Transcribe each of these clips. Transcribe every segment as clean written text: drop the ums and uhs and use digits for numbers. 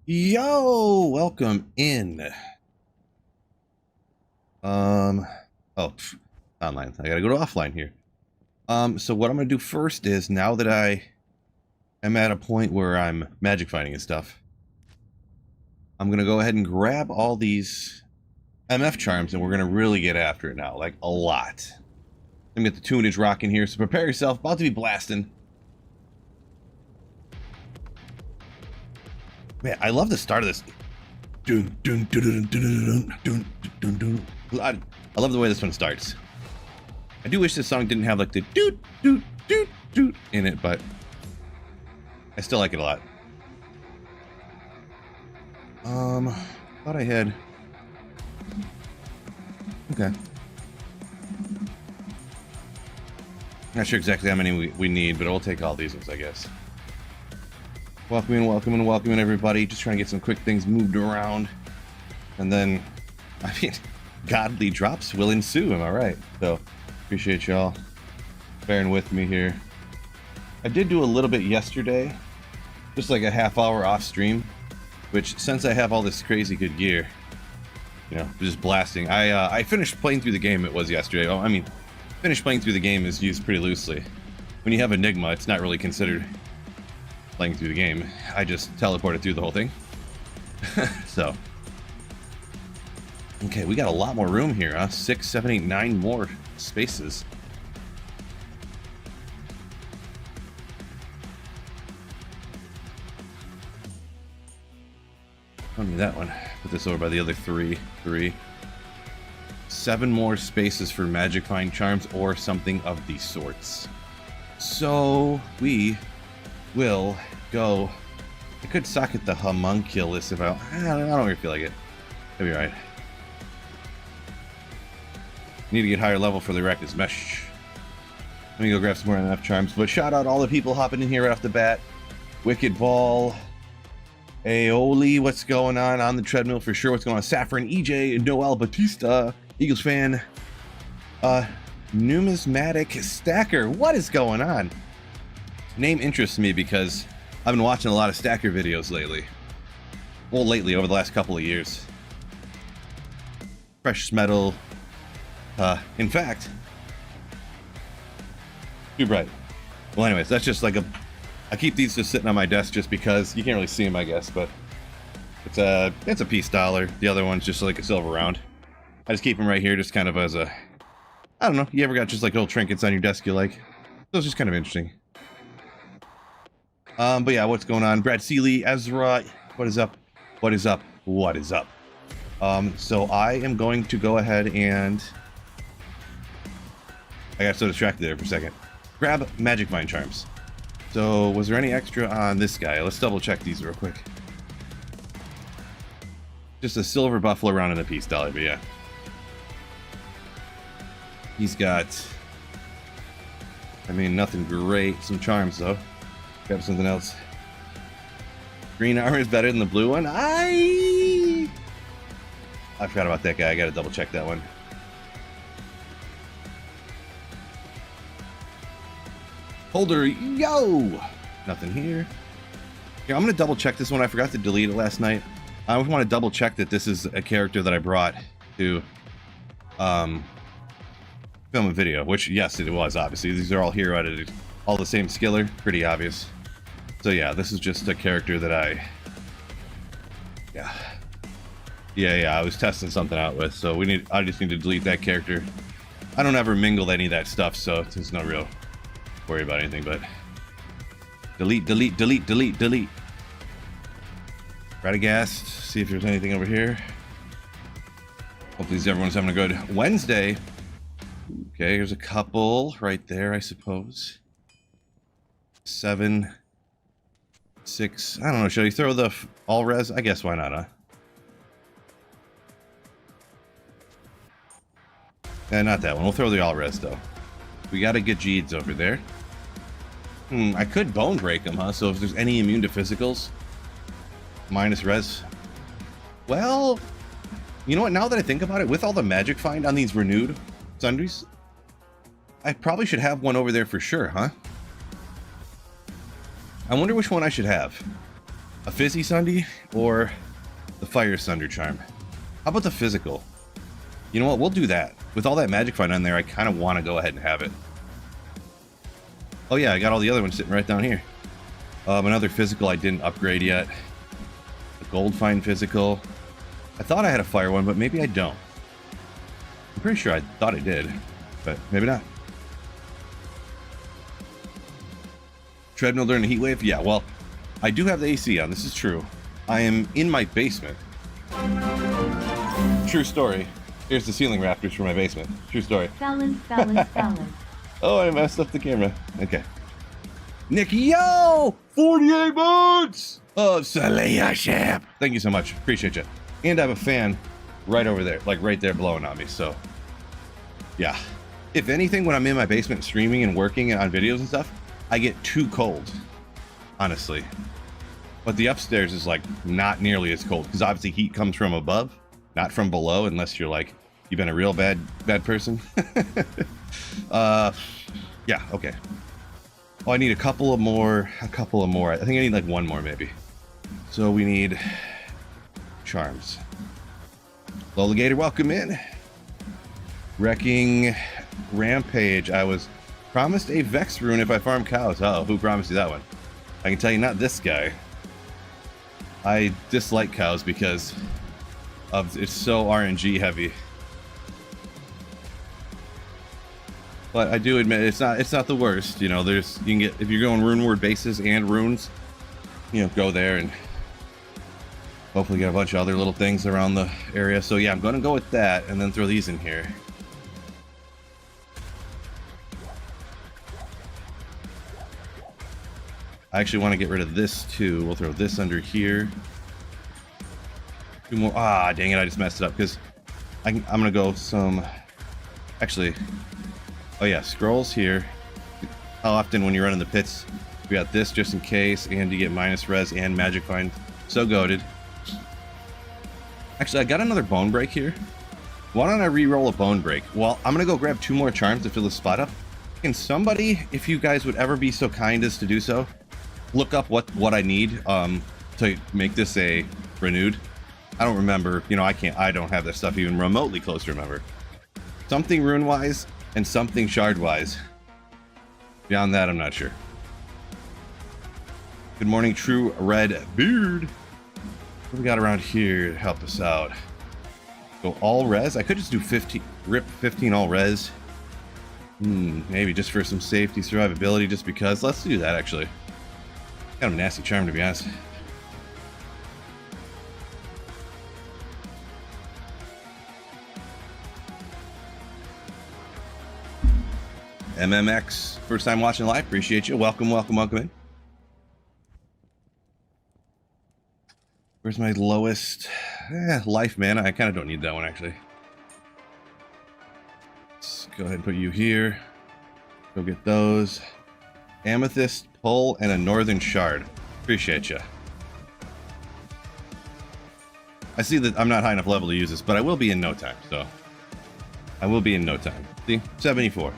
Yo, welcome in. Oh, online. I gotta go to offline here. So what I'm gonna do first is, now that I am at a point where I'm magic fighting and stuff, I'm gonna go ahead and grab all these MF charms, and we're gonna really get after it now, like a lot. Let me get the tunage rocking here, so prepare yourself. About to be blasting. Man, I love the start of this. I love the way this one starts. I do wish this song didn't have like the doot doot doot doot in it, but I still like it a lot. Thought I had. Okay. Not sure exactly how many we need, but we'll take all these ones, I guess. Welcome in, everybody. Just trying to get some quick things moved around. And then, I mean, godly drops will ensue, am I right? So, appreciate y'all bearing with me here. I did do a little bit yesterday, just like a half hour off stream, which, since I have all this crazy good gear, you know, just blasting. I finished playing through the game. It was yesterday. Oh, I mean, finished playing through the game is used pretty loosely. When you have Enigma, it's not really considered playing through the game. I just teleported through the whole thing. So, okay, we got a lot more room here, huh? 6, 7, 8, 9 more spaces. Don't need that one. Put this over by the other 3. 7 more spaces for magic find charms or something of these sorts. So we will go. I could socket the homunculus if I don't really feel like it. That'll be right. Need to get higher level for the Arachnus Mesh. Let me go grab some more MF charms. But shout out all the people hopping in here right off the bat. Wicked Ball, Aoli, what's going on the treadmill for sure? What's going on? Saffron, EJ, Noel Batista, Eagles fan, Numismatic Stacker. What is going on? Name interests me because I've been watching a lot of Stacker videos lately. Well, lately, over the last couple of years. Precious metal. In fact, too bright. Well, anyways, that's just like I keep these just sitting on my desk just because you can't really see them, I guess, but it's a peace dollar. The other one's just like a silver round. I just keep them right here, just kind of as a, I don't know. You ever got just like little trinkets on your desk you like? So it's just kind of interesting. But yeah, what's going on? Brad Seeley, Ezra, what is up? What is up? What is up? So I am going to go ahead and I got so distracted there for a second. Grab Magic Vine Charms. So was there any extra on this guy? Let's double check these real quick. Just a silver buffalo round and a peace dollar, but yeah. He's got, I mean, nothing great. Some charms though. Grab something else. Green armor is better than the blue one. I forgot about that guy. I gotta double check that one. Holder, yo! Nothing here. Yeah, I'm gonna double check this one. I forgot to delete it last night. I want to double check that this is a character that I brought to film a video, which yes, it was, obviously. These are all hero edited. All the same skiller, pretty obvious. So yeah, this is just a character that I was testing something out with. So I just need to delete that character. I don't ever mingle any of that stuff, so there's no real worry about anything, but delete. Radagast, see if there's anything over here. Hopefully everyone's having a good Wednesday. Okay, here's a couple right there, I suppose. 7, 6, I don't know, should I throw the all res? I guess, why not, huh? Not that one, we'll throw the all res though. We got a Gajeeds over there. I could bone break him, huh? So if there's any immune to physicals, minus res. Well, you know what? Now that I think about it, with all the magic find on these renewed sundries, I probably should have one over there for sure, huh? I wonder which one I should have. A Fizzy Sunday or the Fire Sunder charm? How about the physical? You know what? We'll do that. With all that magic find on there, I kind of want to go ahead and have it. Oh yeah, I got all the other ones sitting right down here. Another physical I didn't upgrade yet. The gold find physical. I thought I had a fire one, but maybe I don't. I'm pretty sure I thought I did, but maybe not. Treadmill during the heat wave? Yeah, well, I do have the AC on. This is true. I am in my basement. True story. Here's the ceiling rafters for my basement. True story. Balance, balance, balance. Oh, I messed up the camera. Okay. Nicky, yo! 48 months of Slayership. Thank you so much. Appreciate you. And I have a fan right over there, like right there blowing on me. So, yeah. If anything, when I'm in my basement streaming and working on videos and stuff, I get too cold, honestly. But the upstairs is like not nearly as cold because obviously heat comes from above, not from below, unless you're like, you've been a real bad person. Yeah, okay. Oh, I need a couple more. I think I need like one more maybe. So we need charms. Lola Gator, welcome in. Wrecking Rampage. I was promised a Vex rune if I farm cows. Oh, who promised you that one? I can tell you, not this guy. I dislike cows because of it's so RNG heavy. But I do admit it's not the worst. You know, you can get, if you're going rune word bases and runes, you know, go there and hopefully get a bunch of other little things around the area. So yeah, I'm gonna go with that and then throw these in here. I actually want to get rid of this too. We'll throw this under here. Two more. Ah, dang it! I just messed it up because I'm gonna go some. Actually, oh yeah, scrolls here. How often when you're running the pits, we got this just in case, and you get minus res and magic find. So goated. Actually, I got another bone break here. Why don't I re-roll a bone break? Well, I'm gonna go grab 2 more charms to fill this spot up. Can somebody, if you guys would ever be so kind as to do so, look up what I need to make this a renewed? I don't remember. You know, I don't have that stuff even remotely close to remember. Something rune wise and something shard wise. Beyond that, I'm not sure. Good morning, True Red Beard. What we got around here to help us out? Go all res. I could just do 15, rip 15 all res. Maybe just for some safety, survivability, just because. Let's do that actually. Kind of a nasty charm, to be honest. MMX, first time watching live. Appreciate you. Welcome, welcome, welcome in. Where's my lowest life mana? I kind of don't need that one, actually. Let's go ahead and put you here. Go get those. Amethyst, pull, and a northern shard. Appreciate you. I see that I'm not high enough level to use this, but I will be in no time, so. I will be in no time. See? 74.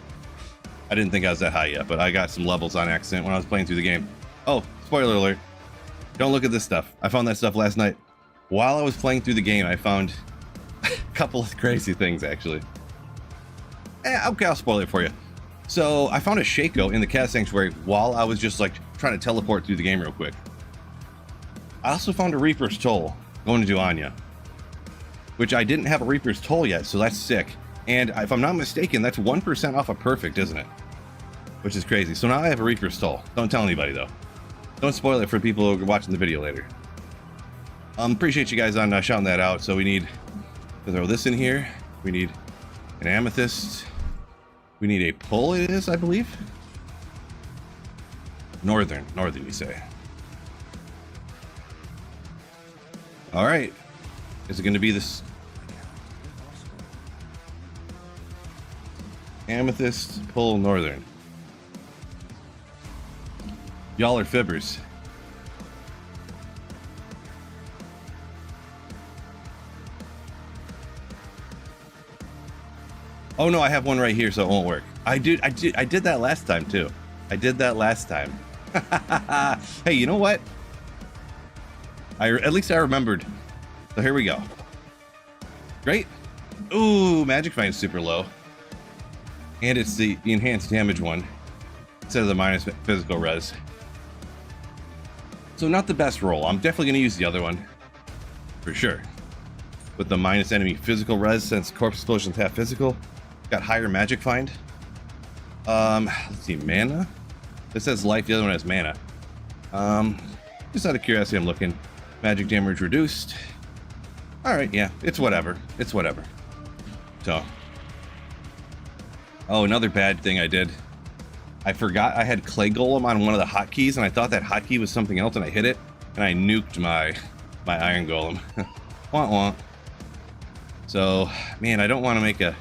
I didn't think I was that high yet, but I got some levels on accident when I was playing through the game. Oh, spoiler alert. Don't look at this stuff. I found that stuff last night. While I was playing through the game, I found a couple of crazy things, actually. Okay, I'll spoil it for you. So, I found a Shaco in the Cat Sanctuary while I was just, like, trying to teleport through the game real quick. I also found a Reaper's Toll going to Duanya, which I didn't have a Reaper's Toll yet, so that's sick. And if I'm not mistaken, that's 1% off of Perfect, isn't it? Which is crazy. So now I have a Reaper's Toll. Don't tell anybody, though. Don't spoil it for people who are watching the video later. Appreciate you guys on shouting that out. So we need to throw this in here. We need an Amethyst. We need a pull, it is, I believe. Northern, you say. All right. Is it going to be this? Amethyst, pull, northern. Y'all are fibbers. Oh no, I have one right here, so it won't work. I did that last time too. I did that last time. Hey, you know what? At least I remembered. So here we go. Great. Ooh, magic find's super low. And it's the enhanced damage one instead of the minus physical res. So not the best roll. I'm definitely going to use the other one for sure. With the minus enemy physical res, since corpse explosion's half physical. Got higher magic find. Let's see, mana. This says life, the other one has mana. Just out of curiosity, I'm looking. Magic damage reduced. Alright, yeah, it's whatever. It's whatever. So. Oh, another bad thing I did. I forgot I had Clay Golem on one of the hotkeys, and I thought that hotkey was something else, and I hit it, and I nuked my Iron Golem. Want want. So, man, I don't want to make a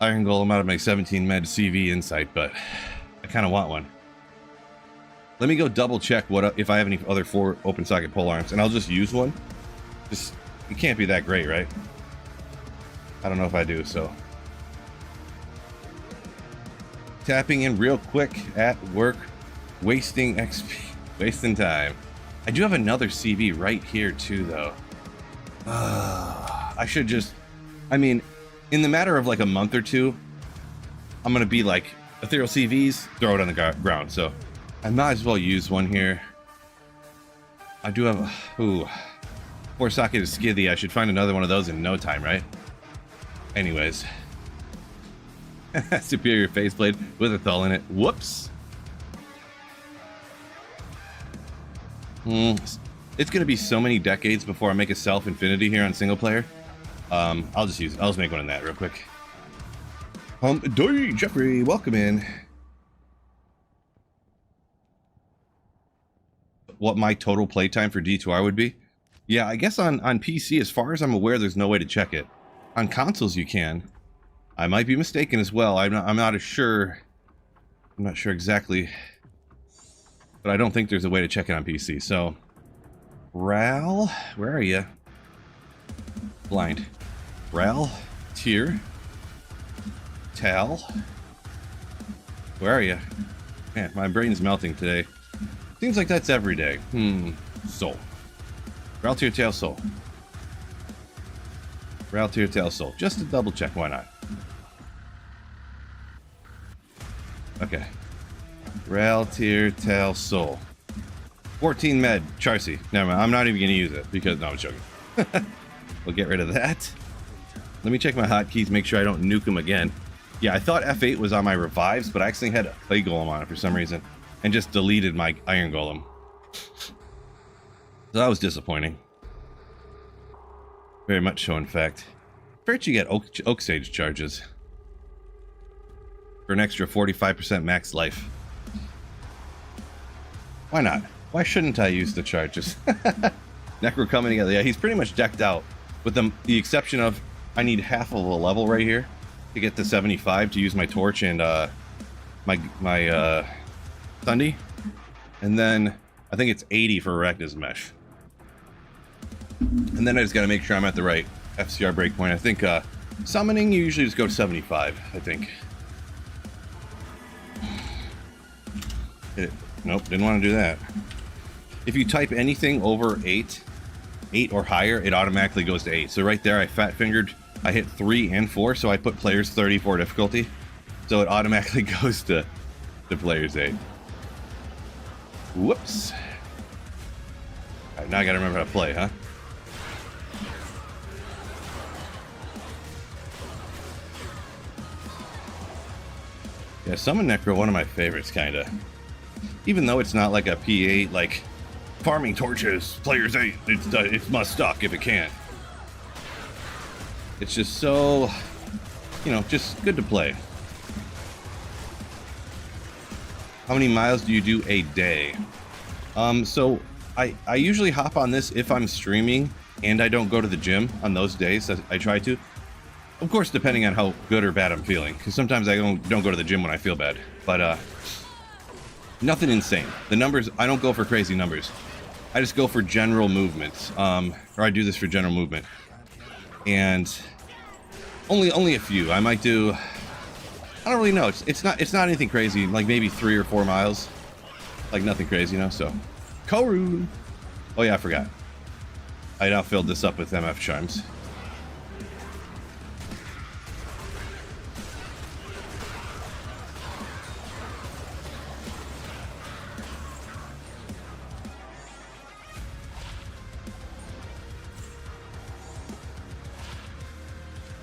Iron Golem out of my 17 med CV Insight, but I kind of want one. Let me go double check if I have any other 4 open socket pole arms, and I'll just use one. Just, it can't be that great, right? I don't know if I do, so. Tapping in real quick at work, wasting XP, wasting time. I do have another CV right here too, though. I should just, I mean, in the matter of like a month or two, I'm gonna be like, ethereal CVs, throw it on the ground. So I might as well use one here. I do have, 4 socket of Skithy. I should find another one of those in no time, right? Anyways. Superior faceplate with a Thull in it. Whoops. It's gonna be so many decades before I make a self infinity here on single player. I'll just make one in that real quick. Jeffrey, welcome in. What my total playtime for D2R would be? Yeah, I guess on PC, as far as I'm aware, there's no way to check it. On consoles, you can. I might be mistaken as well. I'm not sure. I'm not sure exactly, but I don't think there's a way to check it on PC. So, Ral, where are you? Blind. Ral, Tier, Tal. Where are you? Man, my brain's melting today. Seems like that's every day. Soul. Ral, Tier, Tal, Soul. Ral, Tier, Tal, Soul. Just to double check, why not? Okay. Ral, Tier, Tal, Soul. 14 med, Charcy. Never mind, I'm not even going to use it because, no, I'm joking. We'll get rid of that. Let me check my hotkeys, make sure I don't nuke them again. Yeah, I thought F8 was on my revives, but I actually had a Clay Golem on it for some reason and just deleted my Iron Golem. So that was disappointing. Very much so, in fact. First, you get Oak Sage charges for an extra 45% max life. Why not? Why shouldn't I use the charges? Necro coming together. Yeah, he's pretty much decked out, with the exception of I need half of a level right here to get to 75 to use my torch and my Sunday, and then I think it's 80 for Arachna's Mesh. And then I just got to make sure I'm at the right FCR breakpoint. I think summoning, you usually just go to 75, I think. Nope, didn't want to do that. If you type anything over 8 or higher, it automatically goes to 8. So right there, I fat fingered. I hit 3 and 4, so I put players 34 difficulty. So it automatically goes to players 8. Whoops. All right, now I gotta remember how to play, huh? Yeah, Summon Necro, one of my favorites, kinda. Even though it's not like a P8, like farming torches, players 8, it's must stuck if it can't. It's just so, you know, just good to play. How many miles do you do a day? So I usually hop on this if I'm streaming and I don't go to the gym on those days. I try to. Of course, depending on how good or bad I'm feeling, because sometimes I don't go to the gym when I feel bad. But nothing insane. The numbers, I don't go for crazy numbers. I just go for general movements, or I do this for general movement. And only a few. I might do, I don't really know. It's not anything crazy, like maybe 3 or 4 miles. Like nothing crazy, you know, so. Korun! Oh yeah, I forgot. I now filled this up with MF charms.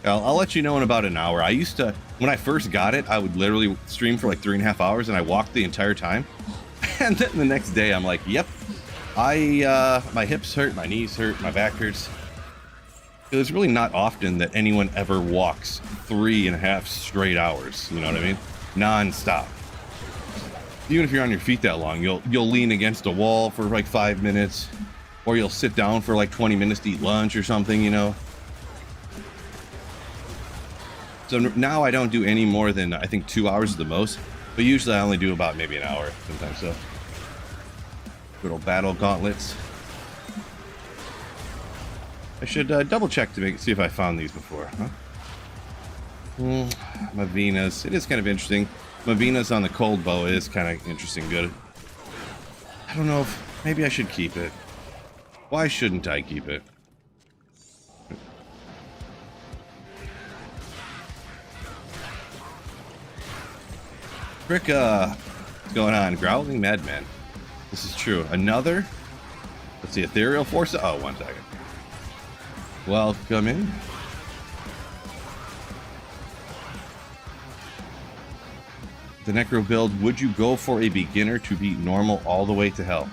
I'll let you know in about an hour. I used to, when I first got it, I would literally stream for like 3.5 hours and I walked the entire time. And then the next day I'm like, yep, my hips hurt, my knees hurt, my back hurts. It was really not often that anyone ever walks 3.5 straight hours. You know what I mean? Non-stop. Even if you're on your feet that long, you'll lean against a wall for like 5 minutes, or you'll sit down for like 20 minutes to eat lunch or something, you know? So now I don't do any more than, I think, 2 hours at the most, but usually I only do about maybe an hour sometimes. So little battle gauntlets. I should double check to see if I found these before, huh? Mavinas. It is kind of interesting. Mavinas on the cold bow is kind of interesting. Good. I don't know if maybe I should keep it. Why shouldn't I keep it? Frick, what's going on? Growling Madman. This is true. Another? Let's see, Ethereal Force? Oh, 1 second. Welcome in. The Necro build, would you go for a beginner to beat normal all the way to hell?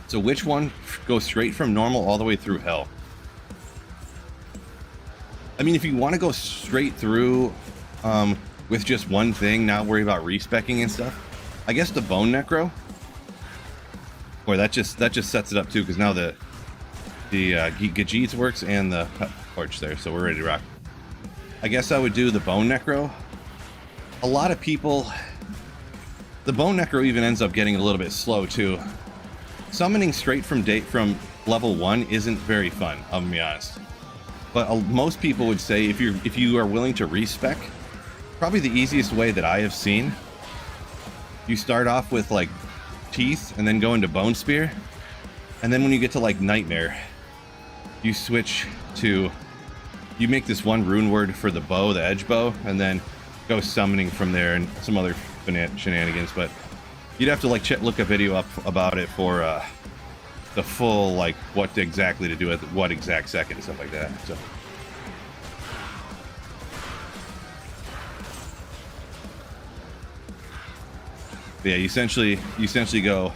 So which one goes straight from normal all the way through hell? I mean, if you want to go straight through with just one thing, not worry about respecking and stuff, I guess the Bone Necro. Boy, that just sets it up too, because now the Gajits works and the torch there, so we're ready to rock. I guess I would do the Bone Necro. A lot of people, the Bone Necro even ends up getting a little bit slow too. Summoning straight from level 1 isn't very fun, I'll be honest. But most people would say if you are willing to respec, probably the easiest way that I have seen, you start off with like Teeth and then go into Bone Spear, and then when you get to like Nightmare, you switch to, you make this one rune word for the bow, the edge bow, and then go summoning from there and some other shenanigans. But you'd have to like look a video up about it for the full, like what exactly to do at what exact second and stuff like that. So but yeah, you essentially go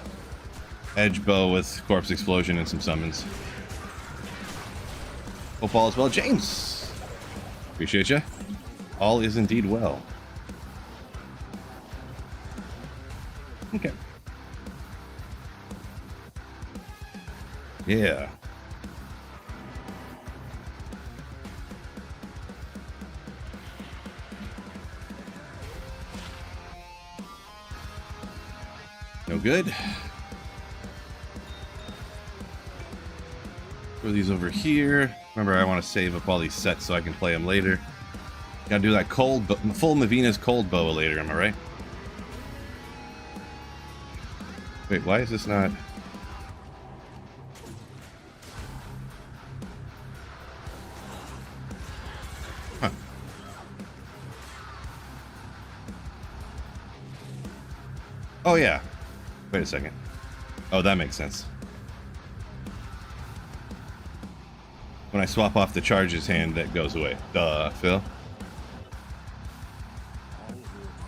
edge bow with Corpse Explosion and some summons. Hope all is well, James. Appreciate you. All is indeed well. Okay. Yeah. No good. Throw these over here. Remember, I want to save up all these sets so I can play them later. Gotta do that full Mavina's cold bow later, am I right? Wait, why is this not? Huh. Oh yeah. Wait a second. Oh, that makes sense. When I swap off the charges hand, that goes away. Duh, Phil.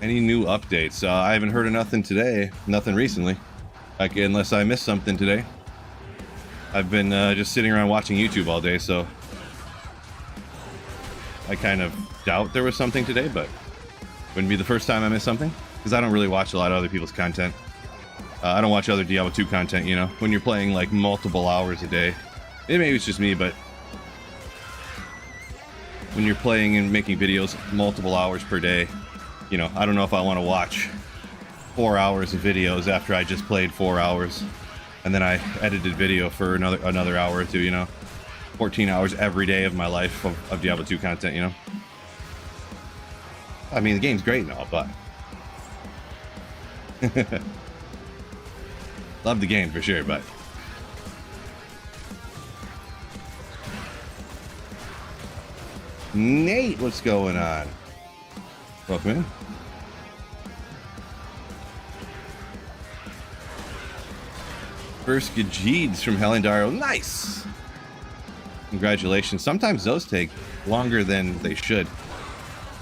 Any new updates? I haven't heard of nothing today. Nothing recently. Like, unless I missed something today. I've been just sitting around watching YouTube all day, so I kind of doubt there was something today, but wouldn't be the first time I missed something, because I don't really watch a lot of other people's content. I don't watch other Diablo 2 content, you know, when you're playing like multiple hours a day. Maybe it's just me, but when you're playing and making videos multiple hours per day, you know, I don't know if I want to watch 4 hours of videos after I just played 4 hours, and then I edited video for another hour or two, you know. 14 hours every day of my life of Diablo 2 content, you know. I mean, the game's great and all, but love the game for sure, but Nate, what's going on? Welcome in. First Gajeeds from Helendaro. Nice! Congratulations. Sometimes those take longer than they should.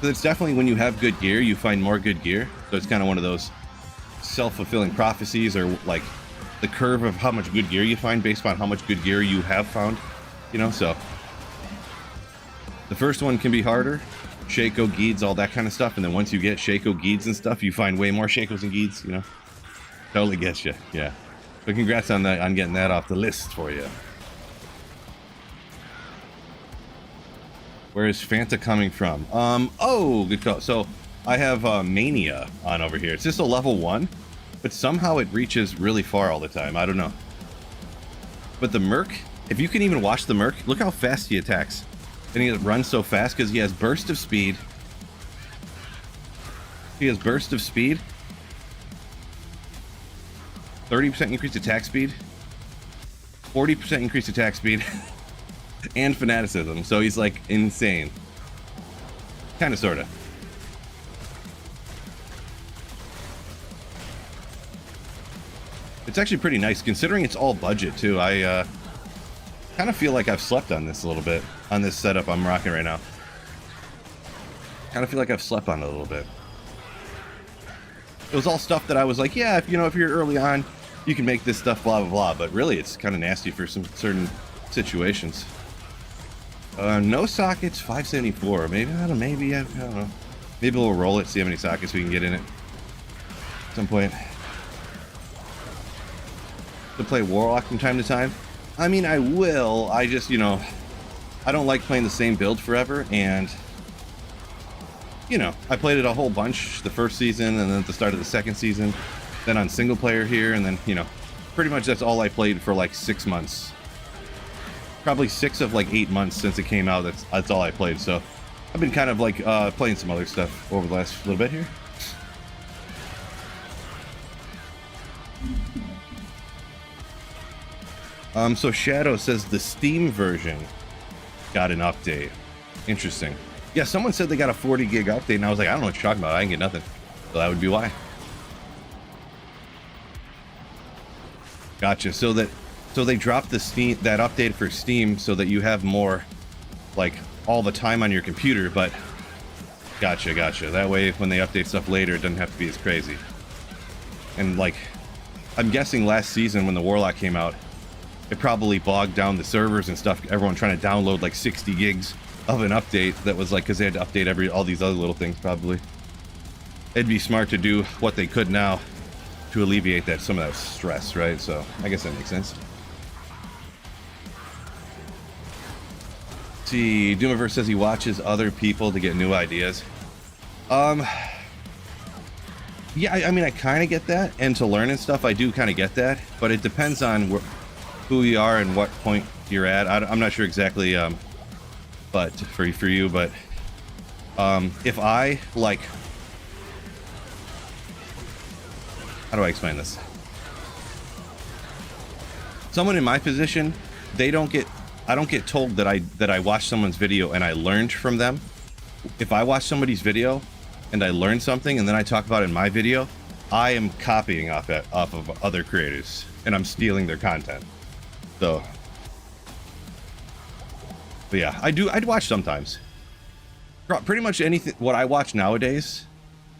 So it's definitely when you have good gear, you find more good gear. So it's kind of one of those self-fulfilling prophecies, or like the curve of how much good gear you find based on how much good gear you have found. You know, so the first one can be harder. Shaco, Geeds, all that kind of stuff. And then once you get Shaco, Geeds and stuff, you find way more Shacos and Geeds, you know. Totally gets you, yeah. But congrats on that, on getting that off the list for you. Where is Fanta coming from? Oh, good call. So I have Mania on over here. It's just a level 1, but somehow it reaches really far all the time. I don't know. But the Merc, if you can even watch the Merc, look how fast he attacks. And he runs so fast because he has burst of speed. He has burst of speed. 30% increased attack speed, 40% increased attack speed, and fanaticism. So he's like insane. Kind of, sort of. It's actually pretty nice considering it's all budget too. I kind of feel like I've slept on this a little bit, on this setup I'm rocking right now. Kind of feel like I've slept on it a little bit. It was all stuff that I was like, yeah, if you're early on, you can make this stuff, blah, blah, blah. But really, it's kind of nasty for some certain situations. No sockets, 574. Maybe, I don't know. Maybe we'll roll it, see how many sockets we can get in it at some point. To play Warlock from time to time. I mean, I will. I just, I don't like playing the same build forever, and I played it a whole bunch the first season, and then at the start of the second season, then on single player here, and then, pretty much that's all I played for like 6 months. Probably 6 of like 8 months since it came out. That's all I played. So I've been kind of like playing some other stuff over the last little bit here. So Shadow says the Steam version got an update. Interesting. Yeah, someone said they got a 40 gig update, and I was like, I don't know what you're talking about. I can get nothing. So that would be why. Gotcha. So they dropped that update for Steam so that you have more, like, all the time on your computer. But gotcha. That way, when they update stuff later, it doesn't have to be as crazy. And like, I'm guessing last season when the Warlock came out, it probably bogged down the servers and stuff. Everyone trying to download like 60 gigs of an update that was like, because they had to update all these other little things probably. It'd be smart to do what they could now to alleviate some of that stress, right? So I guess that makes sense. Let's see, Doomiverse says he watches other people to get new ideas. Yeah, I mean, I kind of get that, and to learn and stuff, I do kind of get that, but it depends on who you are and what point you're at. I'm not sure exactly, but for you, but if I like, how do I explain this? Someone in my position, I don't get told that I watched someone's video and I learned from them. If I watch somebody's video and I learn something and then I talk about it in my video, I am copying off of other creators and I'm stealing their content. So, but yeah, I'd watch sometimes. Pretty much anything, what I watch nowadays,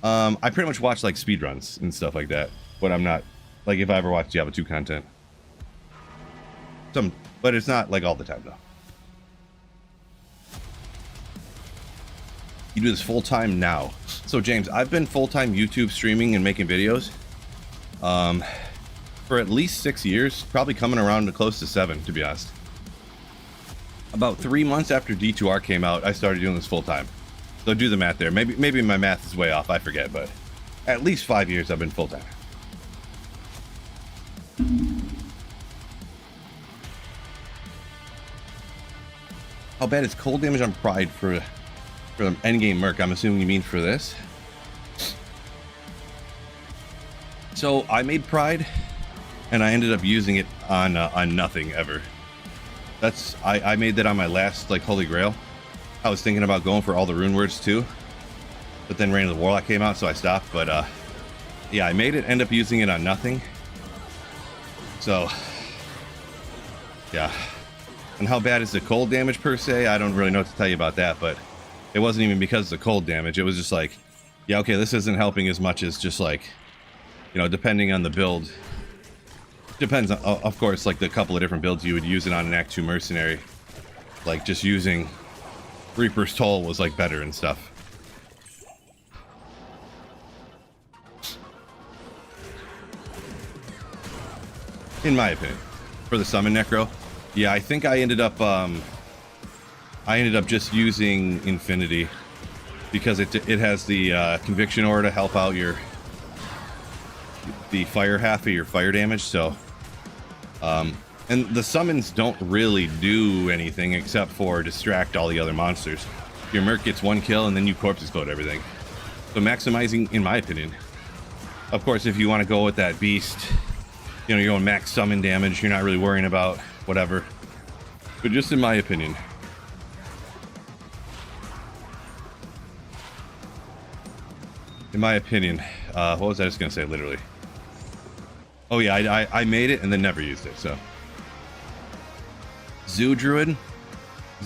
I pretty much watch like speedruns and stuff like that, but I'm not, like if I ever watch Diablo 2 content. But it's not like all the time though. You do this full-time now. So James, I've been full-time YouTube streaming and making videos for at least 6 years, probably coming around to close to 7, to be honest. About 3 months after D2R came out, I started doing this full-time. So do the math there. Maybe my math is way off, I forget, but at least 5 years I've been full-time. How bad is cold damage on Pride for the endgame Merc? I'm assuming you mean for this. So I made Pride, and I ended up using it on nothing ever. I made that on my last like Holy Grail. I was thinking about going for all the rune words too, but then Reign of the Warlock came out, so I stopped. But yeah, I made it, end up using it on nothing. So yeah. And how bad is the cold damage per se? I don't really know what to tell you about that, but it wasn't even because of the cold damage. It was just like, yeah, okay, this isn't helping as much as just like, you know, depending on the build. Depends on, of course, like the couple of different builds you would use it on an Act 2 Mercenary. Like just using Reaper's Toll was like better and stuff. In my opinion. For the summon Necro. Yeah, I think I ended up just using Infinity because it has the Conviction Aura to help out the fire half of your fire damage. So, and the summons don't really do anything except for distract all the other monsters. Your Merc gets one kill and then you corpse explode everything. So maximizing, in my opinion. Of course, if you want to go with that beast, you know, you're going max summon damage. You're not really worrying about whatever. But just in my opinion. In my opinion. What was I just going to say, literally? Oh yeah, I made it and then never used it, so. Zoo Druid?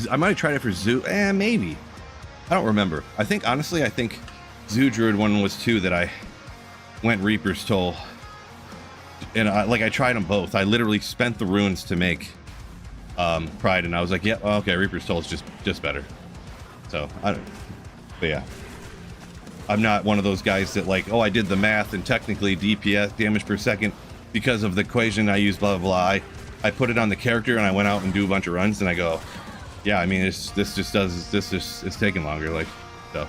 I might have tried it for Zoo. Maybe. I don't remember. I think, honestly, I think Zoo Druid one was two that I went Reaper's Toll. And I tried them both. I literally spent the runes to make Pride, and I was like, yeah, okay, Reaper's Toll is just better. So, but yeah. I'm not one of those guys that like, oh, I did the math and technically DPS, damage per second, because of the equation I use, blah, blah, blah. I put it on the character and I went out and do a bunch of runs and I go, yeah, I mean, this just it's taking longer, like, so.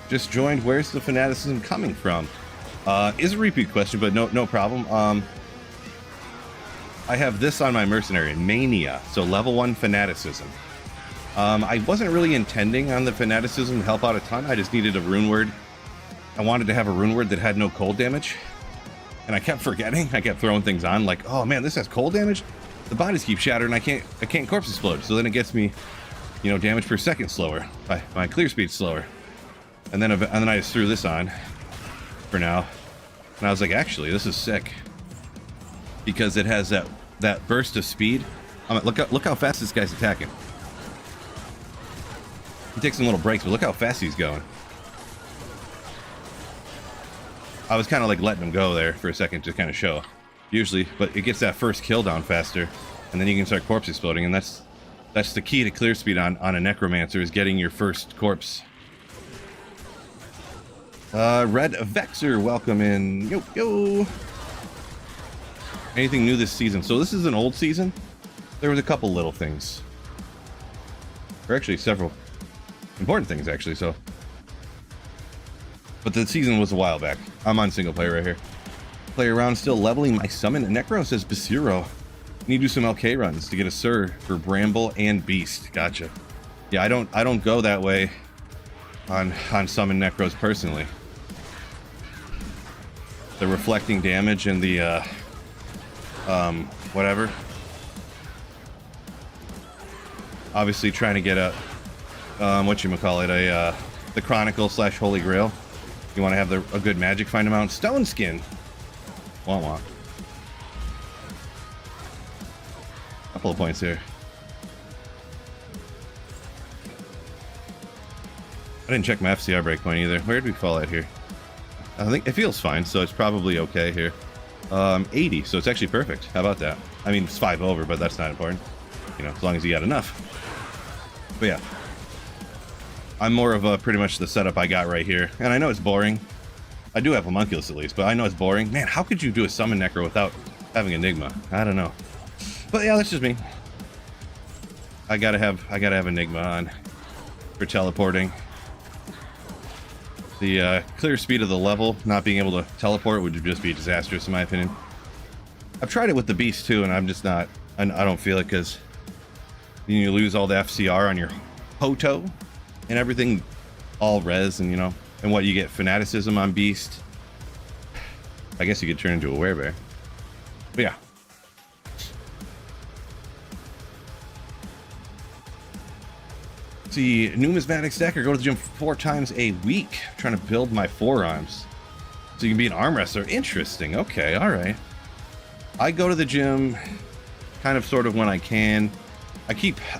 Just joined. Where's the fanaticism coming from? Is a repeat question, but no problem. I have this on my mercenary, Mania, so level 1 fanaticism. I wasn't really intending on the fanaticism to help out a ton. I just needed a rune word. I wanted to have a rune word that had no cold damage, and I kept forgetting. I kept throwing things on like, oh man, this has cold damage. The bodies keep shattering. I can't corpse explode. So then it gets me, you know, damage per second slower. My clear speed slower. And then I just threw this on for now, and I was like, actually, this is sick because it has that burst of speed. Look how fast this guy's attacking. He takes some little breaks, but look how fast he's going. I was kind of like letting him go there for a second to kind of show, usually, but it gets that first kill down faster, and then you can start corpse exploding, and that's the key to clear speed on a necromancer, is getting your first corpse. Red Vexer, welcome in. Yo. Anything new this season? So this is an old season. There was a couple little things. Or actually several important things, actually, so. But the season was a while back. I'm on single player right here. Play around, still leveling my summon. Necro says Basiro. Need to do some LK runs to get a Sir for Bramble and Beast. Gotcha. Yeah, I don't go that way on summon Necros personally. The reflecting damage and the whatever. Obviously trying to get a the Chronicle / Holy Grail. You want to have a good magic find amount. Stone Skin. Wah. Couple of points here. I didn't check my FCR breakpoint either. Where did we fall at here? I think it feels fine, so it's probably okay here. 80, so it's actually perfect. How about that? I mean, it's 5 over, but that's not important. You know, as long as you got enough. But yeah. I'm more of pretty much the setup I got right here. And I know it's boring. I do have Homunculus at least, but I know it's boring. Man, how could you do a summon Necro without having Enigma? I don't know. But yeah, that's just me. I gotta have Enigma on for teleporting. The clear speed of the level, not being able to teleport, would just be disastrous in my opinion. I've tried it with the Beast too, and I'm just not, I don't feel it, because you lose all the FCR on your Hoto and everything, all res, and you know, and what you get fanaticism on Beast. I guess you could turn into a werebear. But yeah. See, numismatic stacker, go to the gym 4 times a week. I'm trying to build my forearms. So you can be an arm wrestler. Interesting. Okay, all right. I go to the gym kind of sort of when I can. I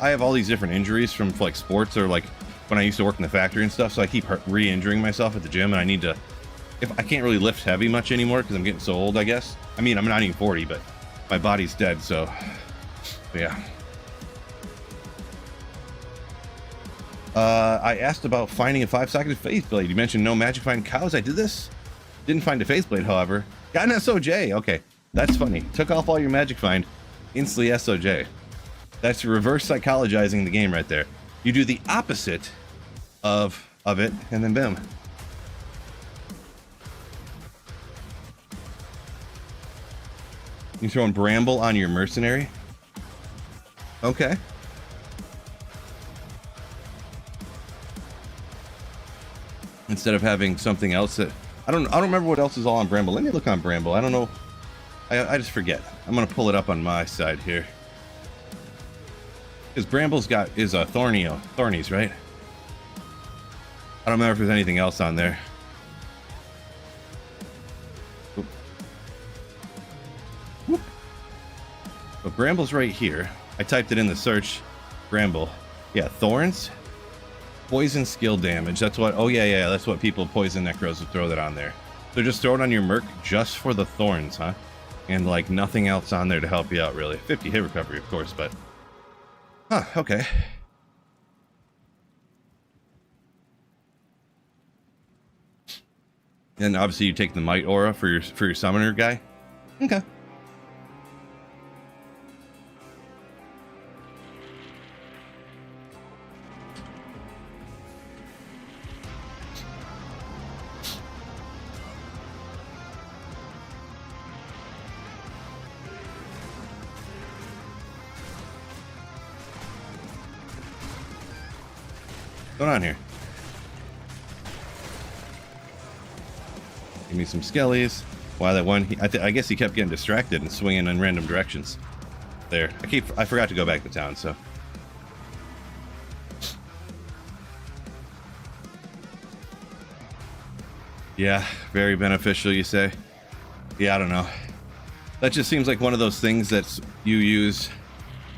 have all these different injuries from like sports or like when I used to work in the factory and stuff, so I keep re-injuring myself at the gym, and I need to, if I can't really lift heavy much anymore because I'm getting so old, I guess. I mean, I'm not even 40, but my body's dead, so yeah. I asked about finding a 5-socket Faith Blade. You mentioned no magic find cows. I did this. Didn't find a Faith Blade, however. Got an SOJ. Okay, that's funny. Took off all your magic find, instantly SOJ. That's reverse psychologizing the game right there. You do the opposite of it, and then boom. You throwing Bramble on your mercenary? Okay. Instead of having something else that I don't remember what else is all on Bramble. Let me look on Bramble. I don't know. I just forget. I'm gonna pull it up on my side here. Because Bramble's is a Thornies, right? I don't remember if there's anything else on there. Oop. Whoop. But Bramble's right here. I typed it in the search. Bramble. Yeah, Thorns. Poison skill damage. That's what. Oh yeah. That's what people poison necros would throw that on there. So just throw it on your merc just for the thorns, huh? And like nothing else on there to help you out really. 50 hit recovery, of course, but. Huh. Okay. And obviously you take the might aura for your summoner guy. Okay. What's going on here? Give me some skellies. Wow, that one. I guess he kept getting distracted and swinging in random directions. There. I forgot to go back to town, so. Yeah, very beneficial, you say? Yeah, I don't know. That just seems like one of those things that you use.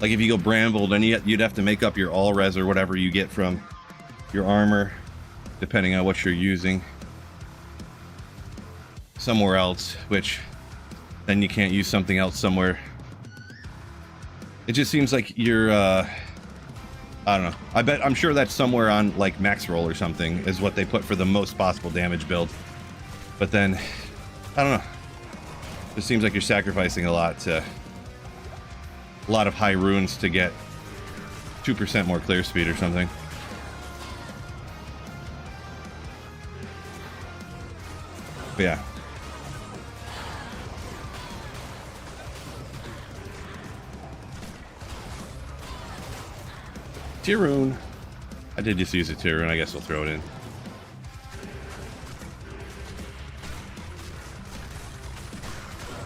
Like if you go Bramble, then you'd have to make up your all res or whatever you get from your armor, depending on what you're using somewhere else, which then you can't use something else somewhere. It just seems like you're I don't know. I'm sure that's somewhere on like max roll or something is what they put for the most possible damage build. But then I don't know. It seems like you're sacrificing a lot of high runes to get 2% more clear speed or something. But yeah. Tier rune. I did just use a tier rune. I guess we'll throw it in.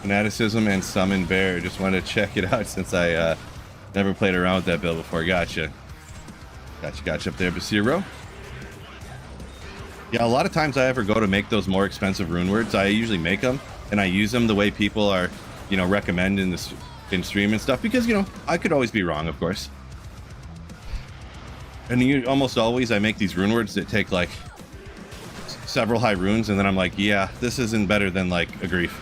Fanaticism and Summon Bear. Just wanted to check it out since I never played around with that build before. Gotcha up there, Basiro. Yeah, a lot of times I ever go to make those more expensive rune words, I usually make them and I use them the way people are, recommend in stream and stuff, because I could always be wrong, of course. And almost always I make these rune words that take like several high runes, and then I'm like, yeah, this isn't better than like a grief,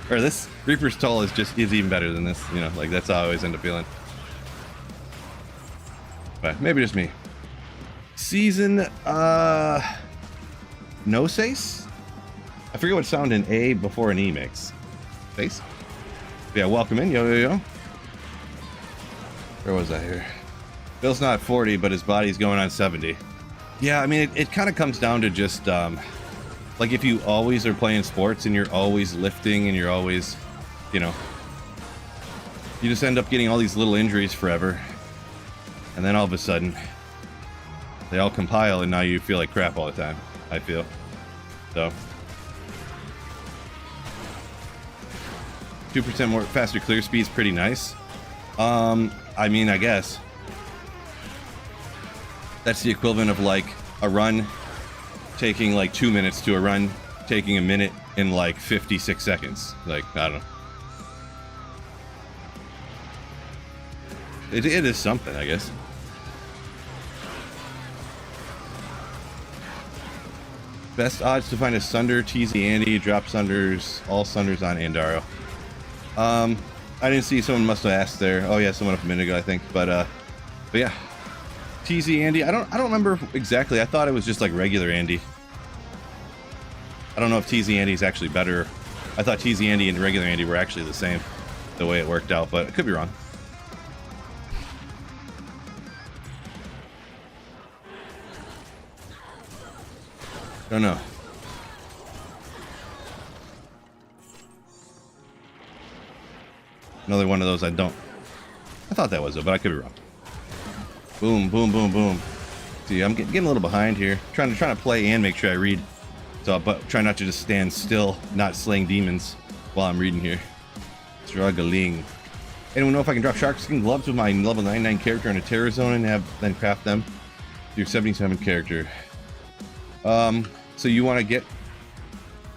or this Reaper's Toll is even better than this. Like that's how I always end up feeling. But maybe just me. Season no sace? I forget what sound an A before an E makes. Face? Yeah, welcome in. Yo. Where was I here? Bill's not 40, but his body's going on 70. Yeah, I mean, it kind of comes down to just, like if you always are playing sports and you're always lifting and you're always, you just end up getting all these little injuries forever. And then all of a sudden, they all compile and now you feel like crap all the time, I feel. So. 2% more faster clear speed is pretty nice. I mean, I guess that's the equivalent of like a run taking like 2 minutes to a run taking a minute in like 56 seconds. Like, I don't know. It is something, I guess. Best odds to find a Sunder, TZ Andy, drop Sunders, all Sunders on Andaro. I didn't see, someone must have asked there. Oh yeah, someone a minute ago, I think. But yeah. TZ Andy, I don't remember exactly. I thought it was just like regular Andy. I don't know if TZ Andy is actually better. I thought TZ Andy and regular Andy were actually the same, the way it worked out, but I could be wrong. Don't know. Another one of those I thought that was it, but I could be wrong. Boom, boom, boom, boom. See, I'm getting a little behind here. Trying to play and make sure I read. So, but try not to just stand still, not slaying demons while I'm reading here. Struggling. Anyone know if I can drop shark skin gloves with my level 99 character in a terror zone and then craft them? Your 77 character. So you want to get?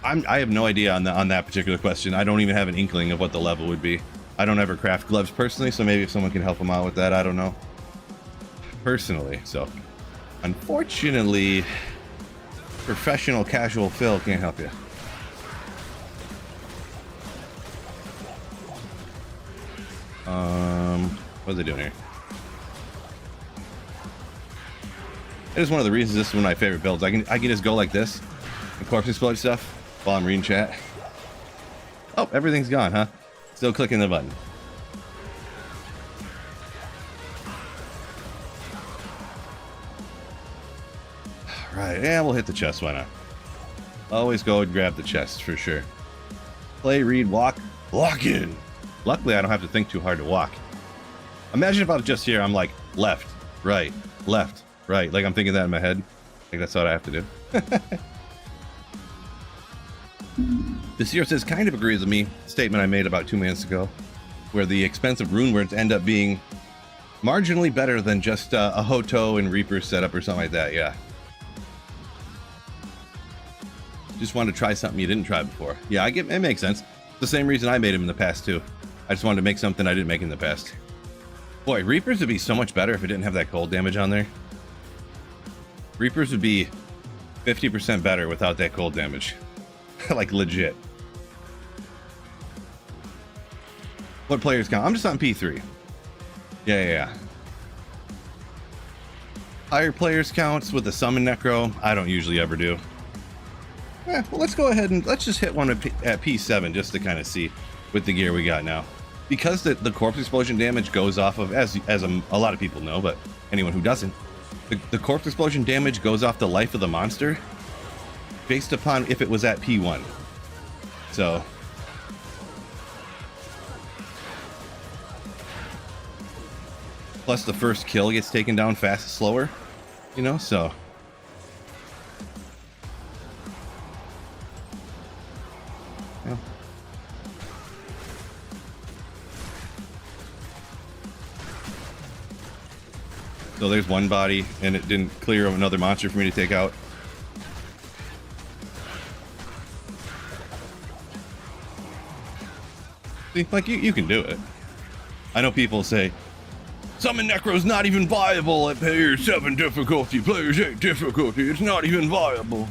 I have no idea on that particular question. I don't even have an inkling of what the level would be. I don't ever craft gloves personally, so maybe if someone can help them out with that, I don't know. Personally, so unfortunately, professional casual Phil can't help you. What are they doing here? It is one of the reasons this is one of my favorite builds. I can just go like this and corpse explode stuff while I'm reading chat. Oh, everything's gone, huh? Still clicking the button. Right, yeah, we'll hit the chest, why not? Always go and grab the chest for sure. Play, read, walk, walk in. Luckily, I don't have to think too hard to walk. Imagine if I was just here, I'm like left, right, left, right. Like I'm thinking that in my head. Like that's what I have to do. This here says kind of agrees with me. Statement I made about 2 minutes ago, where the expensive rune words end up being marginally better than just a Hoto and Reaper setup or something like that. Yeah. Just wanted to try something you didn't try before. Yeah, it makes sense. The same reason I made them in the past too. I just wanted to make something I didn't make in the past. Boy, Reapers would be so much better if it didn't have that cold damage on there. Reapers would be 50% better without that cold damage. Like legit. What players count? I'm just on P3. Yeah. Higher players counts with the summon Necro. I don't usually ever do. Yeah, well, let's go ahead and let's just hit one at P7 just to kind of see with the gear we got now. Because the corpse explosion damage goes off of, as a lot of people know, but anyone who doesn't, the corpse explosion damage goes off the life of the monster based upon if it was at P1. So plus the first kill gets taken down slower, you know, so yeah. So there's one body, and it didn't clear another monster for me to take out. See, like, you can do it. I know people say, Summon Necro's not even viable at player 7 difficulty, players 8 difficulty, it's not even viable.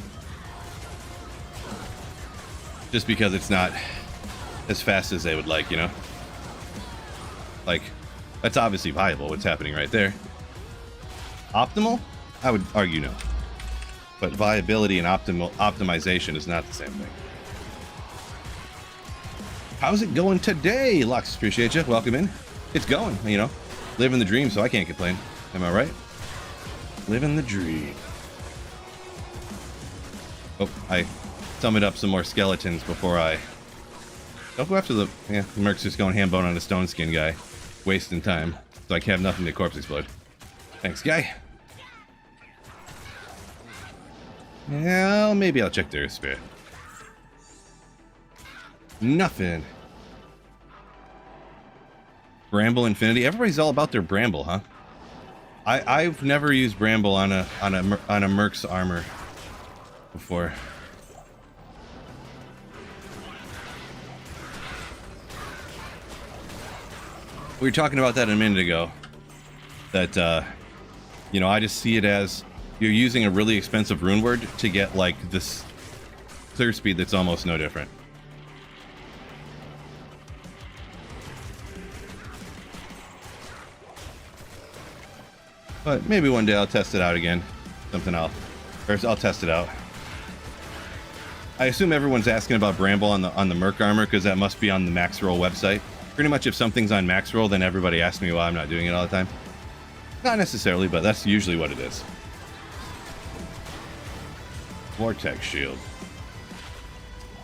Just because it's not as fast as they would like, you know? Like, that's obviously viable, what's happening right there. Optimal? I would argue no. But viability and optimization is not the same thing. How's it going today, Lux? Appreciate you. Welcome in. It's going, you know. Living the dream, so I can't complain. Am I right? Living the dream. Oh, I summoned up some more skeletons before I... Don't go after the... Yeah, the Merc's just going ham bone on the stone skin guy. Wasting time. So I can have nothing to corpse explode. Thanks, guy. Well, maybe I'll check their spirit. Nothing. Bramble Infinity. Everybody's all about their Bramble, huh? I've never used Bramble on a Merc's armor before. We were talking about that a minute ago. That you know, I just see it as you're using a really expensive rune word to get like this clear speed that's almost no different. But maybe one day I'll test it out again. Something else. Or I'll test it out. I assume everyone's asking about Bramble on the Merc armor because that must be on the Max Roll website. Pretty much if something's on Max Roll, then everybody asks me why I'm not doing it all the time. Not necessarily, but that's usually what it is. Vortex Shield.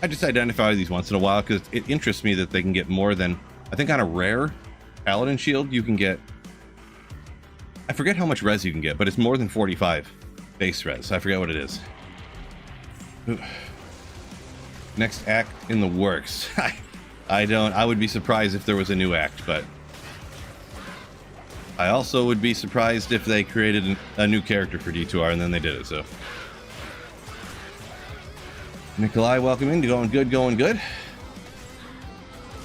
I just identify these once in a while because it interests me that they can get more than... I think on a rare Paladin Shield, you can get... I forget how much res you can get, but it's more than 45 base res. I forget what it is. Next act in the works. I would be surprised if there was a new act, but I also would be surprised if they created a new character for D2R and then they did it, so. Nikolai, welcome in. Going good, going good.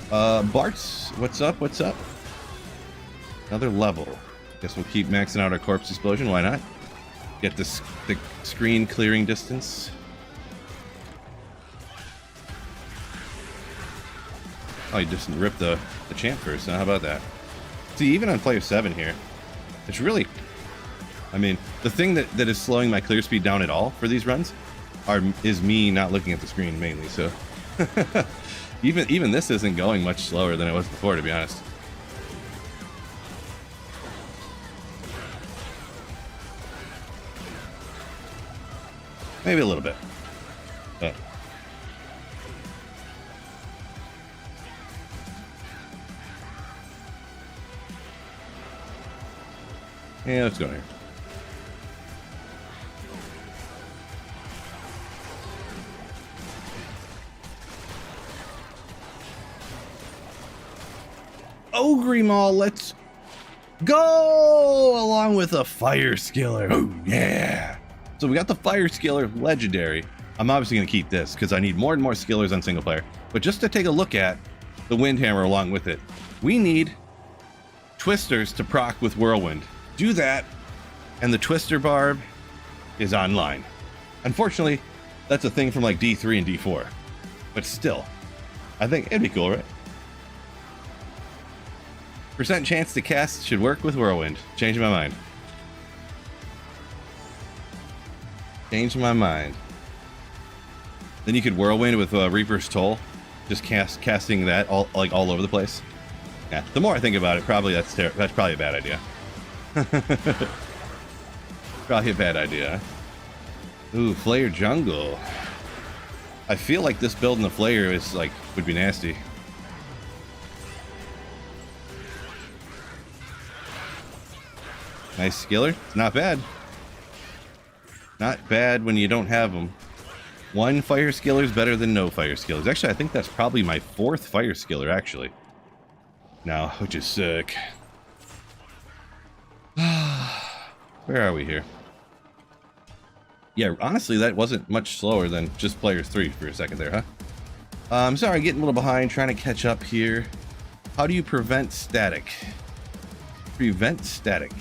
Bart's, what's up, what's up? Another level. Guess we'll keep maxing out our corpse explosion, why not? Get the screen clearing distance. Oh, you just ripped the champ first, now how about that? See, even on player 7 here, it's really... I mean, the thing that is slowing my clear speed down at all for these runs is me not looking at the screen mainly, so... even this isn't going much slower than it was before, to be honest. Maybe a little bit. But yeah, let's go here. Ogre Maul, let's go along with a Fire Skiller. Oh yeah. So we got the Fire Skiller legendary. I'm obviously going to keep this because I need more and more skillers on single player. But just to take a look at the Windhammer along with it, we need Twisters to proc with Whirlwind. Do that, and the Twister Barb is online. Unfortunately, that's a thing from like D3 and D4. But still, I think it'd be cool, right? Percent chance to cast should work with Whirlwind. Changing my mind. Changed my mind. Then you could Whirlwind with Reaper's Toll, just casting that all over the place. Yeah. The more I think about it, probably that's probably a bad idea. Probably a bad idea. Ooh, Flayer Jungle. I feel like this build in the Flayer is like would be nasty. Nice skiller. It's not bad. Not bad when you don't have them. One Fire Skiller is better than no Fire Skillers. Actually, I think that's probably my 4th Fire Skiller, actually. Now, which is sick. Where are we here? Yeah, honestly, that wasn't much slower than just player 3 for a second there, huh? I'm sorry, getting a little behind, trying to catch up here. How do you prevent static? Prevent static.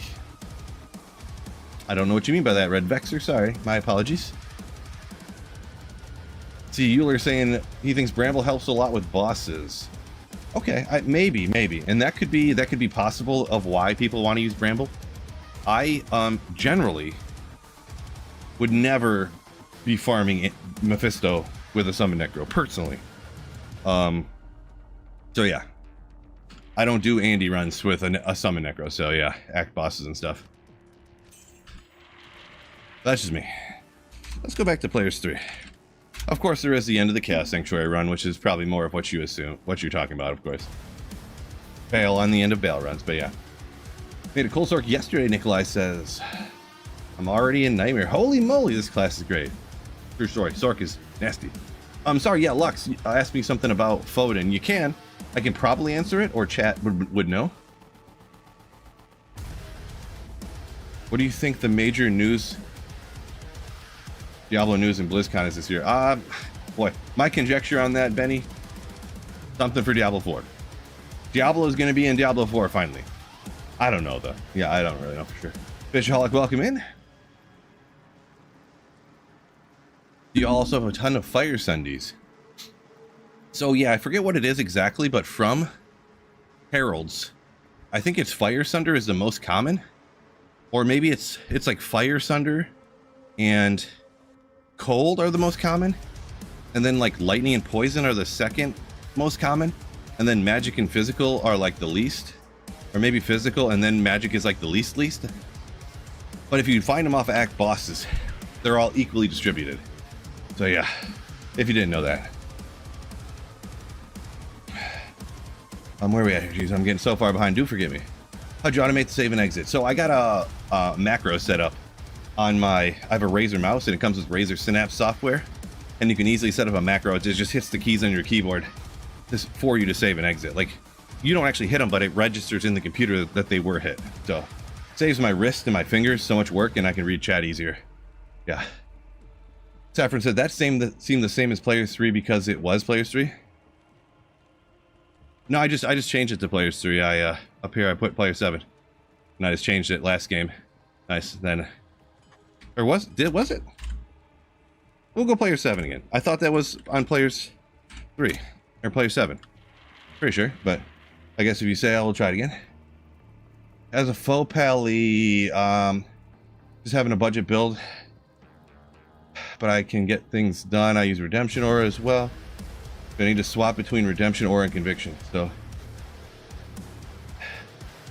I don't know what you mean by that, Red Vexer. Sorry, my apologies. See, Euler saying he thinks Bramble helps a lot with bosses. Okay, maybe, and that could be possible of why people want to use Bramble. I generally would never be farming Mephisto with a summon Necro personally. So yeah, I don't do Andy runs with a summon Necro. So yeah, act bosses and stuff. That's just me. Let's go back to players 3. Of course, there is the end of the Chaos Sanctuary run, which is probably more of what you assume, what you're talking about, of course. Fail on the end of Bale runs, but yeah. Made a cool Sork yesterday, Nikolai says. I'm already in Nightmare. Holy moly, this class is great. True story. Sork is nasty. I'm sorry, yeah, Lux asked me something about Foden. You can. I can probably answer it, or chat would know. What do you think the major news, Diablo news and BlizzCon is this year? Boy, my conjecture on that, Benny, something for Diablo 4. Diablo is going to be in Diablo 4 finally. I don't know though. Yeah, I don't really know for sure. Fishaholic, welcome in. You also have a ton of Fire Sundays. So yeah, I forget what it is exactly, but from Heralds, I think it's Fire Sunder is the most common, or maybe it's like Fire Sunder and Cold are the most common, and then like Lightning and Poison are the second most common, and then Magic and Physical are like the least, or maybe Physical and then Magic is like the least. But if you find them off of Act bosses, they're all equally distributed. So yeah, if you didn't know that. Where are we at here? Jeez, I'm getting so far behind. Do forgive me. How'd you automate the save and exit? So I got a macro set up on I have a Razer mouse, and it comes with Razer Synapse software, and you can easily set up a macro. It just hits the keys on your keyboard just for you to save and exit. Like, you don't actually hit them, but it registers in the computer that they were hit. So it saves my wrist and my fingers so much work, and I can read chat easier. Yeah. Saffron said that seemed the same as Players 3 because it was Players 3. No, I just changed it to Players 3. Up here I put Player 7, and I just changed it last game. Nice. Then, or was it? We'll go Player 7 again. I thought that was on Players 3 or Player 7. Pretty sure, but I guess if you say, I will try it again. As a faux pally, just having a budget build, but I can get things done. I use Redemption Aura as well. I need to swap between Redemption Aura and Conviction. So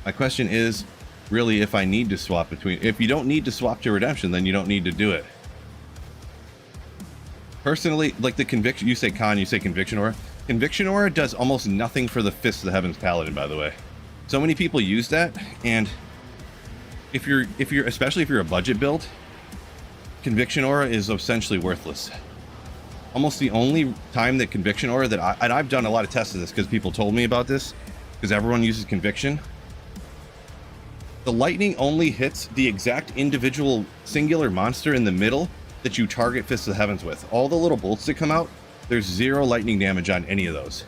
my question is really if I need to swap between. If you don't need to swap to Redemption, then you don't need to do it. Personally, like the Conviction, you say Con, you say Conviction Aura. Conviction Aura does almost nothing for the Fist of the Heavens Paladin, by the way. So many people use that, and if you're especially if you're a budget build, Conviction Aura is essentially worthless. Almost the only time that Conviction Aura that I've done a lot of tests of this because people told me about this, because everyone uses Conviction. The lightning only hits the exact individual singular monster in the middle that you target Fist of the Heavens with. All the little bolts that come out, there's 0 lightning damage on any of those.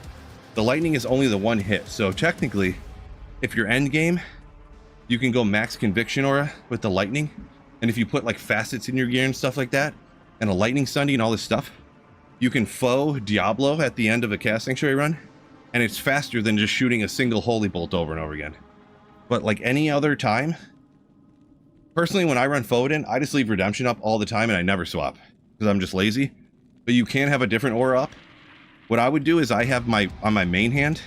The lightning is only the one hit. So technically, if you're end game, you can go max Conviction Aura with the lightning. And if you put like facets in your gear and stuff like that, and a lightning Sunday and all this stuff, you can faux Diablo at the end of a Cast Sanctuary run, and it's faster than just shooting a single Holy Bolt over and over again. But like any other time, personally, when I run Foden, I just leave Redemption up all the time and I never swap because I'm just lazy. But you can have a different aura up. What I would do is I have on my main hand,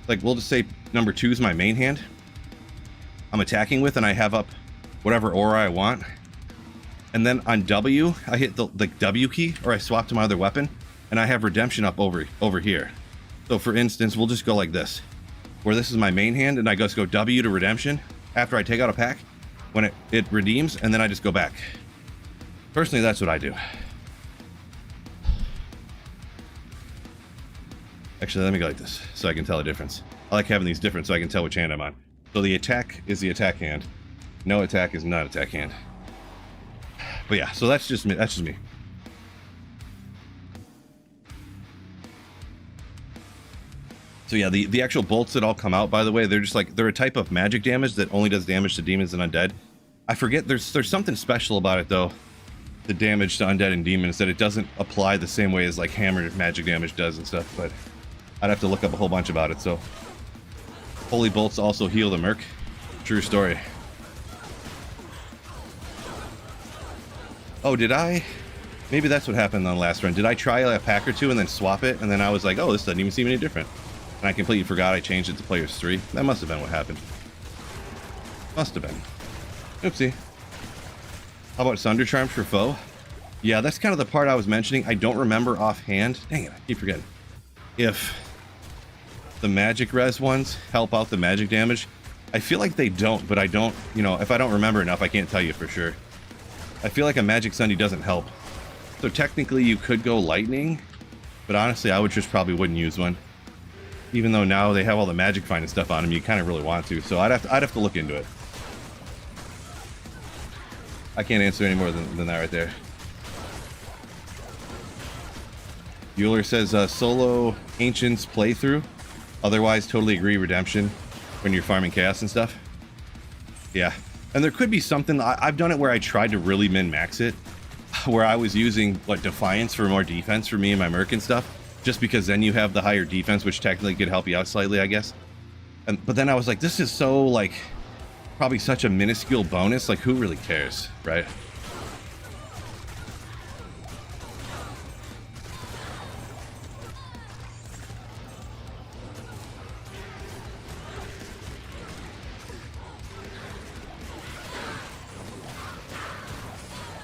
like we'll just say number 2 is my main hand I'm attacking with, and I have up whatever aura I want. And then on W, I hit the W key, or I swap to my other weapon, and I have Redemption up over here. So for instance, we'll just go like this, where this is my main hand, and I just go W to Redemption after I take out a pack, when it redeems, and then I just go back. Personally, that's what I do. Actually, let me go like this, so I can tell the difference. I like having these different so I can tell which hand I'm on. So the attack is the attack hand. No attack is not attack hand. But yeah, so that's just me. That's just me. So yeah, the actual bolts that all come out, by the way, they're just like, they're a type of magic damage that only does damage to demons and undead. I forget, there's something special about it though, the damage to undead and demons, that it doesn't apply the same way as like hammer magic damage does and stuff, but I'd have to look up a whole bunch about it. So Holy Bolts also heal the Merc. True story. Oh, did I? Maybe that's what happened on the last run. Did I try a pack or two and then swap it? And then I was like, oh, this doesn't even seem any different. And I completely forgot I changed it to Players 3. That must have been what happened. Must have been. Oopsie. How about Sunder Charms for foe? Yeah, that's kind of the part I was mentioning. I don't remember offhand. Dang it, I keep forgetting. If the magic res ones help out the magic damage. I feel like they don't, but I don't, you know, if I don't remember enough, I can't tell you for sure. I feel like a Magic Sunday doesn't help. So technically you could go lightning, but honestly I would just probably wouldn't use one. Even though now they have all the magic find and stuff on them, you kind of really want to. So I'd have to look into it. I can't answer any more than that right there. Bueller says solo Ancients playthrough. Otherwise, totally agree. Redemption when you're farming chaos and stuff. Yeah, and there could be something. I've done it where I tried to really min-max it, where I was using what Defiance for more defense for me and my Merc and stuff, just because then you have the higher defense, which technically could help you out slightly, I guess. But then I was like, this is so like probably such a minuscule bonus. Like, who really cares, right?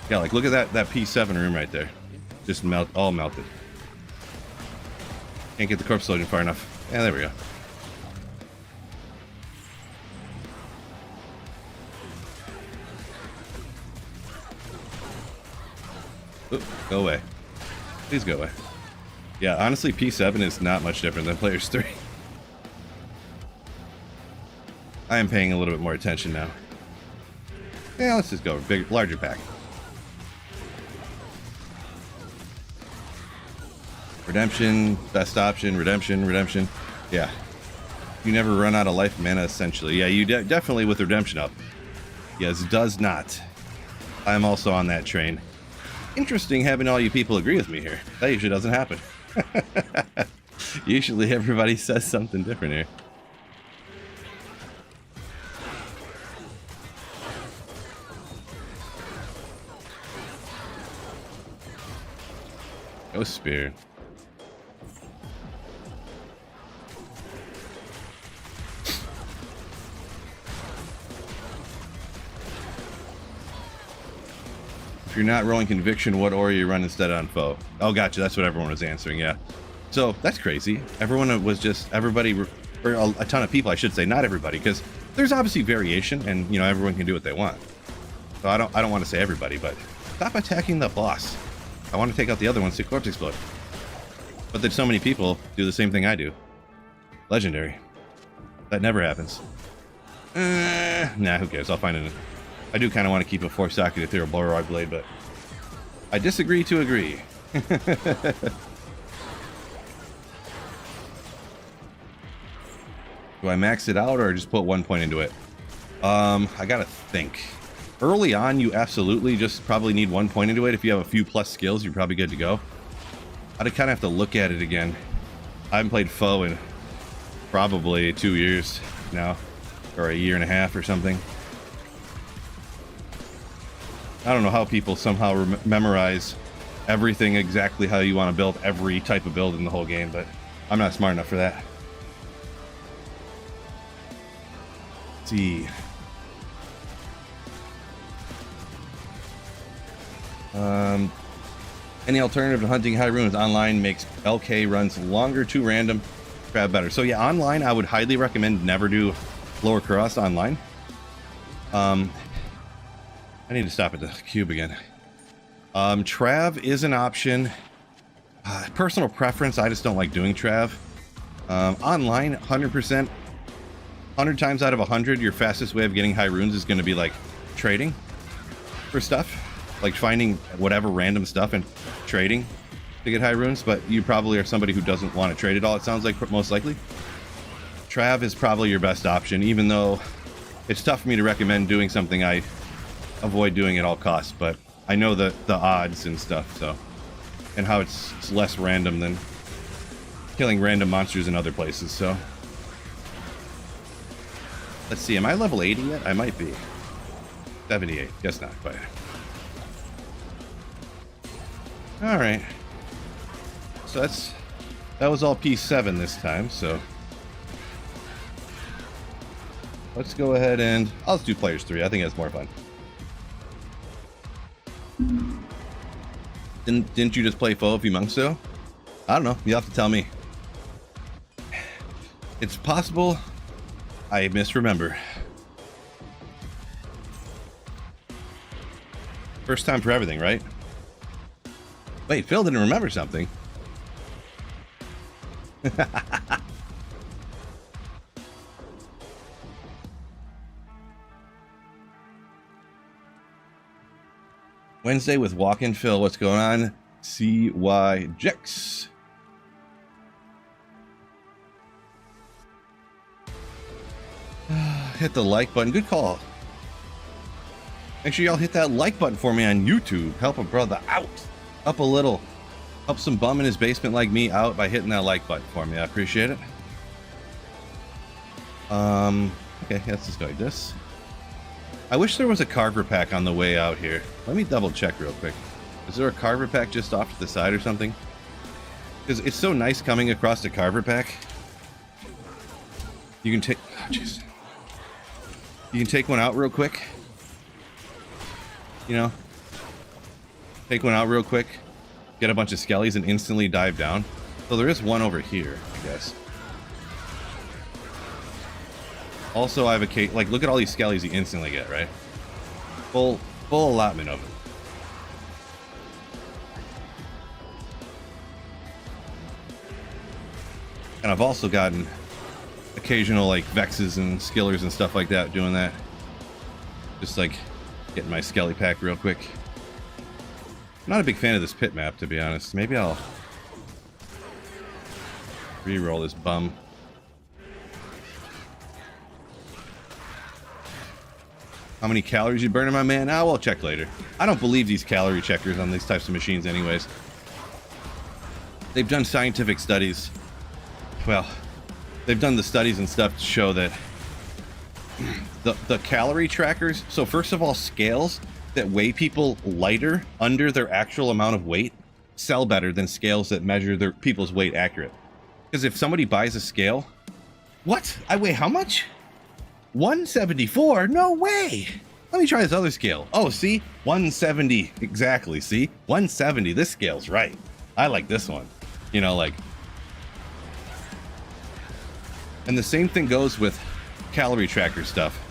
Yeah, like look at that P7 room right there. Just all melted. Can't get the corpse loading far enough. Yeah, there we go. Oop, go away. Please go away. Yeah, honestly, P7 is not much different than Players 3. I am paying a little bit more attention now. Yeah, let's just go larger pack. Redemption, best option, redemption. Yeah. You never run out of life mana, essentially. Yeah, you definitely with redemption up. Yes, does not. I'm also on that train. Interesting having all you people agree with me here. That usually doesn't happen. Usually everybody says something different here. Go spear. If you're not rolling conviction, what aura you run instead on foe? Oh, gotcha. That's what everyone was answering. Yeah. So that's crazy. Everyone was just everybody, or a ton of people, I should say, not everybody, because there's obviously variation, and you know everyone can do what they want. So I don't want to say everybody, but stop attacking the boss. I want to take out the other ones to corpse explode. But then so many people do the same thing I do. Legendary. That never happens. Nah, who cares? I'll find it. I do kind of want to keep a 4-socket Ethereal Bolroid Blade, but I disagree to agree. Do I max it out or just put 1 point into it? I gotta think. Early on, you absolutely just probably need 1 point into it. If you have a few plus skills, you're probably good to go. I'd kind of have to look at it again. I haven't played foe in probably 2 years now, or a year and a half or something. I don't know how people somehow memorize everything exactly how you want to build every type of build in the whole game, but I'm not smart enough for that. Let's see. Any alternative to hunting high runes online makes LK runs longer to random, grab better. So yeah, online I would highly recommend never do lower cross online. I need to stop at the cube again. Trav is an option. Personal preference, I just don't like doing Trav. Online, 100%, 100 times out of 100, your fastest way of getting high runes is going to be like trading for stuff. Like finding whatever random stuff and trading to get high runes, but you probably are somebody who doesn't want to trade at all, it sounds like, most likely. Trav is probably your best option, even though it's tough for me to recommend doing something I avoid doing at all costs, but I know the odds and stuff, so, and how it's less random than killing random monsters in other places, so. Let's see, am I level 80 yet? I might be. 78, guess not quite. Alright. So that was all P7 this time, so. Let's go ahead and, I'll just do Players 3, I think that's more fun. Didn't you just play foe a few months ago? I don't know. You have to tell me. It's possible I misremember. First time for everything, right? Wait, Phil didn't remember something. Wednesday with Walk-In Phil. What's going on? CY Jex. Hit the like button. Good call. Make sure y'all hit that like button for me on YouTube. Help a brother out. Up a little. Help some bum in his basement like me out by hitting that like button for me. I appreciate it. Okay, let's just go like this. I wish there was a carver pack on the way out here. Let me double check real quick. Is there a carver pack just off to the side or something? Because it's so nice coming across the carver pack. You can take... Oh, jeez. You can take one out real quick. You know? Take one out real quick. Get a bunch of skellies and instantly dive down. So there is one over here, I guess. Also, I have a case... Like, look at all these skellies you instantly get, right? Full allotment of them. And I've also gotten occasional, like, Vexes and Skillers and stuff like that doing that. Just, like, getting my skelly pack real quick. I'm not a big fan of this pit map, to be honest. Maybe I'll re-roll this bum. How many calories you burning, my man? Ah, we'll check later. I don't believe these calorie checkers on these types of machines anyways. They've done scientific studies. Well, they've done the studies and stuff to show that the calorie trackers... So first of all, scales that weigh people lighter under their actual amount of weight sell better than scales that measure their people's weight accurate. Because if somebody buys a scale... What? I weigh how much? 174? No way! Let me try this other scale. Oh, see? 170. Exactly, see? 170. This scale's right. I like this one. You know, like... And the same thing goes with calorie tracker stuff.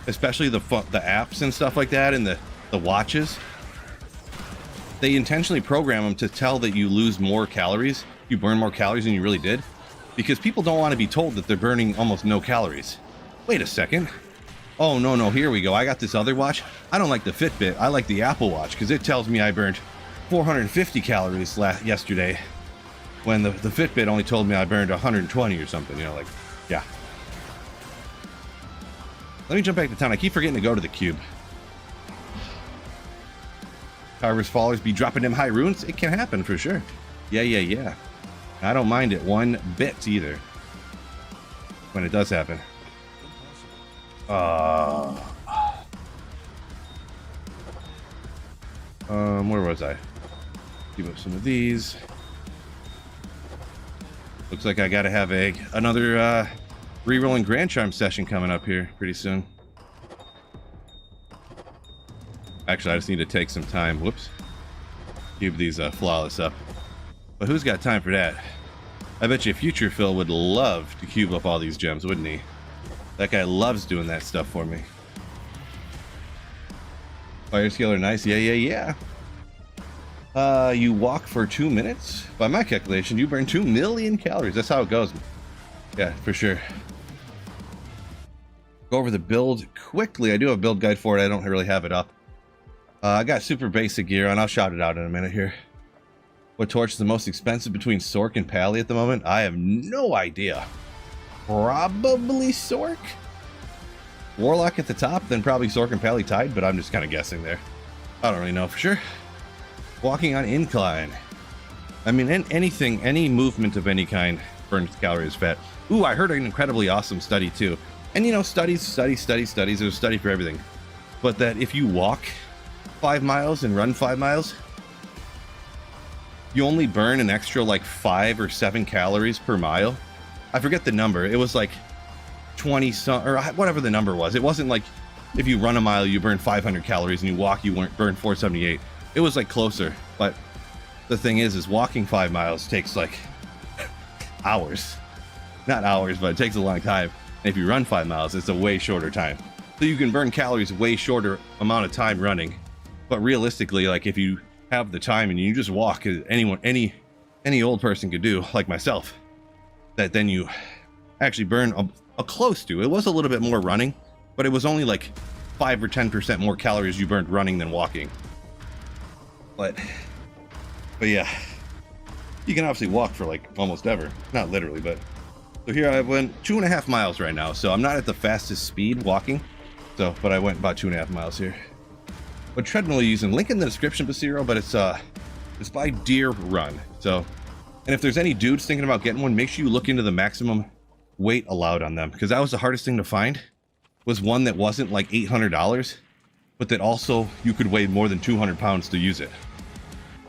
Especially the apps and stuff like that, and the watches. They intentionally program them to tell that you lose more calories. You burn more calories than you really did. Because people don't want to be told that they're burning almost no calories. Wait a second. Oh, no, here we go. I got this other watch. I don't like the Fitbit. I like the Apple Watch because it tells me I burned 450 calories yesterday when the Fitbit only told me I burned 120 or something. You know, like, yeah. Let me jump back to town. I keep forgetting to go to the cube. Carver's followers be dropping them high runes. It can happen for sure. Yeah. I don't mind it one bit either when it does happen. Where was I? Keep up some of these. Looks like I gotta have another re-rolling Grand Charm session coming up here pretty soon. Actually, I just need to take some time. Whoops. Cube these flawless up. But who's got time for that? I bet you Future Phil would love to cube up all these gems, wouldn't he? That guy loves doing that stuff for me. Fire scaler, nice. Yeah. You walk for 2 minutes? By my calculation, you burn 2 million calories. That's how it goes. Yeah, for sure. Go over the build quickly. I do have a build guide for it. I don't really have it up. I got super basic gear on. I'll shout it out in a minute here. What torch is the most expensive between Sork and Pally at the moment? I have no idea. Probably Sork? Warlock at the top, then probably Sork and Pally tied, but I'm just kind of guessing there. I don't really know for sure. Walking on incline. I mean, anything, any movement of any kind burns calories as fat. Ooh, I heard an incredibly awesome study too. And you know, studies. There's a study for everything. But that if you walk 5 miles and run 5 miles, you only burn an extra like 5 or 7 calories per mile. I forget the number. It was like 20 some, or whatever the number was. It wasn't like if you run a mile, you burn 500 calories, and you walk, you burn 478. It was like closer. But the thing is walking 5 miles takes like hours. Not hours, but it takes a long time. And if you run 5 miles, it's a way shorter time. So you can burn calories way shorter amount of time running. But realistically, like if you have the time and you just walk, any old person could do, like myself, that then you actually burn a close to. It was a little bit more running, but it was only like 5 or 10% more calories you burned running than walking. But yeah, you can obviously walk for like almost ever. Not literally, but. So here I went 2.5 miles right now. So I'm not at the fastest speed walking. So, but I went about 2.5 miles here. What treadmill are you using? Link in the description, Basiro, but it's by Deer Run. So, and if there's any dudes thinking about getting one, make sure you look into the maximum weight allowed on them, because that was the hardest thing to find, was one that wasn't like $800, but that also you could weigh more than 200 pounds to use it.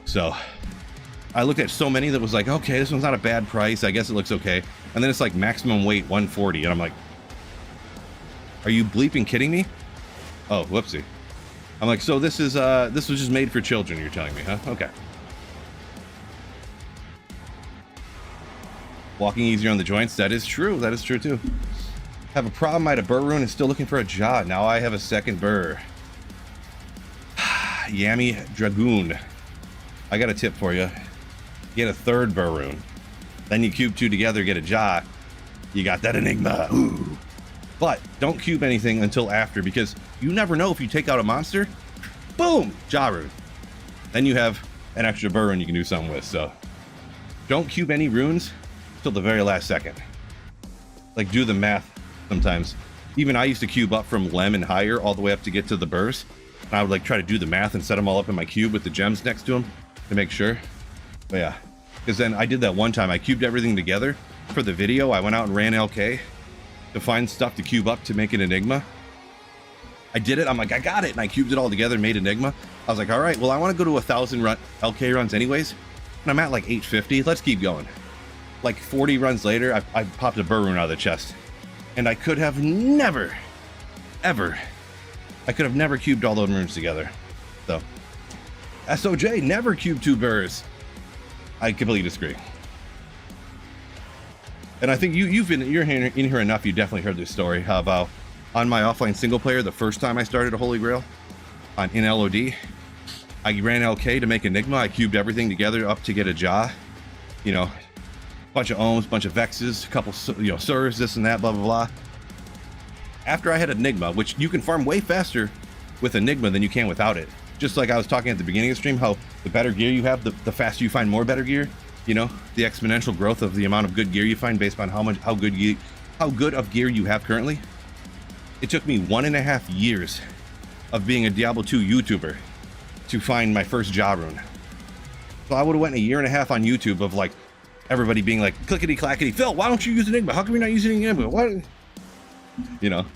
So I looked at so many that was like, okay, this one's not a bad price, I guess it looks okay. And then it's like maximum weight 140, and I'm like, are you bleeping kidding me? Oh, whoopsie. I'm like, so this was just made for children, you're telling me, huh? Okay. Walking easier on the joints, that is true too. Have a problem, I had a burr rune and still looking for a jaw. Now I have a second burr. Yami Dragoon. I got a tip for you. Get a third burr rune. Then you cube two together, get a jaw. You got that enigma. Ooh. But don't cube anything until after, because you never know if you take out a monster. Boom! Jaw rune. Then you have an extra burr rune you can do something with, so. Don't cube any runes till the very last second. Like, do the math sometimes. Even I used to cube up from Lem and higher all the way up to get to the burrs. And I would like try to do the math and set them all up in my cube with the gems next to them to make sure. But yeah, because then I did that one time. I cubed everything together for the video. I went out and ran LK to find stuff to cube up to make an enigma. I did it. I'm like, I got it. And I cubed it all together, made enigma. I was like, all right, well, I want to go to 1,000 LK runs anyways. And I'm at like 850. Let's keep going. Like 40 runs later, I popped a burr rune out of the chest. And I could have never, ever, I could have never cubed all those runes together. So, SOJ, never cubed 2 burrs. I completely disagree. And I think you're in here enough, you definitely heard this story. How about on my offline single player, the first time I started a Holy Grail in LOD, I ran LK to make Enigma. I cubed everything together up to get a jaw. You know, bunch of ohms, bunch of vexes, a couple, you know, sirs, this and that, blah, blah, blah. After I had Enigma, which you can farm way faster with Enigma than you can without it. Just like I was talking at the beginning of the stream, how the better gear you have, the faster you find more better gear. You know, the exponential growth of the amount of good gear you find based on how good of gear you have currently. It took me 1.5 years of being a Diablo 2 YouTuber to find my first jaw rune. So I would have went 1.5 years on YouTube of like everybody being like, clickety clackety, Phil, why don't you use Enigma? How come you're not using Enigma? What? You know.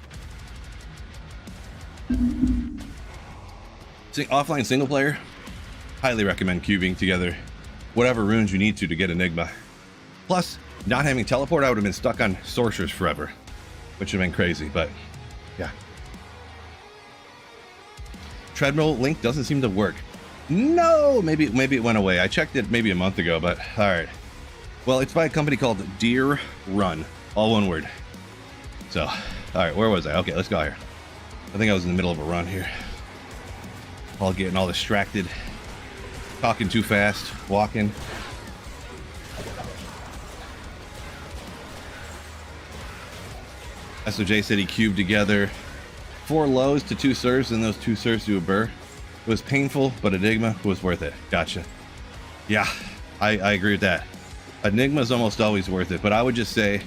Offline single player, highly recommend cubing together whatever runes you need to get Enigma. Plus, not having teleport, I would have been stuck on sorcerers forever, which would have been crazy, but yeah. Treadmill link doesn't seem to work. No, maybe it went away. I checked it maybe a month ago, but all right. Well, it's by a company called Deer Run, all one word. So, all right, where was I? Okay, let's go here. I think I was in the middle of a run here. All getting all distracted, talking too fast, walking. SOJ said he cubed together 4 lows to 2 serves, and those 2 serves to a burr. It was painful, but Enigma was worth it. Gotcha. Yeah, I agree with that. Enigma is almost always worth it, but I would just say,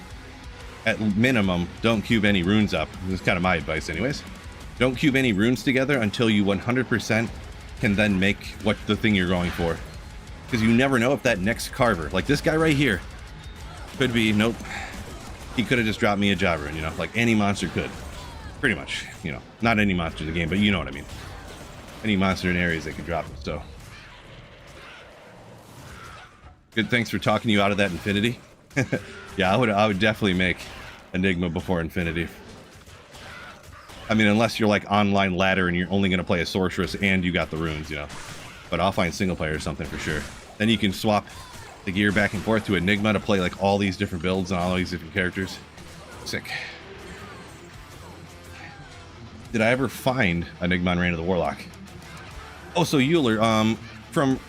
at minimum, don't cube any runes up. This is kind of my advice anyways. Don't cube any runes together until you 100% can then make what the thing you're going for. Because you never know if that next carver, like this guy right here, could be, nope. He could have just dropped me a jaw rune, you know, like any monster could. Pretty much, you know, not any monster in the game, but you know what I mean. Any monster in areas that could drop it, so. Good, thanks for talking you out of that Infinity. Yeah, I would definitely make Enigma before Infinity. I mean, unless you're like online ladder and you're only going to play a sorceress and you got the runes, you know. But offline single player or something for sure. Then you can swap the gear back and forth to Enigma to play like all these different builds and all these different characters. Sick. Did I ever find Enigma on Reign of the Warlock? Oh, so Euler, from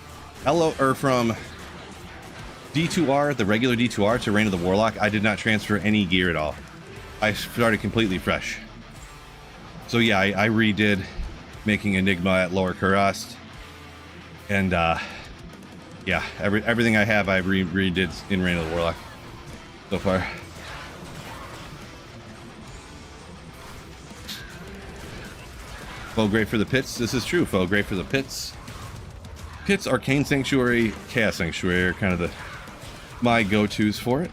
D2R, the regular D2R to Reign of the Warlock, I did not transfer any gear at all. I started completely fresh. So yeah, I redid making Enigma at lower Kurast. And yeah, everything I have I redid in Reign of the Warlock so far. Foe great for the pits. This is true. Foe great for the pits. Pits, Arcane Sanctuary, Chaos Sanctuary are kind of my go-tos for it.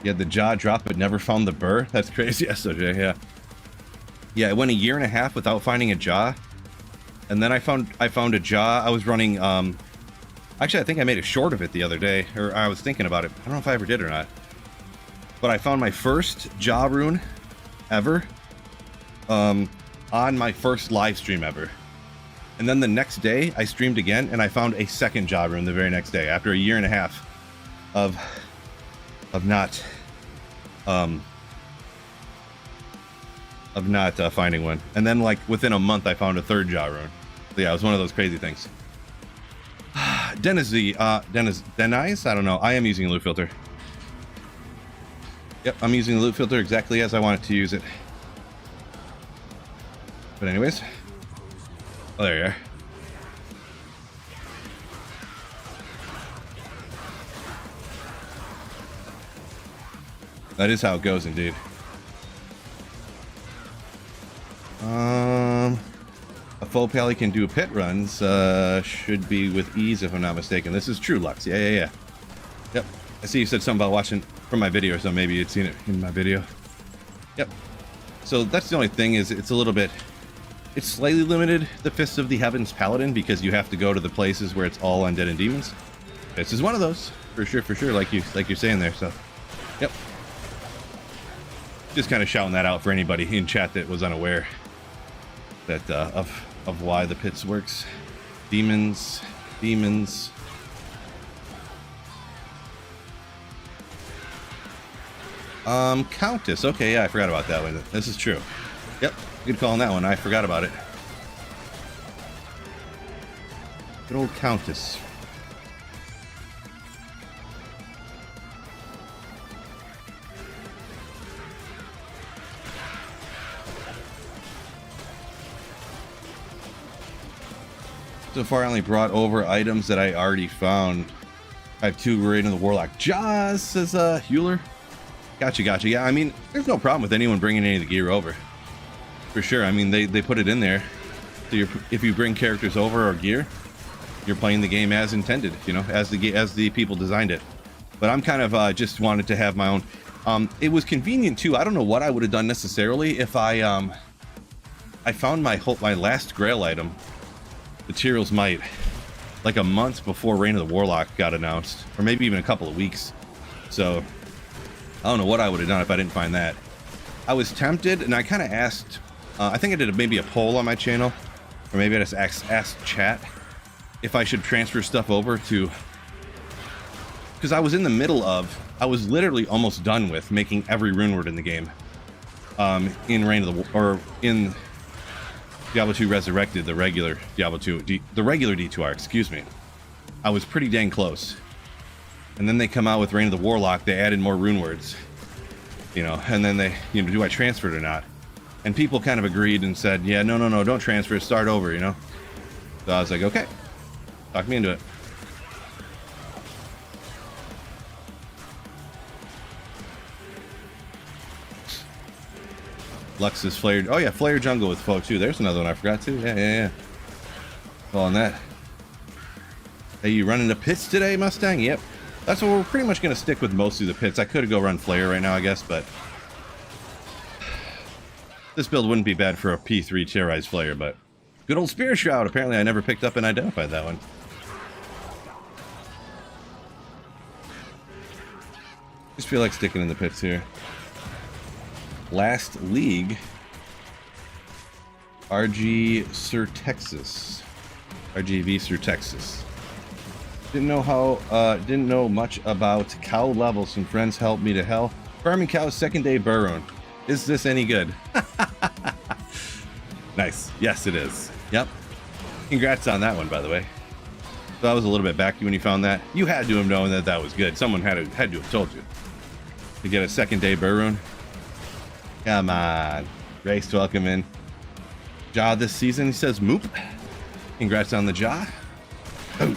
You had the jaw drop but never found the burr? That's crazy, SOJ, yeah. Yeah, it went a year and a half without finding a jaw. And then I found a jaw. I was running, actually I think I made a short of it the other day, or I was thinking about it. I don't know if I ever did or not. But I found my first jaw rune ever on my first live stream ever. And then the next day I streamed again and I found a second jaw rune the very next day after a year and a half of not finding one. And then like within a month I found a third jaw rune. So yeah, it was one of those crazy things. Deniz, I don't know. I am using a loot filter. Yep, I'm using the loot filter exactly as I wanted to use it. But anyways. Oh, there you are. That is how it goes, indeed. A full pally can do pit runs. Should be with ease, if I'm not mistaken. This is true, Lux. Yeah. Yep. I see you said something about watching from my video, so maybe you'd seen it in my video. Yep. So that's the only thing is it's a little bit... It's slightly limited, the Fists of the Heavens Paladin, because you have to go to the places where it's all undead and demons. This is one of those, for sure, like you're saying there, so... Yep. Just kind of shouting that out for anybody in chat that was unaware that of why the pits works. Demons. Countess. Okay, yeah, I forgot about that one. This is true. Yep, good call on that one. I forgot about it. Good old Countess. So far, I only brought over items that I already found. I have 2 Raid in the Warlock Jaws, says Hewler. Gotcha. Yeah, I mean, there's no problem with anyone bringing any of the gear over. For sure. I mean, they put it in there. So if you bring characters over or gear, you're playing the game as intended, you know, as the people designed it. But I'm kind of just wanted to have my own. It was convenient too. I don't know what I would have done necessarily if I found my last Grail item. Materials Might, like a month before Reign of the Warlock got announced, or maybe even a couple of weeks. So I don't know what I would have done if I didn't find that. I was tempted, and I kind of asked, I think I did maybe a poll on my channel, or maybe I just asked chat if I should transfer stuff over to, because I was in the middle of, I was literally almost done with making every rune word in the game, in Reign of the, or in Diablo 2 Resurrected, the regular Diablo 2, the regular D2R, excuse me. I was pretty dang close. And then they come out with Reign of the Warlock, they added more rune words. You know, and then they, you know, do I transfer it or not? And people kind of agreed and said, yeah, no, don't transfer it, start over, you know? So I was like, okay, talk me into it. Lux is flared. Oh yeah, Flare Jungle with Foe too. There's another one I forgot too. Yeah. Well, on that. Hey, you running the pits today, Mustang? Yep. That's what we're pretty much going to stick with mostly the pits. I could go run Flare right now, I guess, but this build wouldn't be bad for a P3 Terrorized Flare, but good old Spear Shroud. Apparently I never picked up and identified that one. Just feel like sticking in the pits here. Last League, RG Sir Texas, RGV Sir Texas. Didn't know much about cow levels. Some friends helped me to hell. Farming cows, second day burrowing. Is this any good? Nice. Yes, it is. Yep. Congrats on that one, by the way. So I was a little bit backy when you found that. You had to have known that that was good. Someone had to have told you. To get a second day Burroon. Come on. Race, welcome in. Jaw this season, he says, Moop. Congrats on the jaw. Oh.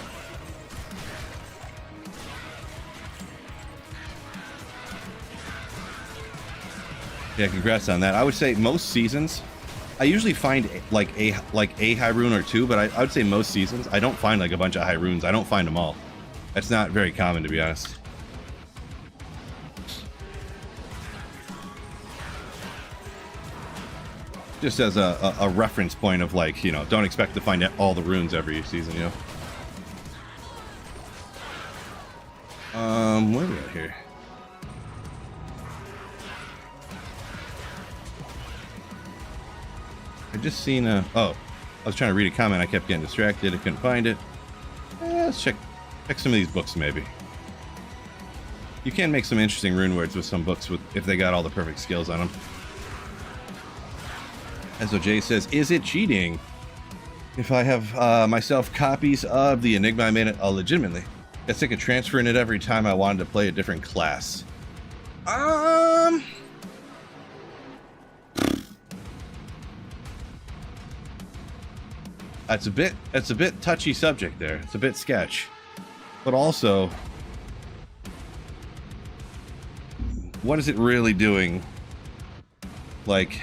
Yeah, congrats on that. I would say most seasons, I usually find like a high rune or two, but I would say most seasons, I don't find like a bunch of high runes. I don't find them all. That's not very common, to be honest. Just as a reference point of like, you know, don't expect to find all the runes every season, you know. Where are we at here? I just seen a, oh, I was trying to read a comment. I kept getting distracted. I couldn't find it. Let's check some of these books maybe. You can make some interesting rune words with some books if they got all the perfect skills on them. SOJ says, is it cheating if I have myself copies of the Enigma I made it legitimately? Got sick of transferring it every time I wanted to play a different class. That's a bit touchy subject there. It's a bit sketch. But also, what is it really doing? Like,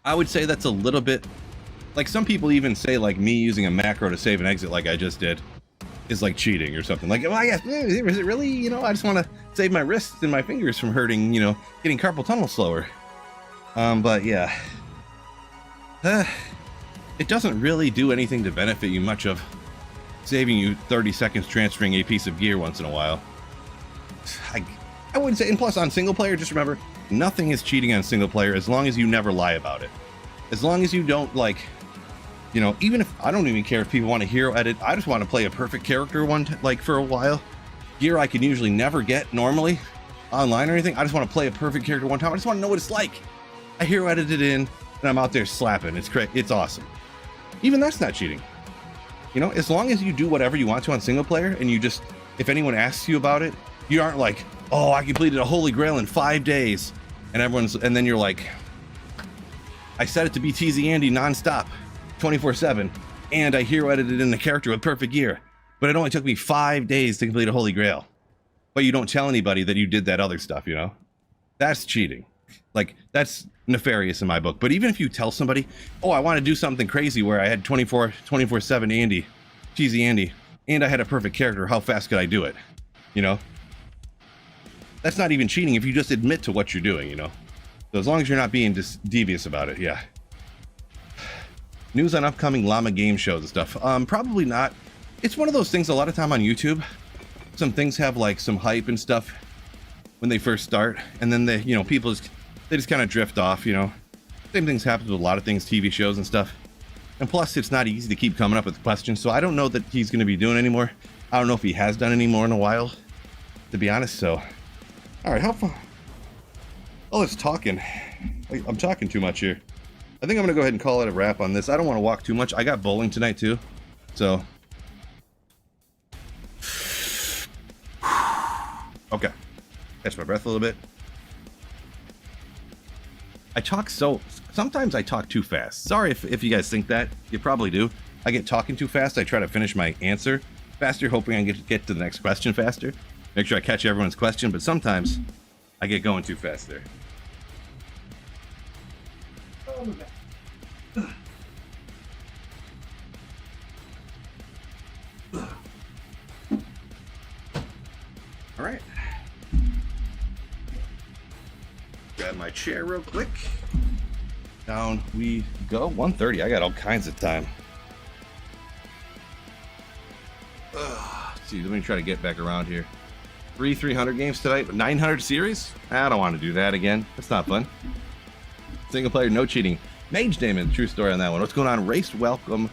I would say that's a little bit, like some people even say like me using a macro to save and exit like I just did is like cheating or something. Like, well, yeah, is it really, you know, I just want to save my wrists and my fingers from hurting, you know, getting carpal tunnel slower. But yeah. It doesn't really do anything to benefit you much of saving you 30 seconds transferring a piece of gear once in a while. I wouldn't say, and plus on single player, just remember, nothing is cheating on single player as long as you never lie about it. As long as you don't, like, you know, even if, I don't even care if people want to hero edit, I just want to play a perfect character like for a while. Gear I can usually never get normally online or anything. I just want to play a perfect character one time. I just want to know what it's like. I hero edited in and I'm out there slapping. It's great. It's awesome. Even that's not cheating. You know, as long as you do whatever you want to on single player and you just, if anyone asks you about it, you aren't like, oh, I completed a holy grail in 5 days. And then you're like, I set it to be TZ Andy nonstop, 24/7, and I hero edited in the character with perfect gear. But it only took me 5 days to complete a holy grail. But you don't tell anybody that you did that other stuff, you know? That's cheating. Like, that's nefarious in my book. But even if you tell somebody, oh, I want to do something crazy where I had 24/7 Andy, cheesy Andy, and I had a perfect character, how fast could I do it? You know? That's not even cheating if you just admit to what you're doing, you know? So as long as you're not being devious about it, yeah. News on upcoming llama game shows and stuff. Probably not. It's one of those things a lot of time on YouTube. Some things have like some hype and stuff when they first start, and then they, you know, people just kind of drift off, you know. Same things happen with a lot of things, TV shows and stuff. And plus, it's not easy to keep coming up with questions, so I don't know that he's going to be doing anymore. I don't know if he has done any more in a while, to be honest, so. All right, how far? Oh, it's talking. I'm talking too much here. I think I'm going to go ahead and call it a wrap on this. I don't want to walk too much. I got bowling tonight, too, so. Okay. Catch my breath a little bit. Sometimes I talk too fast. Sorry if you guys think that. You probably do. I get talking too fast. I try to finish my answer faster, hoping I get to the next question faster. Make sure I catch everyone's question, but sometimes I get going too fast there. All right. Grab my chair real quick. Down we go. 1:30. I got all kinds of time. Let's see, let me try to get back around here. 300 games tonight, 900 series? I don't want to do that again. That's not fun. Single player, no cheating. Mage Damon, true story on that one. What's going on? Race, welcome.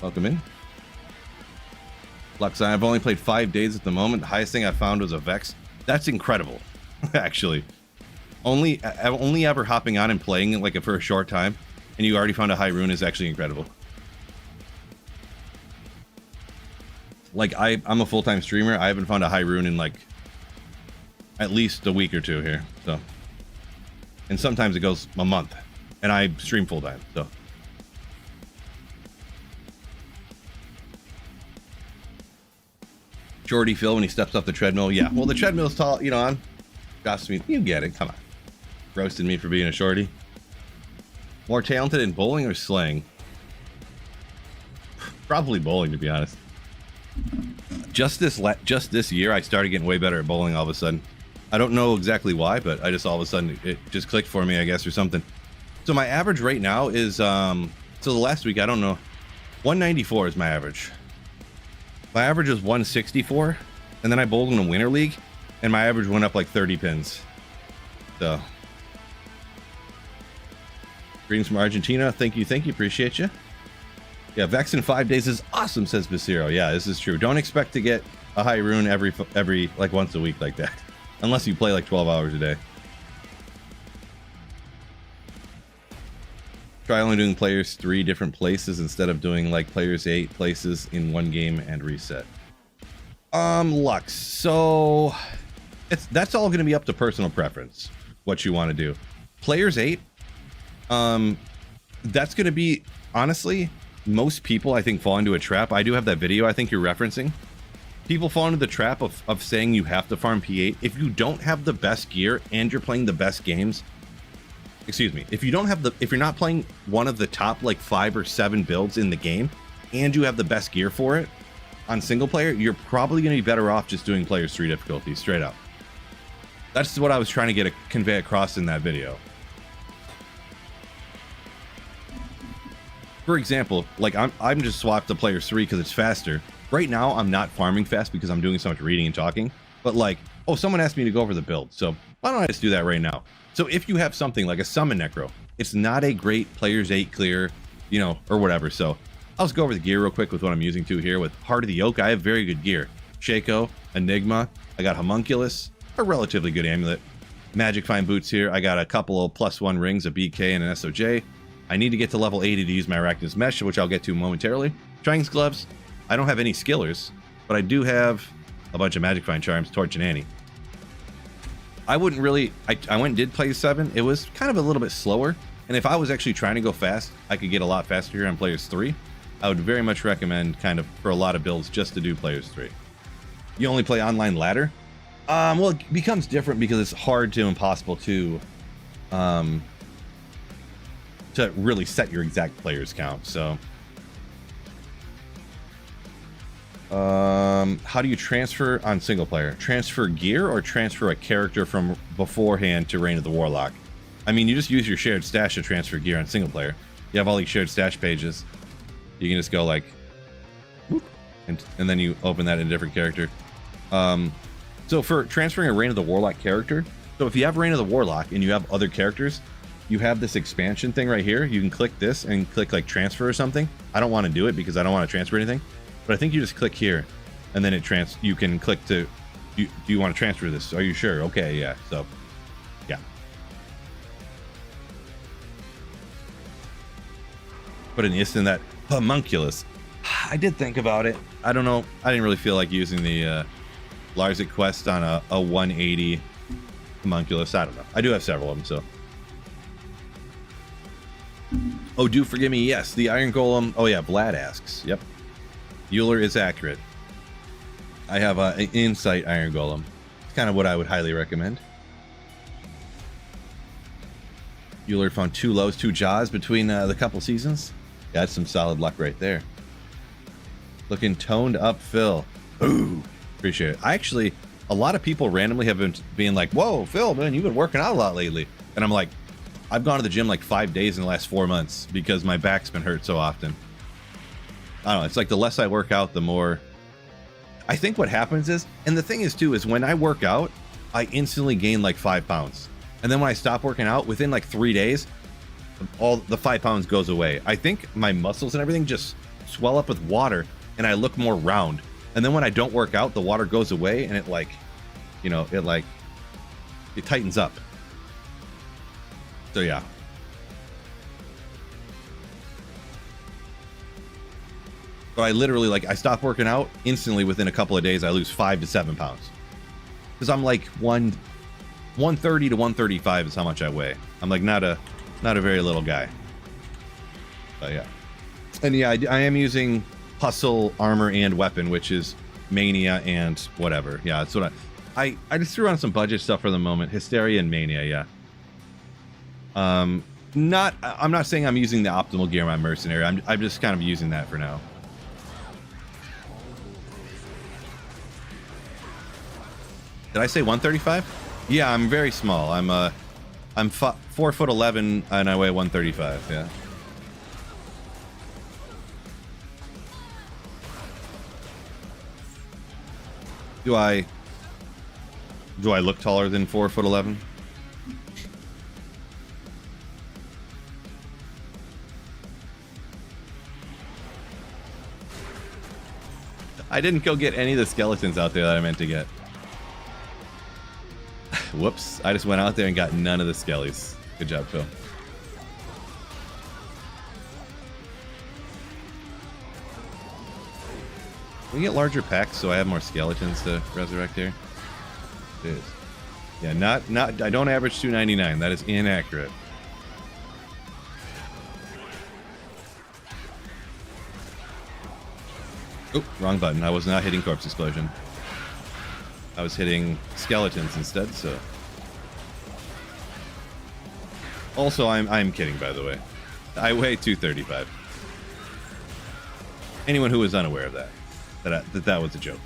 Welcome in. Lux, I've only played 5 days at the moment. The highest thing I found was a Vex. That's incredible, actually. Only ever hopping on and playing it like for a short time. and you already found a high rune is actually incredible. Like, I'm a full-time streamer. I haven't found a high rune in, like, at least a week or two here, so. And sometimes it goes a month, and I stream full-time, so. Shorty Phil when he steps off the treadmill. Yeah, well, the treadmill's tall, you know, on. Josh me, you get it, come on. Roasted me for being a shorty. More talented in bowling or slaying? Probably bowling, to be honest. Just this year, I started getting way better at bowling all of a sudden. I don't know exactly why, but I just all of a sudden, it just clicked for me, I guess, or something. So my average right now is, so the last week, I don't know, 194 is my average. My average is 164, and then I bowled in a winter league, and my average went up like 30 pins. So. Greetings from Argentina. Thank you, appreciate you. Yeah, Vex in 5 days is awesome, says Basiro. Yeah, this is true. Don't expect to get a high rune every like once a week like that, unless you play like 12 hours a day. Try only doing players 3 different places instead of doing like players 8 places in one game and reset. Lux. So that's all going to be up to personal preference, what you want to do. Players 8, that's going to be, honestly, most people I think fall into a trap. I do have that video I think you're referencing. People fall into the trap of saying you have to farm P8. If you don't have the best gear and you're playing the best games, excuse me, if you're not playing one of the top like 5 or 7 builds in the game and you have the best gear for it on single player, you're probably going to be better off just doing players 3 difficulty straight up. That's what I was trying to convey across in that video. For example, like I'm just swapped to players 3 because it's faster. Right now, I'm not farming fast because I'm doing so much reading and talking. But like, oh, someone asked me to go over the build, so why don't I just do that right now? So if you have something like a summon Necro, it's not a great players 8 clear, you know, or whatever. So I'll just go over the gear real quick with what I'm using too here. With Heart of the Oak, I have very good gear. Shaco, Enigma, I got Homunculus, a relatively good amulet. Magic Fine Boots here, I got a couple of +1 rings, a BK and an SOJ. I need to get to level 80 to use my Arachnus Mesh, which I'll get to momentarily. Triang's Gloves, I don't have any skillers, but I do have a bunch of Magic Fine Charms, Torch and Annie. I wouldn't really, I went and did play 7. It was kind of a little bit slower. And if I was actually trying to go fast, I could get a lot faster here on players 3. I would very much recommend kind of for a lot of builds just to do players 3. You only play online ladder? Well, it becomes different because it's hard to impossible to really set your exact players count. So how do you transfer on single player? Transfer gear or transfer a character from beforehand to Reign of the Warlock? I mean, you just use your shared stash to transfer gear on single player. You have all these shared stash pages. You can just go like, whoop, and then you open that in a different character. So for transferring a Reign of the Warlock character, so if you have Reign of the Warlock and you have other characters, you have this expansion thing right here. You can click this and click like transfer or something. I don't want to do it because I don't want to transfer anything, but I think you just click here and then you can click to, do you want to transfer this? Are you sure? Okay, yeah. So yeah. Put an ist in that homunculus. I did think about it. I don't know. I didn't really feel like using the Larzik quest on a 180 homunculus. I don't know. I do have several of them, so. Oh, do forgive me. Yes, the Iron Golem. Oh yeah, Vlad asks. Yep. Euler is accurate. I have an Insight Iron Golem. It's kind of what I would highly recommend. Euler found 2 lows, 2 jaws between the couple seasons. Yeah, that's some solid luck right there. Looking toned up, Phil. Ooh, appreciate it. I actually, a lot of people randomly have been being like, whoa, Phil, man, you've been working out a lot lately. And I'm like, I've gone to the gym like 5 days in the last 4 months because my back's been hurt so often. I don't know. It's like the less I work out, the more. I think what happens is, and the thing is too, is when I work out, I instantly gain like 5 pounds. And then when I stop working out, within like 3 days, all the 5 pounds goes away. I think my muscles and everything just swell up with water and I look more round. And then when I don't work out, the water goes away and it like, you know, it tightens up. So yeah. So I literally, like, I stop working out instantly. Within a couple of days, I lose 5 to 7 pounds. Because I'm like 130 to 135 is how much I weigh. I'm like not a very little guy. But yeah. And yeah, I am using hustle, armor, and weapon, which is mania and whatever. Yeah, that's what I just threw on some budget stuff for the moment. Hysteria and mania, yeah. I'm not saying I'm using the optimal gear on my mercenary. I'm just kind of using that for now. Did I say 135? Yeah, I'm very small. I'm 4'11" and I weigh 135. Yeah. Do I look taller than 4'11"? I didn't go get any of the skeletons out there that I meant to get. Whoops, I just went out there and got none of the skellies. Good job, Phil. Can we get larger packs so I have more skeletons to resurrect here? It is. Yeah, not I don't average 299. That is inaccurate. Oh, wrong button. I was not hitting Corpse Explosion. I was hitting skeletons instead, so. Also, I'm kidding, by the way. I weigh 235. Anyone who was unaware of that was a joke.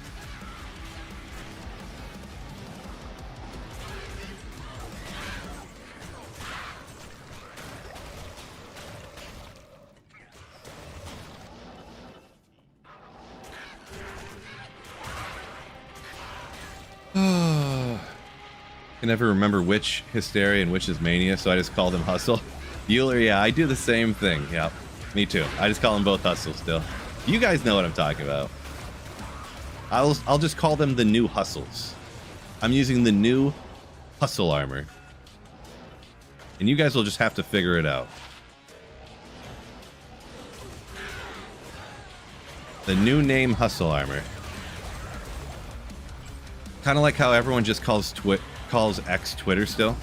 I can never remember which Hysteria and which is Mania, so I just call them Hustle. Euler, yeah, I do the same thing. Yeah, me too. I just call them both Hustle still. You guys know what I'm talking about. I'll just call them the new Hustles. I'm using the new Hustle armor. And you guys will just have to figure it out. The new name Hustle armor. Kind of like how everyone just calls X Twitter still.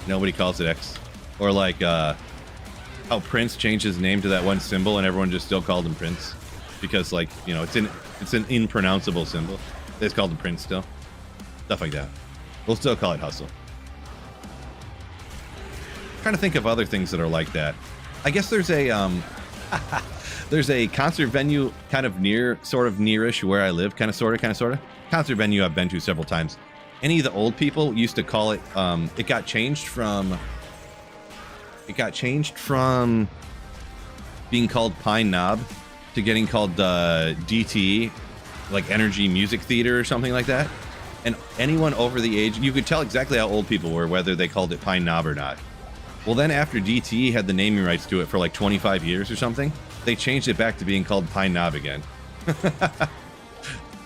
Nobody calls it X. Or like how Prince changed his name to that one symbol and everyone just still called him Prince. Because, like, you know, it's an impronounceable symbol. They just called him Prince still. Stuff like that. We'll still call it Hustle. Trying to think of other things that are like that. I guess there's a there's a concert venue kind of nearish where I live, kind of sorta. Concert venue I've been to several times. Any of the old people used to call it it got changed from being called Pine Knob to getting called DTE, like Energy Music Theater or something like that. And anyone over the age, you could tell exactly how old people were, whether they called it Pine Knob or not. Well, then after DTE had the naming rights to it for like 25 years or something, they changed it back to being called Pine Knob again.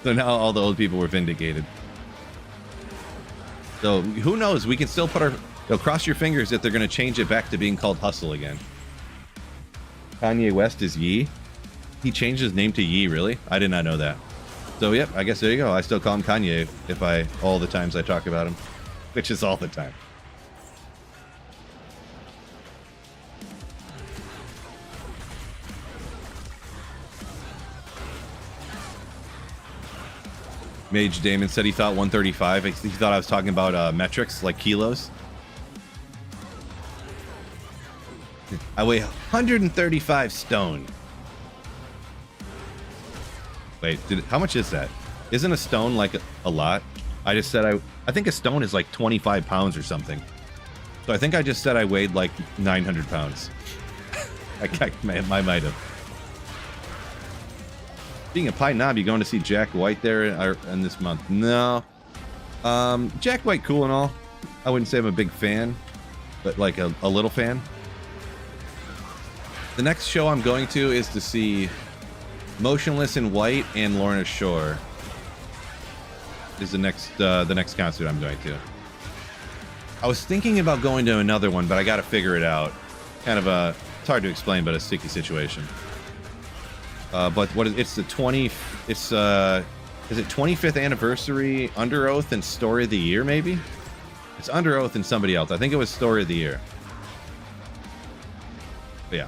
So now all the old people were vindicated. So who knows? We can still put cross your fingers that they're going to change it back to being called Hustle again. Kanye West is Yee. He changed his name to Yee, really? I did not know that. So yep, I guess there you go. I still call him Kanye all the times I talk about him, which is all the time. Mage Damon said he thought 135. He thought I was talking about metrics, like kilos. I weigh 135 stone. Wait, how much is that? Isn't a stone like a lot? I just said I think a stone is like 25 pounds or something. So I think I just said I weighed like 900 pounds. I might have. Being a Pine Knob, you going to see Jack White there in this month? No. Jack White, cool and all. I wouldn't say I'm a big fan, but like a little fan. The next show I'm going to is to see Motionless in White and Lorna Shore. Is the next concert I'm going to. I was thinking about going to another one, but I got to figure it out. Kind of it's hard to explain, but a sticky situation. But what is it's the 20? It's is it 25th anniversary Under Oath and Story of the Year? Maybe it's Under Oath and somebody else. I think it was Story of the Year. But yeah,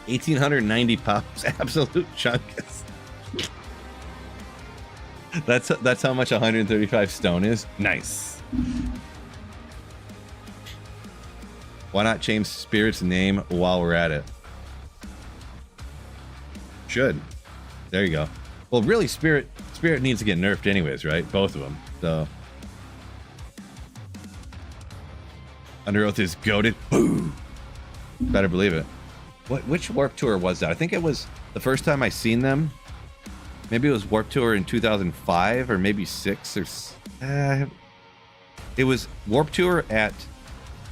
1,890 pounds, absolute chunkus. That's how much 135 stone is. Nice. Why not change Spirit's name while we're at it? Should. There you go. Well, really, Spirit needs to get nerfed anyways, right? Both of them. So Under Oath is goated. Boo! Better believe it. Which Warp Tour was that? I think it was the first time I seen them. Maybe it was Warp Tour in 2005 or maybe 6 or it was Warp Tour at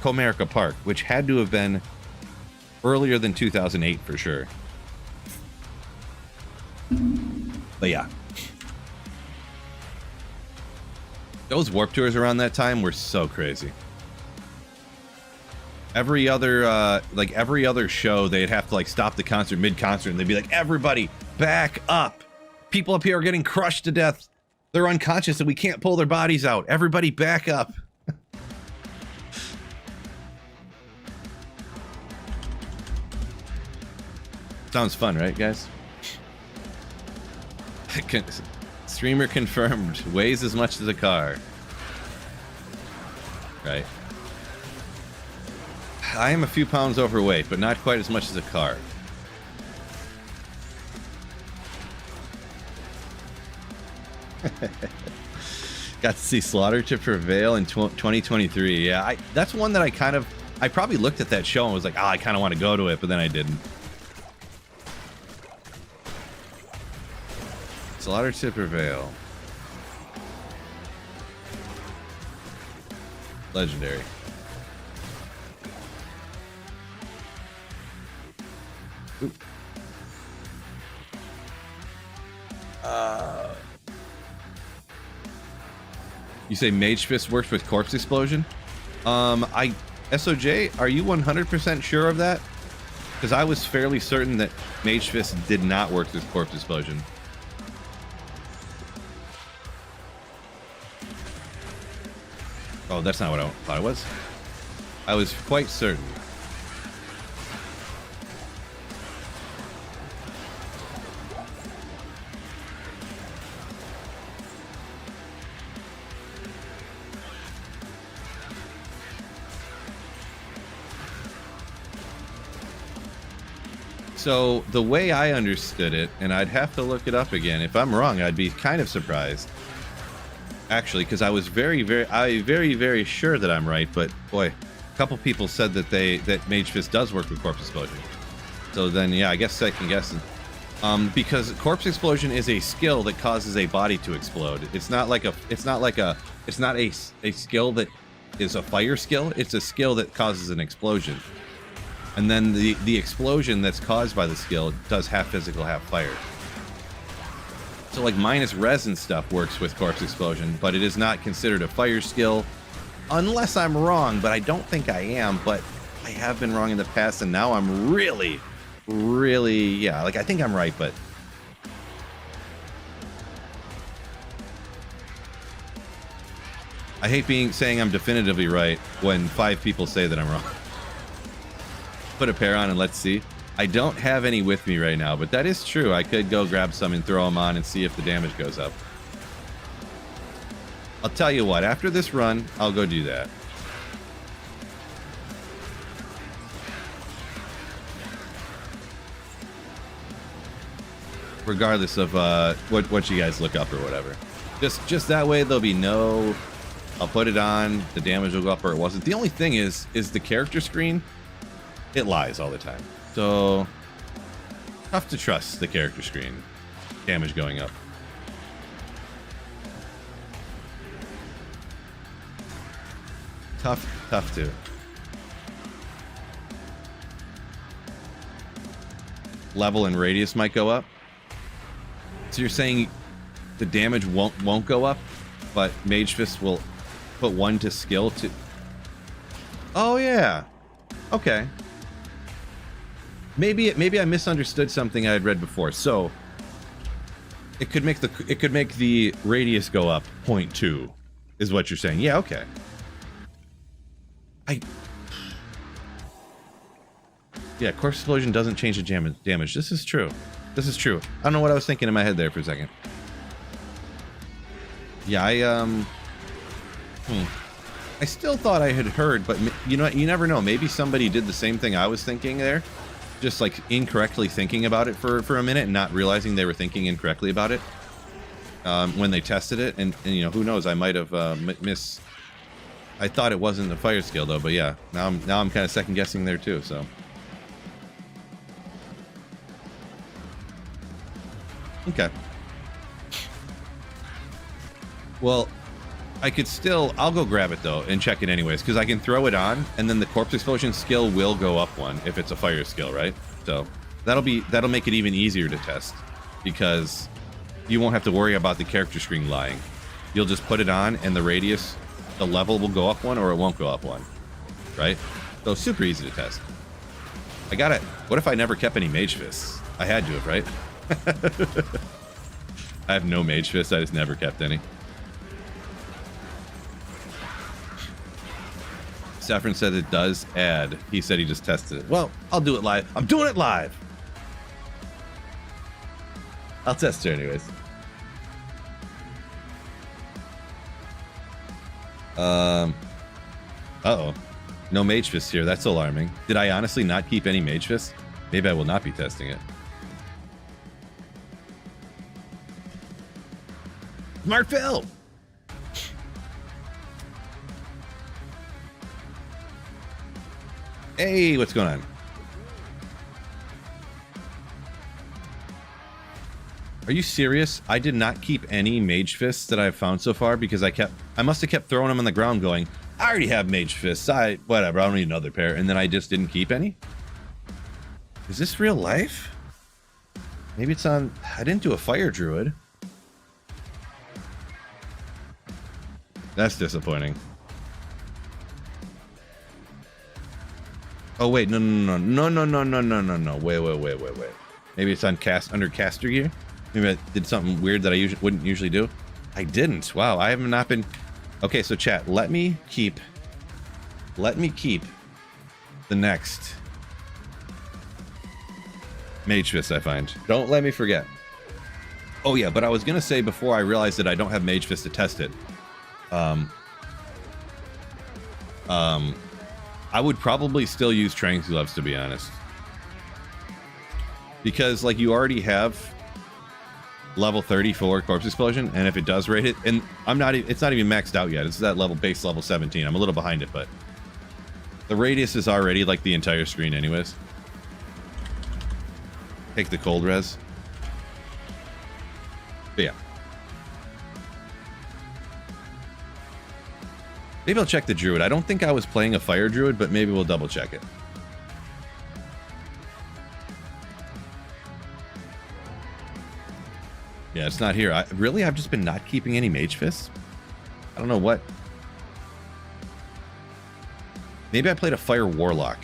Comerica Park, which had to have been earlier than 2008 for sure. But yeah, those Warp Tours around that time were so crazy. Every other every other show, they'd have to like stop the concert mid-concert and they'd be like, everybody back up, people up here are getting crushed to death, they're unconscious and we can't pull their bodies out, everybody back up. Sounds fun, right, guys? Streamer confirmed, weighs as much as a car. Right. I am a few pounds overweight, but not quite as much as a car. Got to see Slaughter to Prevail in 2023. Yeah, that's one that I probably looked at that show and was like, I kind of want to go to it, but then I didn't. Slaughter to Prevail. Legendary. Oop. You say Mage Fist works with Corpse Explosion? SOJ, are you 100% sure of that? Because I was fairly certain that Mage Fist did not work with Corpse Explosion. Oh, that's not what I thought it was. I was quite certain. So the way I understood it, and I'd have to look it up again. If I'm wrong, I'd be kind of surprised. Actually, because I was very sure that I'm right, but boy, a couple people said that Mage Fist does work with Corpse Explosion. So then, yeah, I guess second guessing. Because Corpse Explosion is a skill that causes a body to explode. It's not a skill that is a fire skill. It's a skill that causes an explosion. And then the explosion that's caused by the skill does half physical, half fire. So like minus res and stuff works with Corpse Explosion, but it is not considered a fire skill, unless I'm wrong, but I don't think I am, but I have been wrong in the past, and now I'm really, yeah, like I think I'm right, but... I hate saying I'm definitively right when 5 people say that I'm wrong. Put a pair on and let's see. I don't have any with me right now, but that is true. I could go grab some and throw them on and see if the damage goes up. I'll tell you what, after this run, I'll go do that. Regardless of what you guys look up or whatever. Just that way there'll be no... I'll put it on, the damage will go up or it wasn't. The only thing is the character screen, it lies all the time. So, tough to trust the character screen. Damage going up. Tough to. Level and radius might go up. So you're saying the damage won't go up, but Mage Fist will put 1 to skill to... Oh yeah. Okay. maybe I misunderstood something I had read before. So it could make the radius go up 0.2, is what you're saying. Yeah, okay. Yeah, corpse explosion doesn't change the damage. This is true. This is true. I don't know what I was thinking in my head there for a second. Yeah, I still thought I had heard, but you know what? You never know. Maybe somebody did the same thing I was thinking there. Just like incorrectly thinking about it for a minute and not realizing they were thinking incorrectly about it when they tested it. And you know, who knows? I might have I thought it wasn't a fire skill though, but yeah, now I'm kind of second guessing there too. So okay. Well, I'll go grab it though and check it anyways, because I can throw it on and then the corpse explosion skill will go up one if it's a fire skill, right? So that'll make it even easier to test, because you won't have to worry about the character screen lying. You'll just put it on and the radius, the level will go up one or it won't go up one, right? So super easy to test. I got it. What if I never kept any mage fists? I had to have, right? I have no mage fists. I just never kept any. Saffron said it does add. He said he just tested it. Well, I'll do it live. I'm doing it live. I'll test it anyways. Uh-oh. No mage fists here. That's alarming. Did I honestly not keep any mage fists? Maybe I will not be testing it. Smart Phil! Hey, what's going on? Are you serious? I did not keep any mage fists that I've found so far because I must have kept throwing them on the ground going, I already have mage fists. Whatever, I don't need another pair. And then I just didn't keep any? Is this real life? Maybe it's on... I didn't do a fire druid. That's disappointing. Oh wait, no. Wait. Maybe it's on under caster gear. Maybe I did something weird that I wouldn't usually do. I didn't. Wow, I have not been. Okay, so chat, let me keep the next mage fist I find. Don't let me forget. Oh yeah, but I was gonna say before I realized that I don't have mage fist to test it. I would probably still use Tranq gloves, to be honest, because like you already have level 34 corpse explosion, and if it does rate it, and it's not even maxed out yet. It's that base level 17. I'm a little behind it, but the radius is already like the entire screen anyways. Take the cold res. But yeah. Maybe I'll check the druid. I don't think I was playing a fire druid, but maybe we'll double check it. Yeah, it's not here. I've just been not keeping any mage fists. I don't know what. Maybe I played a fire warlock.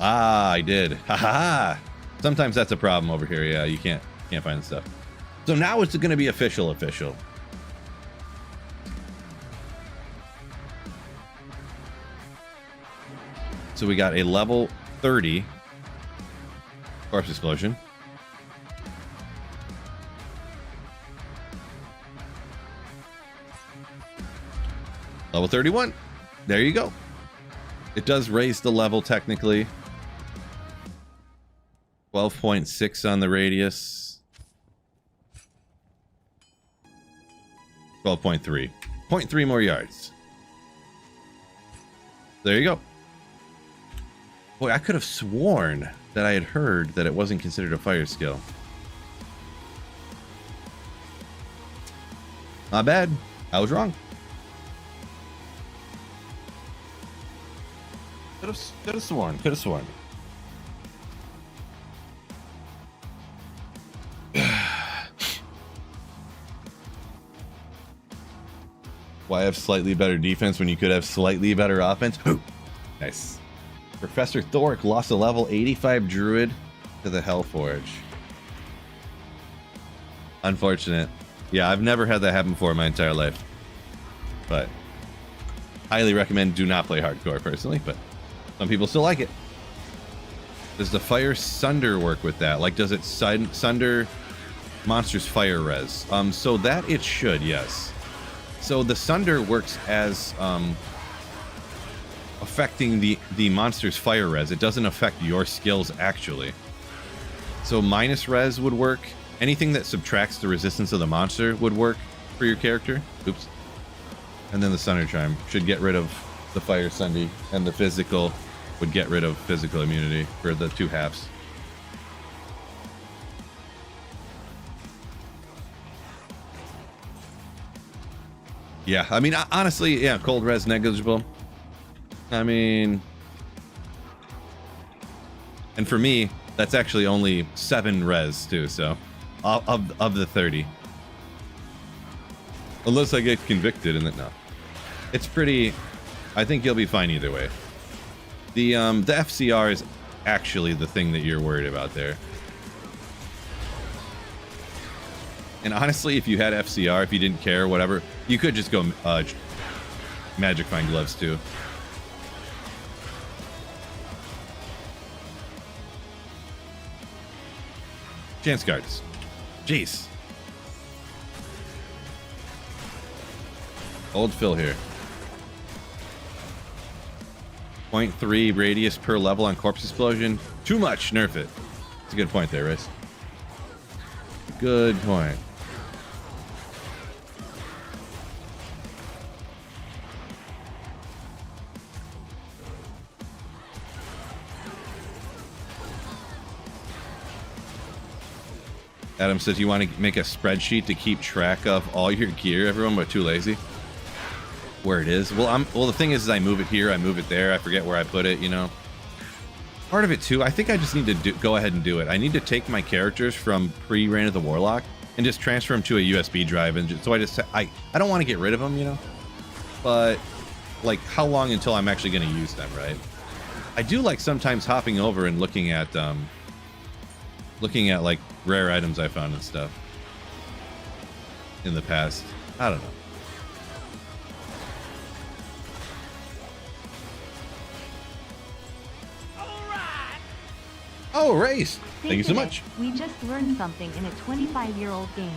Ah, I did. Haha. Sometimes that's a problem over here. Yeah, you can't find the stuff. So now it's going to be official. So we got a level 30 corpse explosion. Level 31. There you go. It does raise the level technically. 12.6 on the radius. 12.3. 0.3 more yards. There you go. Boy, I could have sworn that I had heard that it wasn't considered a fire skill. Not bad. I was wrong. Could have sworn. Why have slightly better defense when you could have slightly better offense? Nice. Professor Thoric lost a level 85 druid to the Hellforge. Unfortunate. Yeah, I've never had that happen before in my entire life. But highly recommend do not play hardcore personally, but some people still like it. Does the Fire Sunder work with that? Like, does it sunder monsters fire res? So that it should, yes. So the Sunder works as affecting the monster's fire res. It doesn't affect your skills actually. So minus res would work. Anything that subtracts the resistance of the monster would work for your character. Oops. And then the Sunder Chime should get rid of the Fire Sundy, and the physical would get rid of physical immunity for the 2 halves. Yeah, I mean, honestly, yeah, cold res negligible. I mean, and for me, that's actually only 7 res too, so of the 30. Unless I get convicted, and then no. It's pretty, I think you'll be fine either way. The FCR is actually the thing that you're worried about there. And honestly, if you had FCR, if you didn't care, whatever, you could just go Magic Find Gloves too. Chance cards. Jeez. Old Phil here. 0.3 radius per level on Corpse Explosion. Too much. Nerf it. That's a good point there, Riz. Good point. Adam says you want to make a spreadsheet to keep track of all your gear, everyone, but too lazy. Where it is. Well, the thing is I move it here, I move it there, I forget where I put it, you know. Part of it too, I think I just need to go ahead and do it. I need to take my characters from pre-Reign of the Warlock and just transfer them to a USB drive, and so I don't want to get rid of them, you know. But like, how long until I'm actually going to use them, right? I do like sometimes hopping over and looking at like rare items I found and stuff in the past. I don't know. Oh, Race! Thank you so much. We just learned something in a 25-year-old game.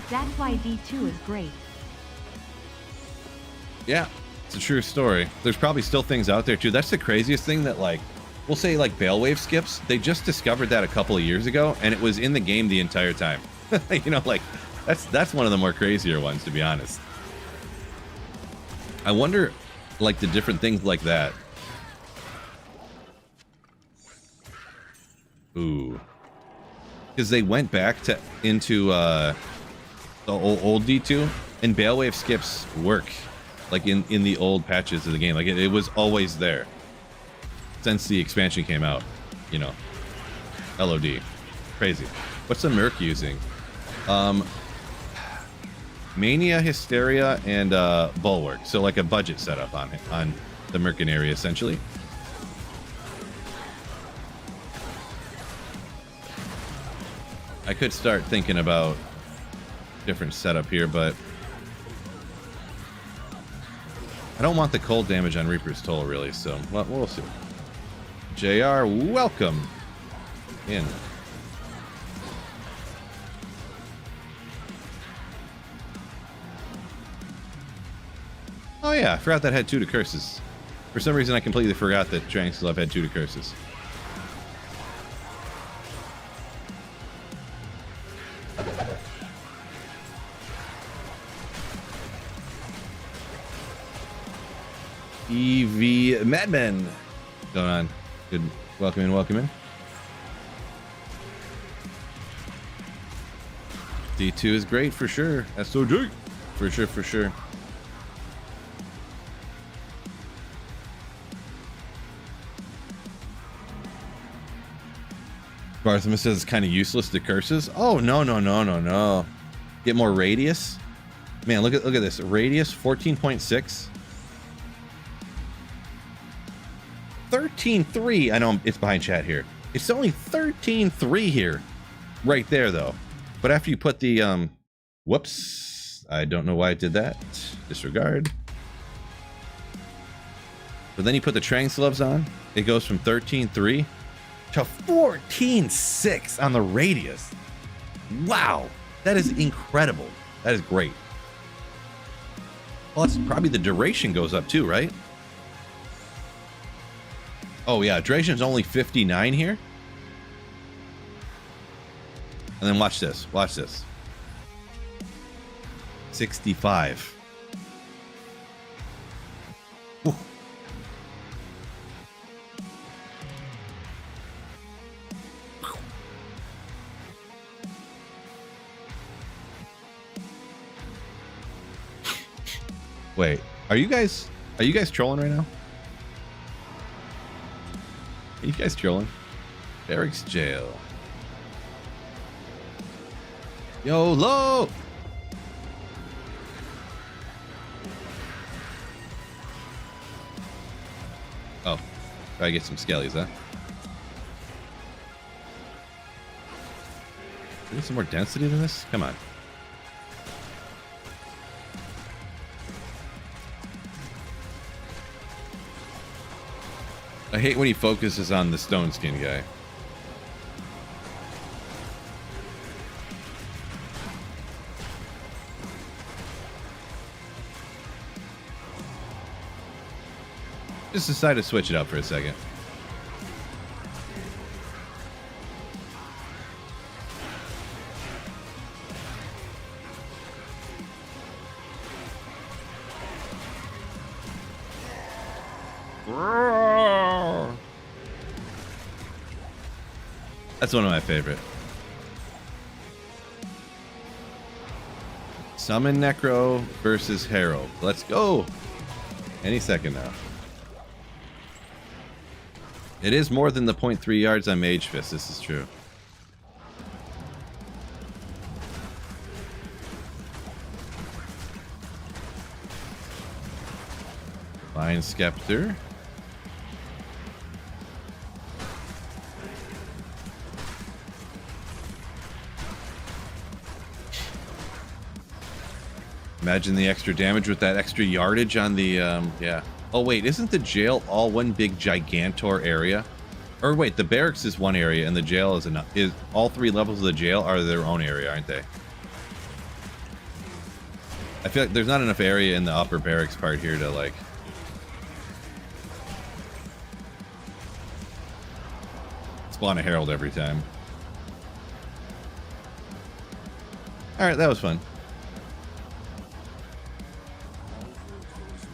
That's why D2 is great. Yeah, it's a true story. There's probably still things out there too. That's the craziest thing, that like, we'll say like Balewave skips. They just discovered that a couple of years ago, and it was in the game the entire time. You know, like that's one of the more crazier ones, to be honest. I wonder, like, the different things like that. Ooh, because they went back into the old D2, and Balewave skips work, like in the old patches of the game. Like it was always there since the expansion came out, you know. LOD, crazy. What's the Merc using? Mania, Hysteria, and Bulwark. So like a budget setup on the Mercenary essentially. I could start thinking about different setup here, but I don't want the cold damage on Reaper's Toll, really, so well, we'll see. JR, welcome in. Oh yeah, I forgot that had 2 to curses. For some reason, I completely forgot that Dragon's Love had 2 to curses. EV Madmen going on. Good. Welcome in, welcome in. D2 is great for sure. SOG. For sure, for sure. Barthimus says it's kind of useless to curses. Oh, no, no, no, no, no. Get more radius. Man, look at this. Radius 14.6. 13-3. I know it's behind chat here. It's only 13-3 here. Right there, though. But after you put the, whoops. I don't know why I did that. Disregard. But then you put the Tranks gloves on. It goes from 13-3 to 14-6 on the radius. Wow. That is incredible. That is great. Plus, probably the duration goes up too, right? Oh, yeah. Duration's only 59 here. And then watch this. Watch this. 65. Whew. Wait, are you guys trolling right now? Are you guys trolling? Barracks jail. YOLO! Oh, try to get some skellies, huh? Need some more density than this? Come on. I hate when he focuses on the stone skin guy. Just decided to switch it up for a second. That's one of my favorite. Summon Necro versus Herald. Let's go. Any second now. It is more than the 0.3 yards on Mage Fist. This is true. Divine Scepter. Imagine the extra damage with that extra yardage on the, yeah. Oh, wait, isn't the jail all one big Gigantor area? Or wait, the barracks is one area and the jail is enough. Is all three levels of the jail are their own area, aren't they? I feel like there's not enough area in the upper barracks part here to, like... spawn a Herald every time. Alright, that was fun.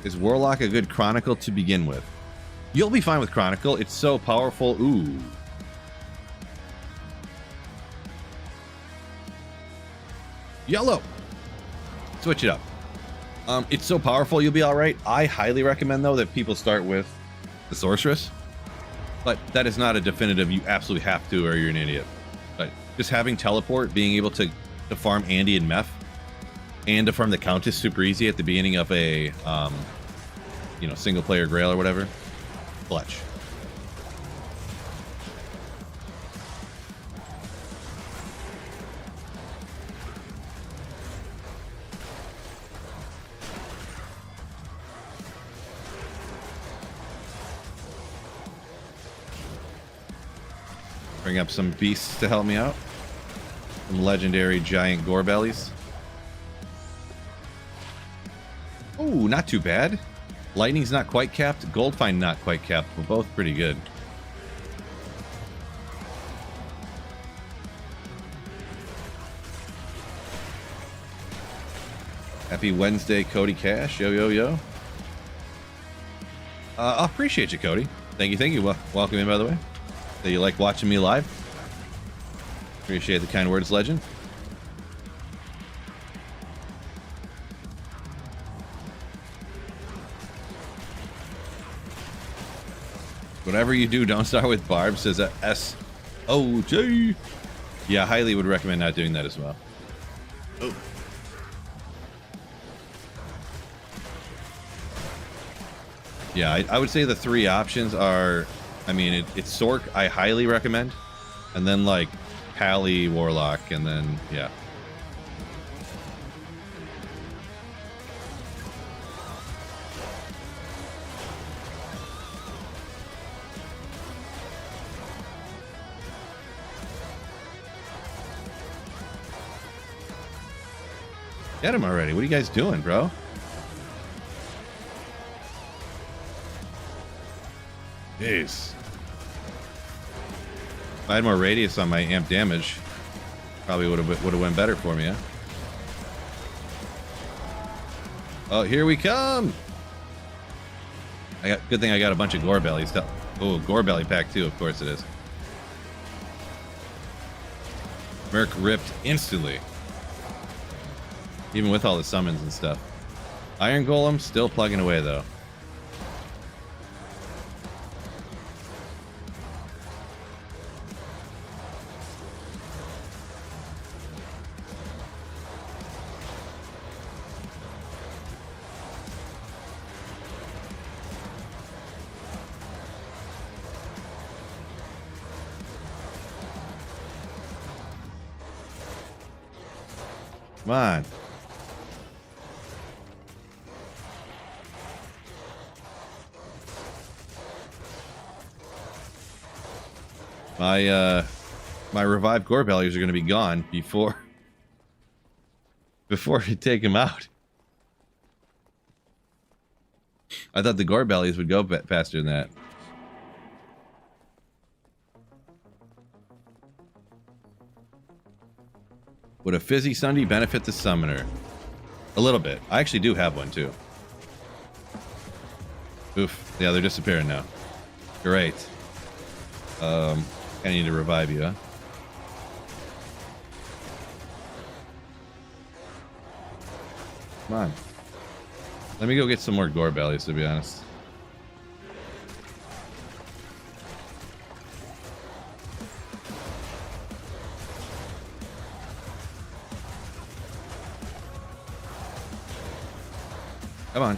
Is Warlock a good Chronicle to begin with? You'll be fine with Chronicle. It's so powerful. Ooh. Yellow. Switch it up. It's so powerful, you'll be all right. I highly recommend, though, that people start with the Sorceress. But that is not a definitive you absolutely have to or you're an idiot. But just having Teleport, being able to farm Andy and Meph, and to farm the Countess super easy at the beginning of a, you know, single player Grail or whatever. Clutch. Bring up some beasts to help me out. Some legendary giant gore bellies. Oh, not too bad. Lightning's not quite capped. Goldfind not quite capped. We're both pretty good. Happy Wednesday, Cody Cash. Yo, yo, yo. I appreciate you, Cody. Thank you, thank you. Welcome in, by the way. So you like watching me live? Appreciate the kind words, legend. Whatever you do, don't start with Barb, says a S-O-J. Yeah, highly would recommend not doing that as well. Oh. Yeah, I would say the 3 options are, I mean, it's Sork, I highly recommend, and then like Pally, Warlock, and then, yeah. Get him already. What are you guys doing, bro? Jeez. If I had more radius on my amp damage, probably would have went better for me, huh? Oh, here we come! Good thing I got a bunch of gore bellies. Oh, gore belly pack too, of course it is. Merc ripped instantly. Even with all the summons and stuff. Iron Golem still plugging away though. Come on. My revived gore bellies are going to be gone before you take him out. I thought the gore bellies would go faster than that. Would a fizzy Sunday benefit the summoner? A little bit. I actually do have one too. Oof. Yeah, they're disappearing now. Great. I need to revive you, huh? Come on. Let me go get some more gore bellies, to be honest. Come on.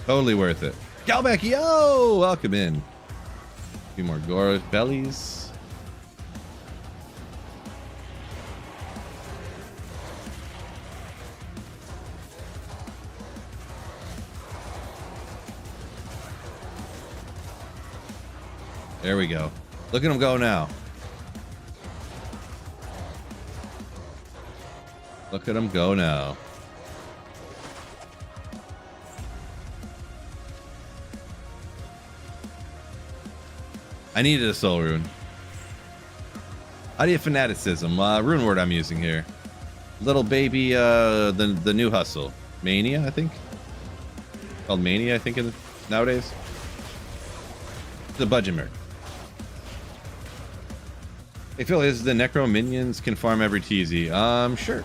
Totally worth it. Galback, yo! Welcome in. A few more gore bellies. There we go. Look at him go now. Look at him go now. I needed a soul rune. Idea fanaticism. Rune word I'm using here. Little baby, the new hustle. Mania, I think. Called Mania, I think, nowadays. The budget merc. Hey Phil, is the Necro minions can farm every TZ? Sure.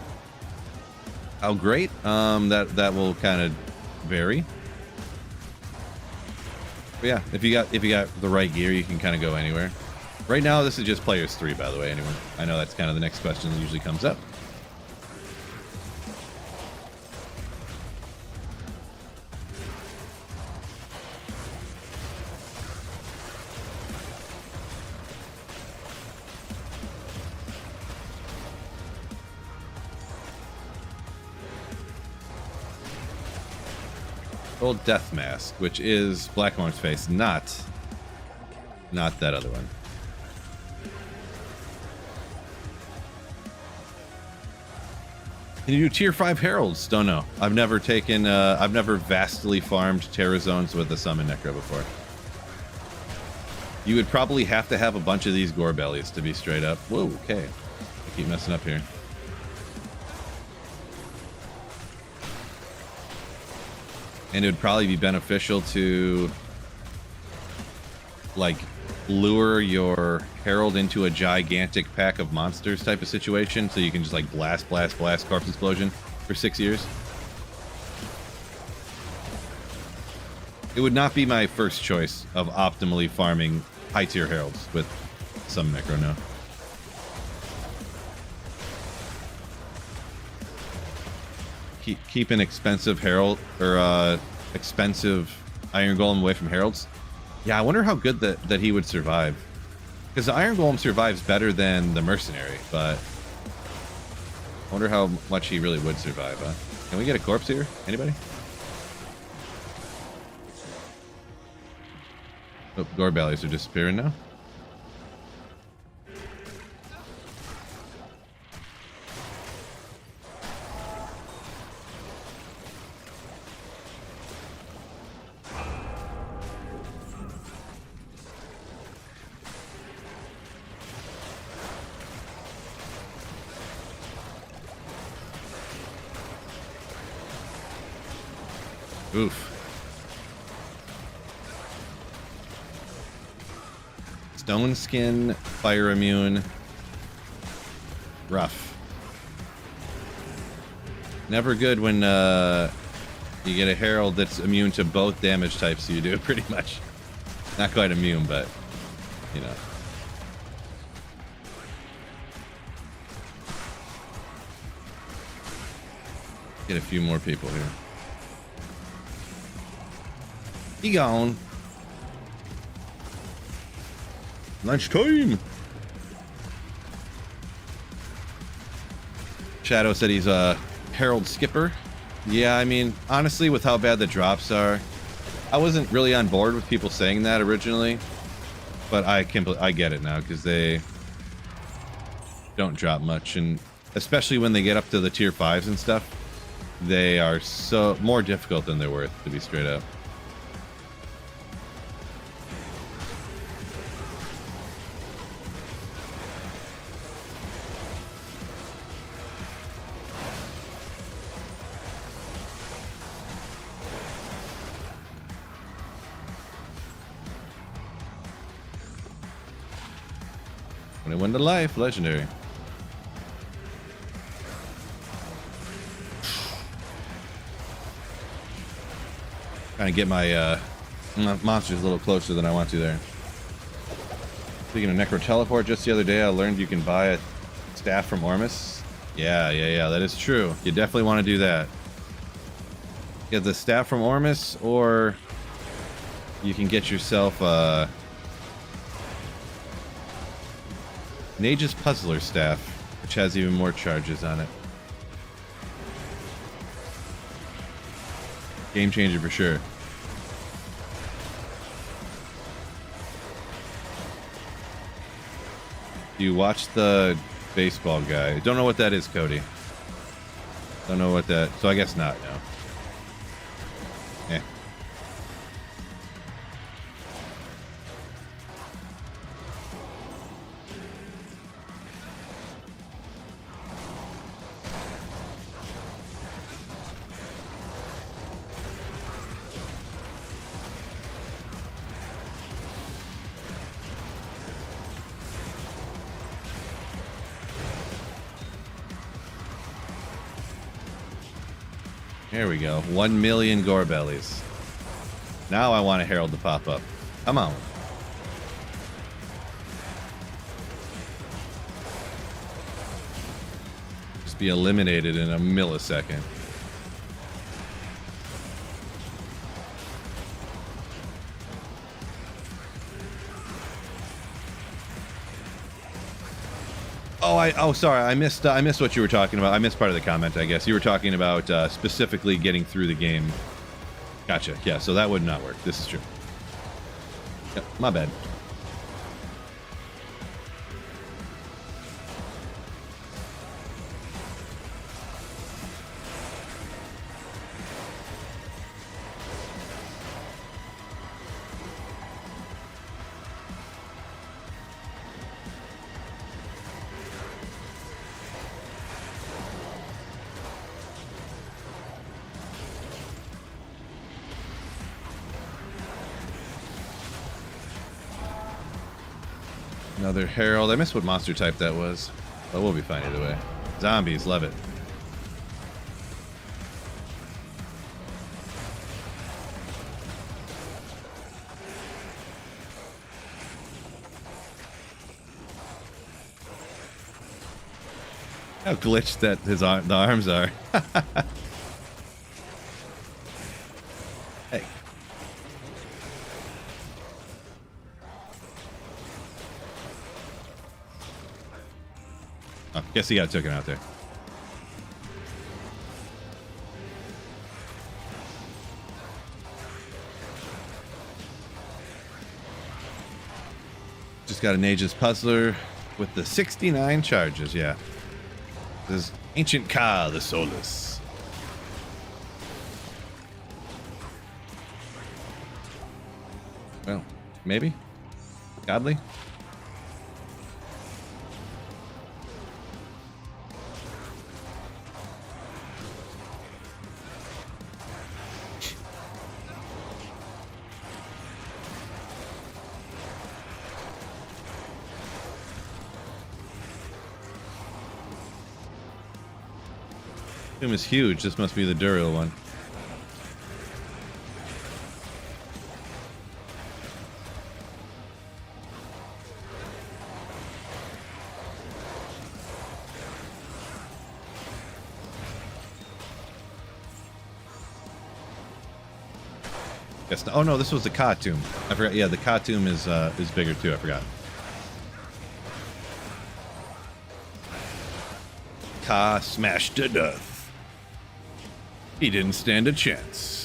How great? That will kind of vary. But yeah, if you got the right gear, you can kind of go anywhere. Right now, this is just players 3, by the way. Anyone? I know that's kind of the next question that usually comes up. Old Death Mask, which is Blackhorn's face, not that other one. Can you do tier 5 heralds? Don't know. I've never vastly farmed Terror Zones with the Summon Necro before. You would probably have to have a bunch of these gore bellies to be straight up. Whoa, okay. I keep messing up here. And it would probably be beneficial to, like, lure your herald into a gigantic pack of monsters type of situation, so you can just, like, blast corpse explosion for 6 years. It would not be my first choice of optimally farming high tier heralds with some Necro now. Keep an expensive Herald or expensive Iron Golem away from Heralds. Yeah, I wonder how good that he would survive. Because the Iron Golem survives better than the Mercenary, but I wonder how much he really would survive, huh? Can we get a corpse here? Anybody? Oh, gore bellies are disappearing now. Oof. Stone skin, fire immune. Rough. Never good when you get a Herald that's immune to both damage types you do, pretty much. Not quite immune, but, you know. Get a few more people here. He gone. Lunchtime. Shadow said he's a Herald skipper. Yeah, I mean, honestly, with how bad the drops are, I wasn't really on board with people saying that originally, but I get it now because they don't drop much, and especially when they get up to the tier 5s and stuff, they are so more difficult than they're worth, to be straight up. Win to life, legendary. Trying to get my monsters a little closer than I want to there. Speaking of Necro Teleport, just the other day I learned you can buy a staff from Ormus. Yeah, that is true. You definitely want to do that. Get the staff from Ormus, or you can get yourself Nage's Puzzler staff, which has even more charges on it. Game changer for sure. You watch the baseball guy. Don't know what that is, Cody. Don't know what that. So I guess not. No. Eh. There we go. 1 million gore bellies. Now I want a Herald to pop up. Come on. Just be eliminated in a millisecond. Oh, sorry. I missed what you were talking about. I missed part of the comment, I guess. You were talking about specifically getting through the game. Gotcha. Yeah, so that would not work. This is true. Yep, my bad. Another Herald. I missed what monster type that was, but we'll be fine either way. Zombies, love it. How glitched that the arms are. Hey. Oh, guess he got taken out there. Just got an Aegis Puzzler with the 69 charges, yeah. This is Ancient Ka, the Soulless. Well, maybe? Godly? Tomb is huge. This must be the Duriel one. Yes. Oh no, this was the Ka tomb. I forgot. Yeah, the Ka tomb is bigger too. I forgot. Ka smashed to death. He didn't stand a chance.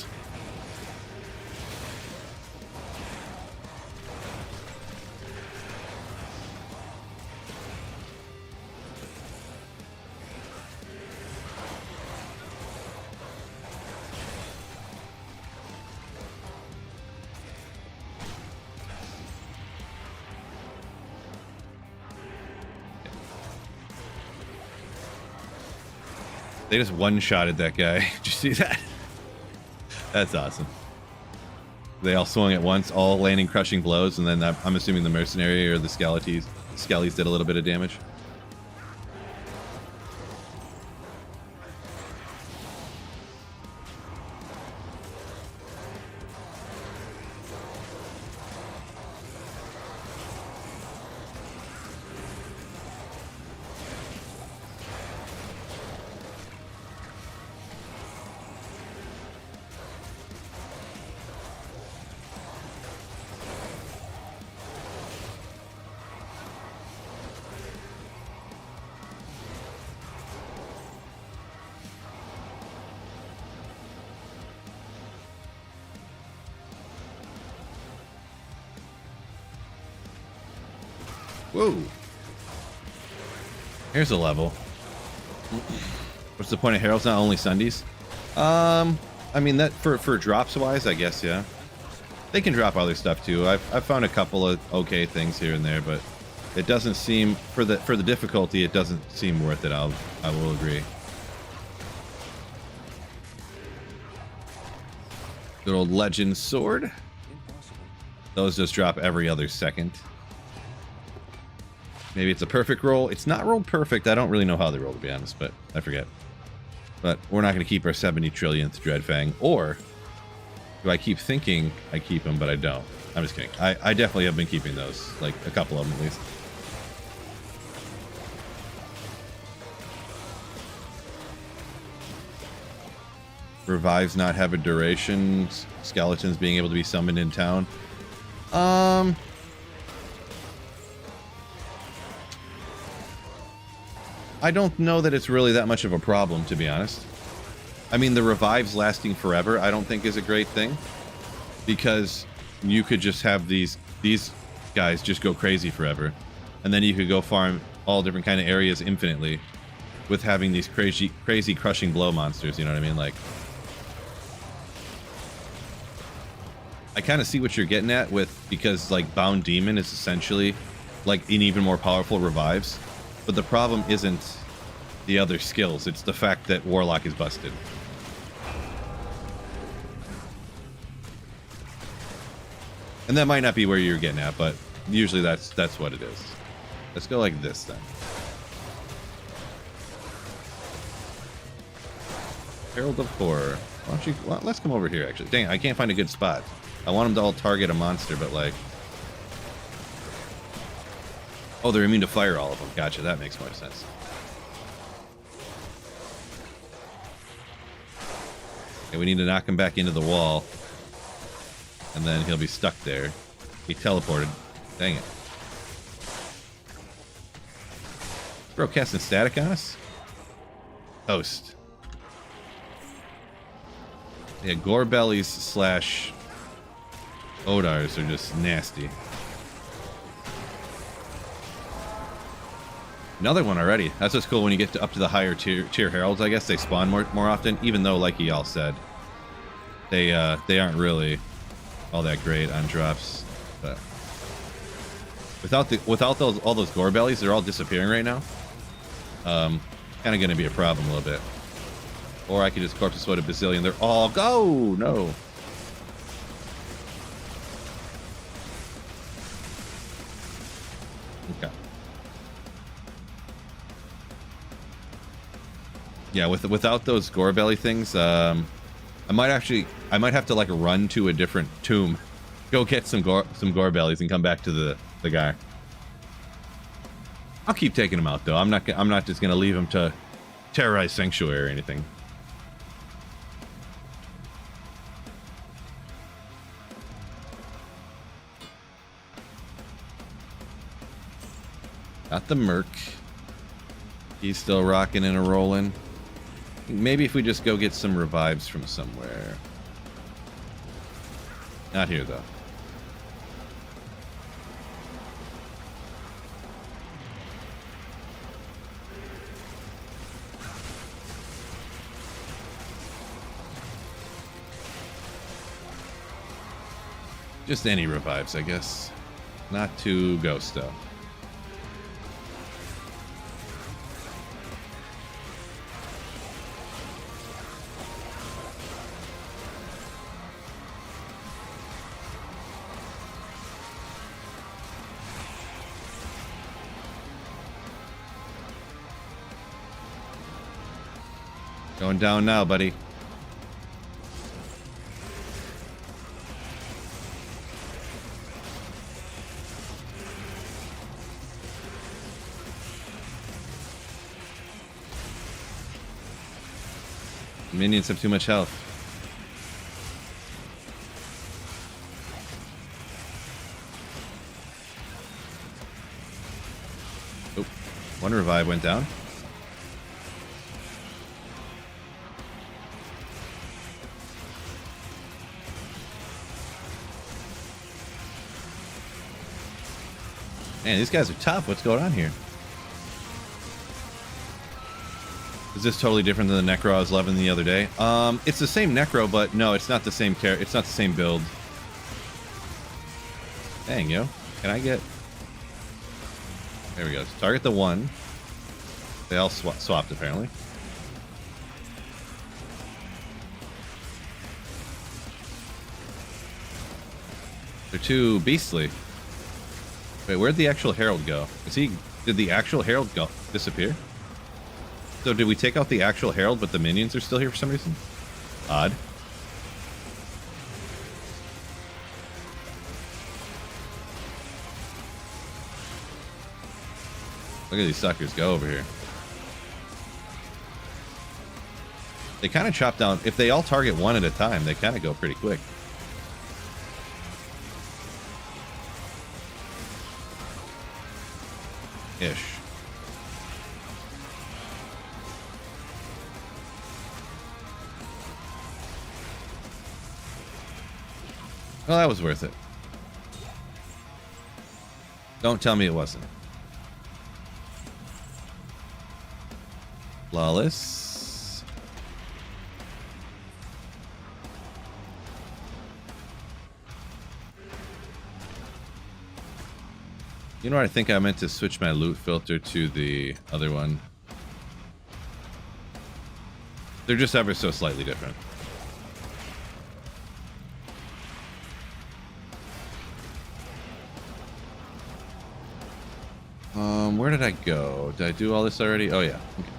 They just one-shotted that guy. Did you see that? That's awesome. They all swung at once, all landing crushing blows, and then I'm assuming the mercenary or the skellies did a little bit of damage. Whoa. Here's a level. What's the point of Heralds? Not only Sundays? I mean, that for drops wise, I guess, yeah. They can drop other stuff too. I've found a couple of okay things here and there, but it doesn't seem for the difficulty, it doesn't seem worth it. I will agree. Good old Legend Sword. Those just drop every other second. Maybe it's a perfect roll. It's not rolled perfect. I don't really know how they roll, to be honest, but I forget. But we're not going to keep our 70 trillionth Dreadfang. Or do I keep thinking I keep them, but I don't? I'm just kidding. I definitely have been keeping those. Like, a couple of them at least. Revives not have a duration. Skeletons being able to be summoned in town. I don't know that it's really that much of a problem, to be honest. I mean, the revives lasting forever, I don't think is a great thing. Because you could just have these guys just go crazy forever. And then you could go farm all different kind of areas infinitely with having these crazy crushing blow monsters, you know what I mean? Like, I kind of see what you're getting at with, because like Bound Demon is essentially like an even more powerful revives. But the problem isn't the other skills, it's the fact that Warlock is busted. And that might not be where you're getting at, but usually that's what it is. Let's go like this then. Herald of Horror. Why don't you, well, let's come over here actually. Dang, I can't find a good spot. I want them to all target a monster, but like... Oh, they're immune to fire, all of them. Gotcha, that makes more sense. Okay, we need to knock him back into the wall. And then he'll be stuck there. He teleported. Dang it. Bro, casting static on us? Host. Yeah, gore bellies slash Odars are just nasty. Another one already. That's what's cool when you get up to the higher tier heralds. I guess they spawn more often, even though, like y'all said, they aren't really all that great on drops. But without all those gore bellies, they're all disappearing right now. Kind of going to be a problem a little bit. Or I could just corpse explode a bazillion. They're all go. No. Okay. Yeah, without those gore belly things, I might have to like run to a different tomb, go get some gore bellies, and come back to the guy. I'll keep taking him out though. I'm not just gonna leave him to terrorize Sanctuary or anything. Got the Merc. He's still rocking and a-rolling. Maybe if we just go get some revives from somewhere. Not here, though. Just any revives, I guess. Not too ghost, though. Going down now, buddy. Minions have too much health. Oh, one revive went down. Man, these guys are tough. What's going on here? Is this totally different than the Necro I was loving the other day? It's the same Necro, but no, it's not the same it's not the same build. Dang, yo. Can I get... There we go. Target the one. They all swapped, apparently. They're too beastly. Wait, where'd the actual Herald go? Did the actual Herald disappear? So did we take out the actual Herald, but the minions are still here for some reason? Odd. Look at these suckers go over here. They kind of chop down. If they all target one at a time, they kind of go pretty quick. Ish. Well, that was worth it. Don't tell me it wasn't. Flawless. You know what? I think I meant to switch my loot filter to the other one. They're just ever so slightly different. Where did I go? Did I do all this already? Oh, yeah. Okay.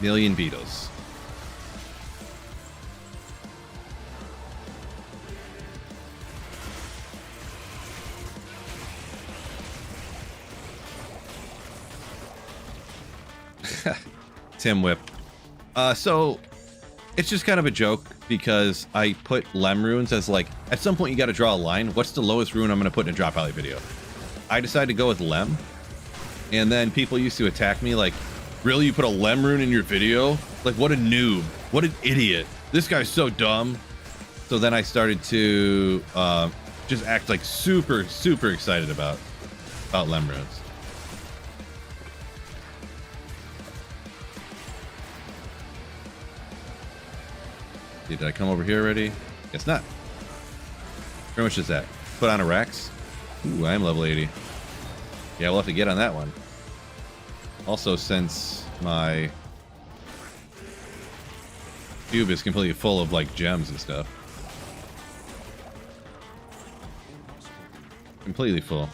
Million beetles. Tim Whip. So it's just kind of a joke because I put Lem runes as like, at some point you got to draw a line. What's the lowest rune I'm going to put in a drop alley video? I decided to go with Lem. And then people used to attack me like, really? You put a Lem rune in your video? Like, what a noob. What an idiot. This guy's so dumb. So then I started to just act like super, super excited about Lem runes. Did I come over here already? Guess not. How much is that? Put on a Rex. Ooh, I am level 80. Yeah, we'll have to get on that one. Also, since my cube is completely full of like gems and stuff. Completely full.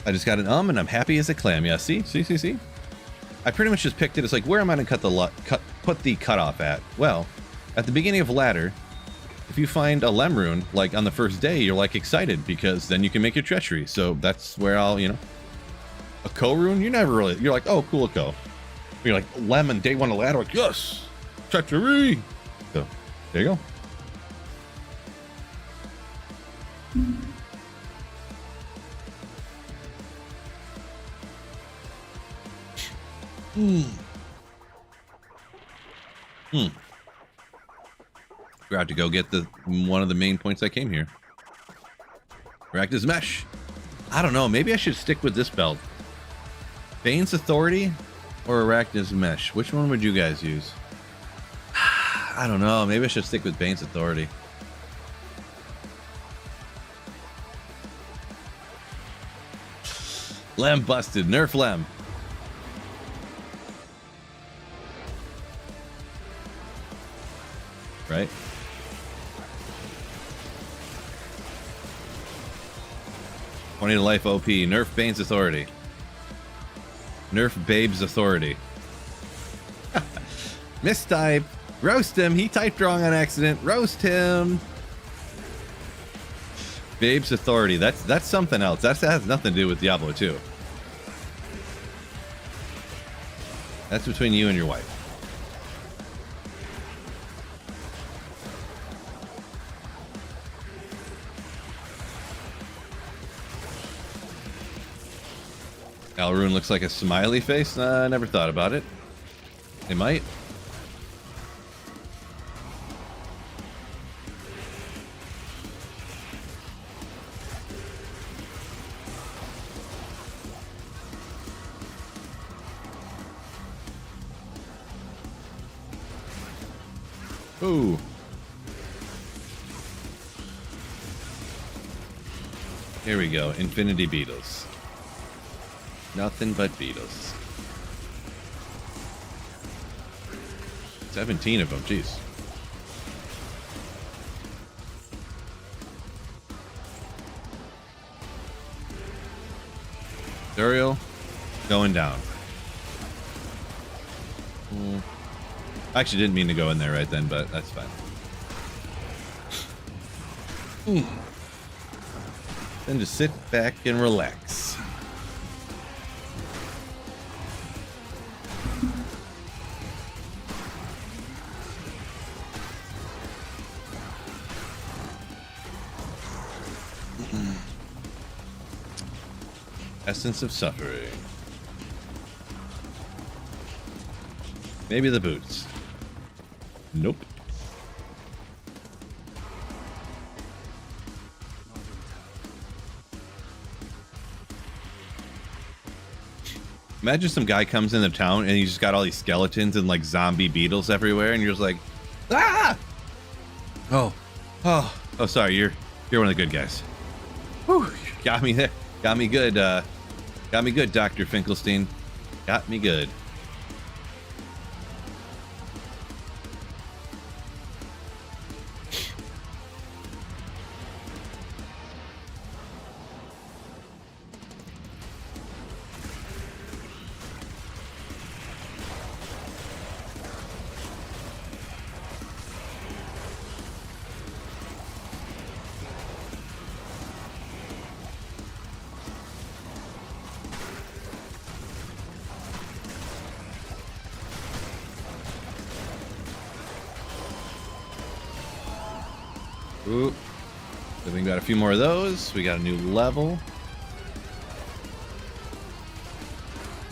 I just got an and I'm happy as a clam. Yeah, see? I pretty much just picked it as like, where am I going to put the cutoff at? Well, at the beginning of ladder, if you find a Lem rune, like on the first day, you're like excited because then you can make your treachery. So that's where I'll, you know, a Ko rune, you're never really, you're like, oh, cool, a Ko. You're like, Lem on day one of ladder, like, yes, treachery. So there you go. We're out to go get one of the main points I came here. Arachna's Mesh. I don't know. Maybe I should stick with this belt. Bane's Authority or Arachna's Mesh? Which one would you guys use? I don't know. Maybe I should stick with Bane's Authority. Lem busted. Nerf Lem. Right? $20 to life OP. Nerf Bane's Authority. Nerf Babe's Authority. Mistype. Roast him. He typed wrong on accident. Roast him. Babe's Authority. That's something else. That has nothing to do with Diablo 2. That's between you and your wife. Alrune looks like a smiley face. I never thought about it. It might. Ooh. Here we go. Infinity Beetles. Nothing but beetles. 17 of them, jeez. Duriel going down. I actually didn't mean to go in there right then, but that's fine. Then just sit back and relax. Essence of Suffering. Maybe the boots. Nope. Imagine some guy comes into town and he's just got all these skeletons and like zombie beetles everywhere, and you're just like, ah! Oh, sorry, you're one of the good guys. Whew, got me there. Got me good, Dr. Finkelstein. Got me good. Ooh. So we got a few more of those. We got a new level.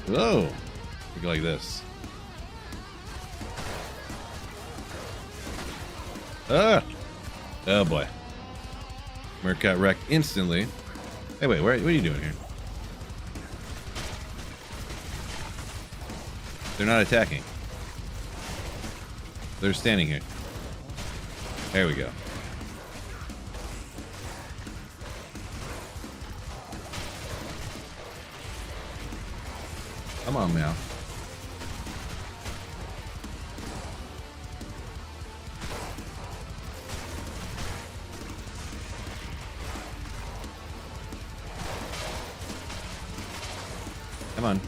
Whoa. We go like this. Ah! Oh boy. Merc got wrecked instantly. Hey, wait, what are you doing here? They're not attacking. They're standing here. There we go. Come on now. Come on.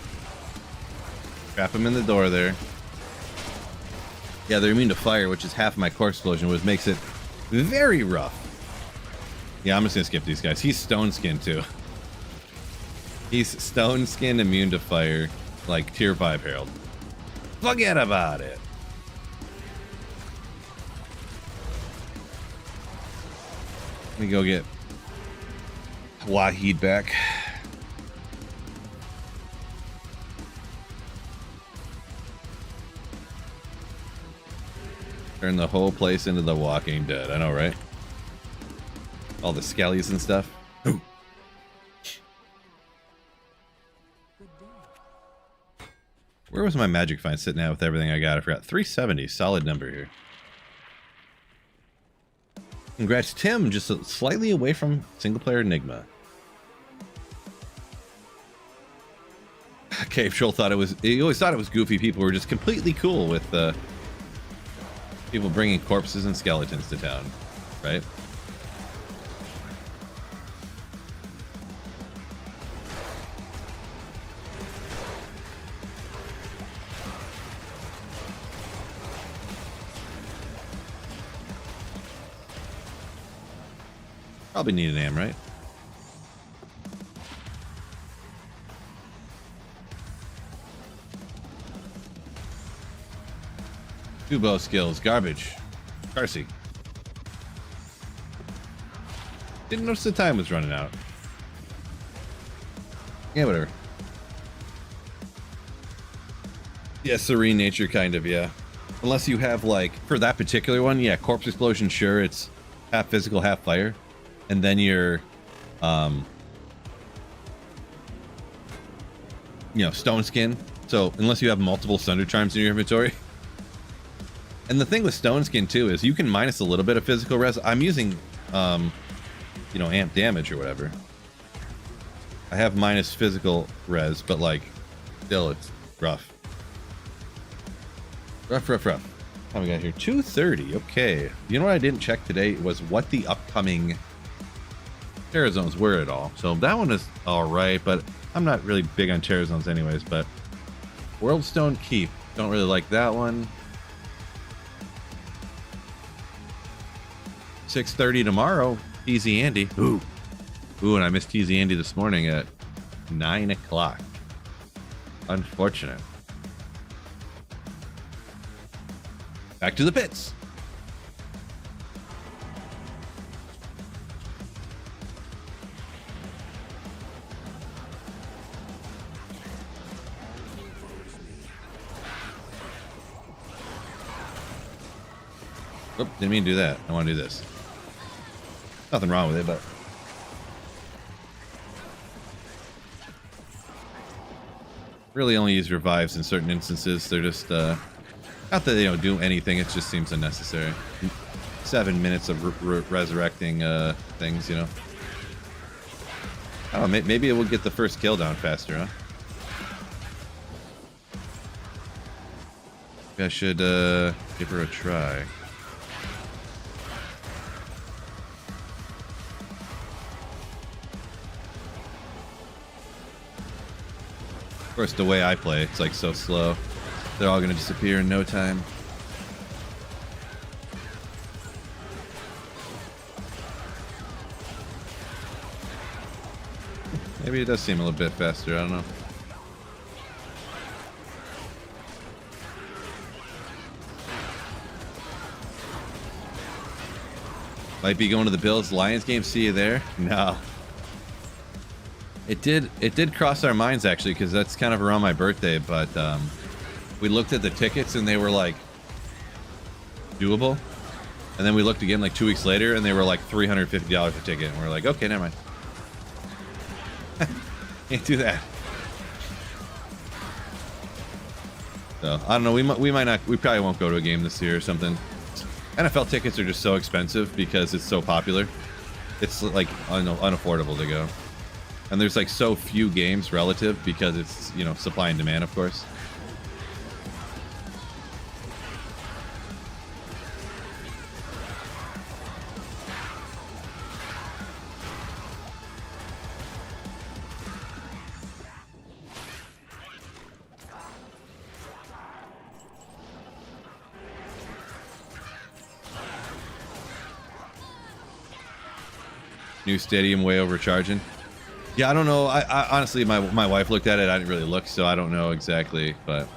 Trap him in the door there. Yeah, they're immune to fire, which is half my core explosion, which makes it very rough. Yeah, I'm just gonna skip these guys. He's stone skinned too. He's stone skinned, immune to fire, like tier 5 Herald. Forget about it. Let me go get Wahid back. Turn the whole place into The Walking Dead. I know, right? All the skellies and stuff. Ooh. Where was my magic find sitting at with everything I got? I forgot. 370. Solid number here. Congrats, Tim. Just slightly away from single player Enigma. Cave Troll thought it was... He always thought it was goofy people were just completely cool with... people bringing corpses and skeletons to town, right? Probably need an AM, right? Two bow skills, garbage. Carsey. Didn't notice the time was running out. Yeah, whatever. Yeah, serene nature, kind of, yeah. Unless you have, like, for that particular one, yeah, corpse explosion, sure, it's half physical, half fire. And then you're, you know, stone skin. So, unless you have multiple Thunder Charms in your inventory. And the thing with stone skin too is you can minus a little bit of physical res. I'm using, you know, amp damage or whatever. I have minus physical res, but like, still it's rough. Rough. How we got here? 2:30. Okay. You know what I didn't check today was what the upcoming Terra Zones were at all. So that one is all right, but I'm not really big on Terra Zones anyways. But Worldstone Keep, don't really like that one. 6:30 tomorrow, Easy Andy. Ooh, and I missed Easy Andy this morning at 9 o'clock. Unfortunate. Back to the pits. Oop, didn't mean to do that. I want to do this. Nothing wrong with it, but really only use revives in certain instances. They're just not that they don't do anything, it just seems unnecessary. 7 minutes of resurrecting things, you know. I don't know, maybe it will get the first kill down faster, huh? Maybe I should give her a try. Of course, the way I play, it's like so slow. They're all gonna disappear in no time. Maybe it does seem a little bit faster, I don't know. Might be going to the Bills Lions game. See you there. No. It did cross our minds actually, because that's kind of around my birthday, but we looked at the tickets and they were like doable. And then we looked again like 2 weeks later and they were like $350 a ticket. And we're like, okay, never mind. Can't do that. So I don't know. We might not. We probably won't go to a game this year or something. NFL tickets are just so expensive because it's so popular. It's like unaffordable to go. And there's like so few games relative because it's, you know, supply and demand, of course. New stadium way overcharging. Yeah, I don't know. I honestly, my wife looked at it. I didn't really look, so I don't know exactly. But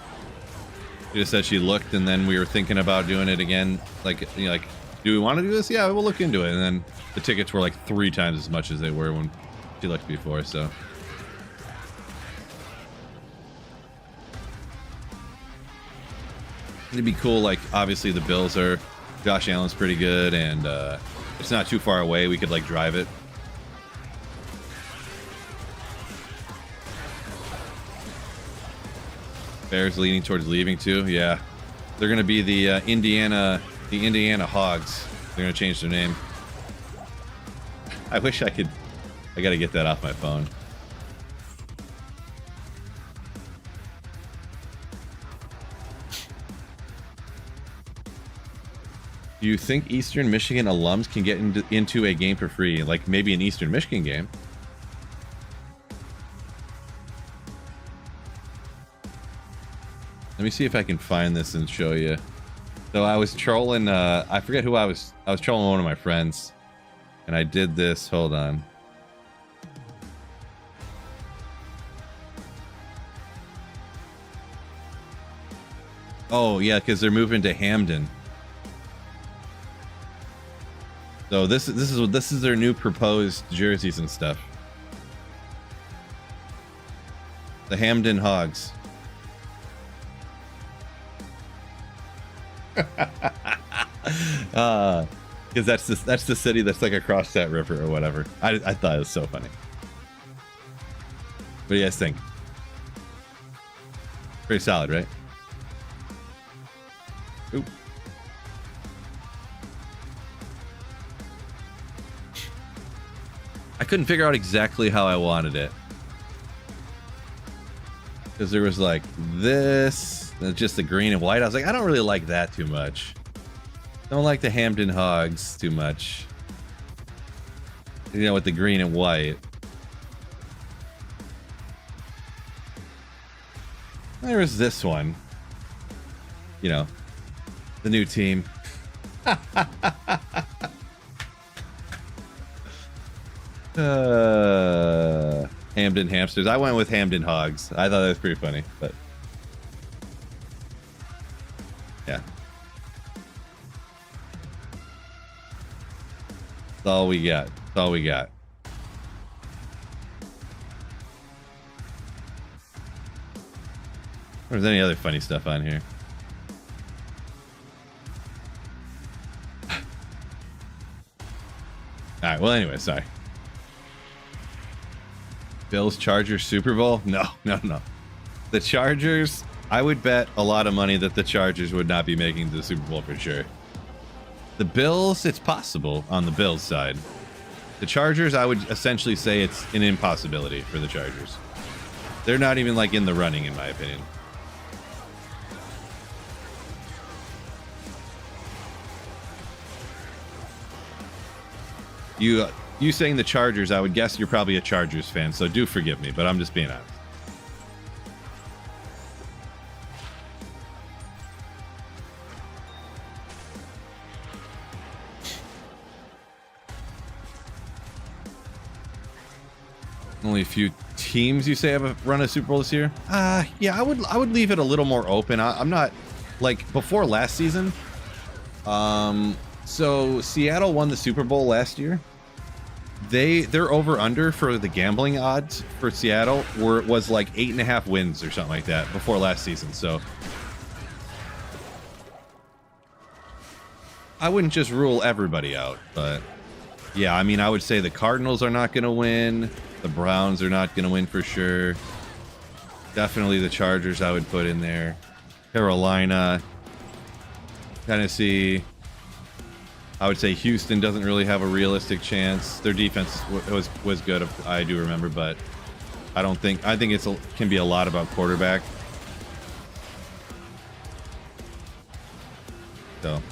she just said she looked, and then we were thinking about doing it again. Like, you know, like, do we want to do this? Yeah, we'll look into it. And then the tickets were like 3 times as much as they were when she looked before. So it'd be cool. Like, obviously the Bills are. Josh Allen's pretty good, and it's not too far away. We could like drive it. Bears leaning towards leaving too. Yeah, they're gonna be the Indiana Hogs. They're gonna change their name. I wish I could. I gotta get that off my phone. Do you think Eastern Michigan alums can get into a game for free? Like maybe an Eastern Michigan game? Let me see if I can find this and show you. So I was trolling, I forget who I was trolling one of my friends. And I did this, hold on. Oh yeah, because they're moving to Hamden. So this is their new proposed jerseys and stuff. The Hamden Hogs. Because that's the city that's like across that river or whatever. I thought it was so funny. What do you guys think? Pretty solid, right? Oop. I couldn't figure out exactly how I wanted it. Because there was like this, and just the green and white. I was like, I don't really like that too much. Don't like the Hamden Hogs too much. You know, with the green and white. There was this one. You know, the new team. Hamden Hamsters. I went with Hamden Hogs. I thought that was pretty funny, but yeah. That's all we got. That's all we got. Or is there any other funny stuff on here? Alright, well anyway, sorry. Bills Chargers Super Bowl? No. The Chargers, I would bet a lot of money that the Chargers would not be making the Super Bowl for sure. The Bills, it's possible on the Bills side. The Chargers, I would essentially say it's an impossibility for the Chargers. They're not even like in the running, in my opinion. You saying the Chargers, I would guess you're probably a Chargers fan, so do forgive me, but I'm just being honest. Only a few teams you say have run a Super Bowl this year? Yeah, I would leave it a little more open. I'm not like before last season. So Seattle won the Super Bowl last year. Their over under for the gambling odds for Seattle was like 8.5 wins or something like that before last season. So I wouldn't just rule everybody out, but yeah, I mean, I would say the Cardinals are not going to win. The Browns are not going to win for sure. Definitely the Chargers I would put in there. Carolina, Tennessee. I would say Houston doesn't really have a realistic chance. Their defense was good, I do remember, but I think it can be a lot about quarterback. So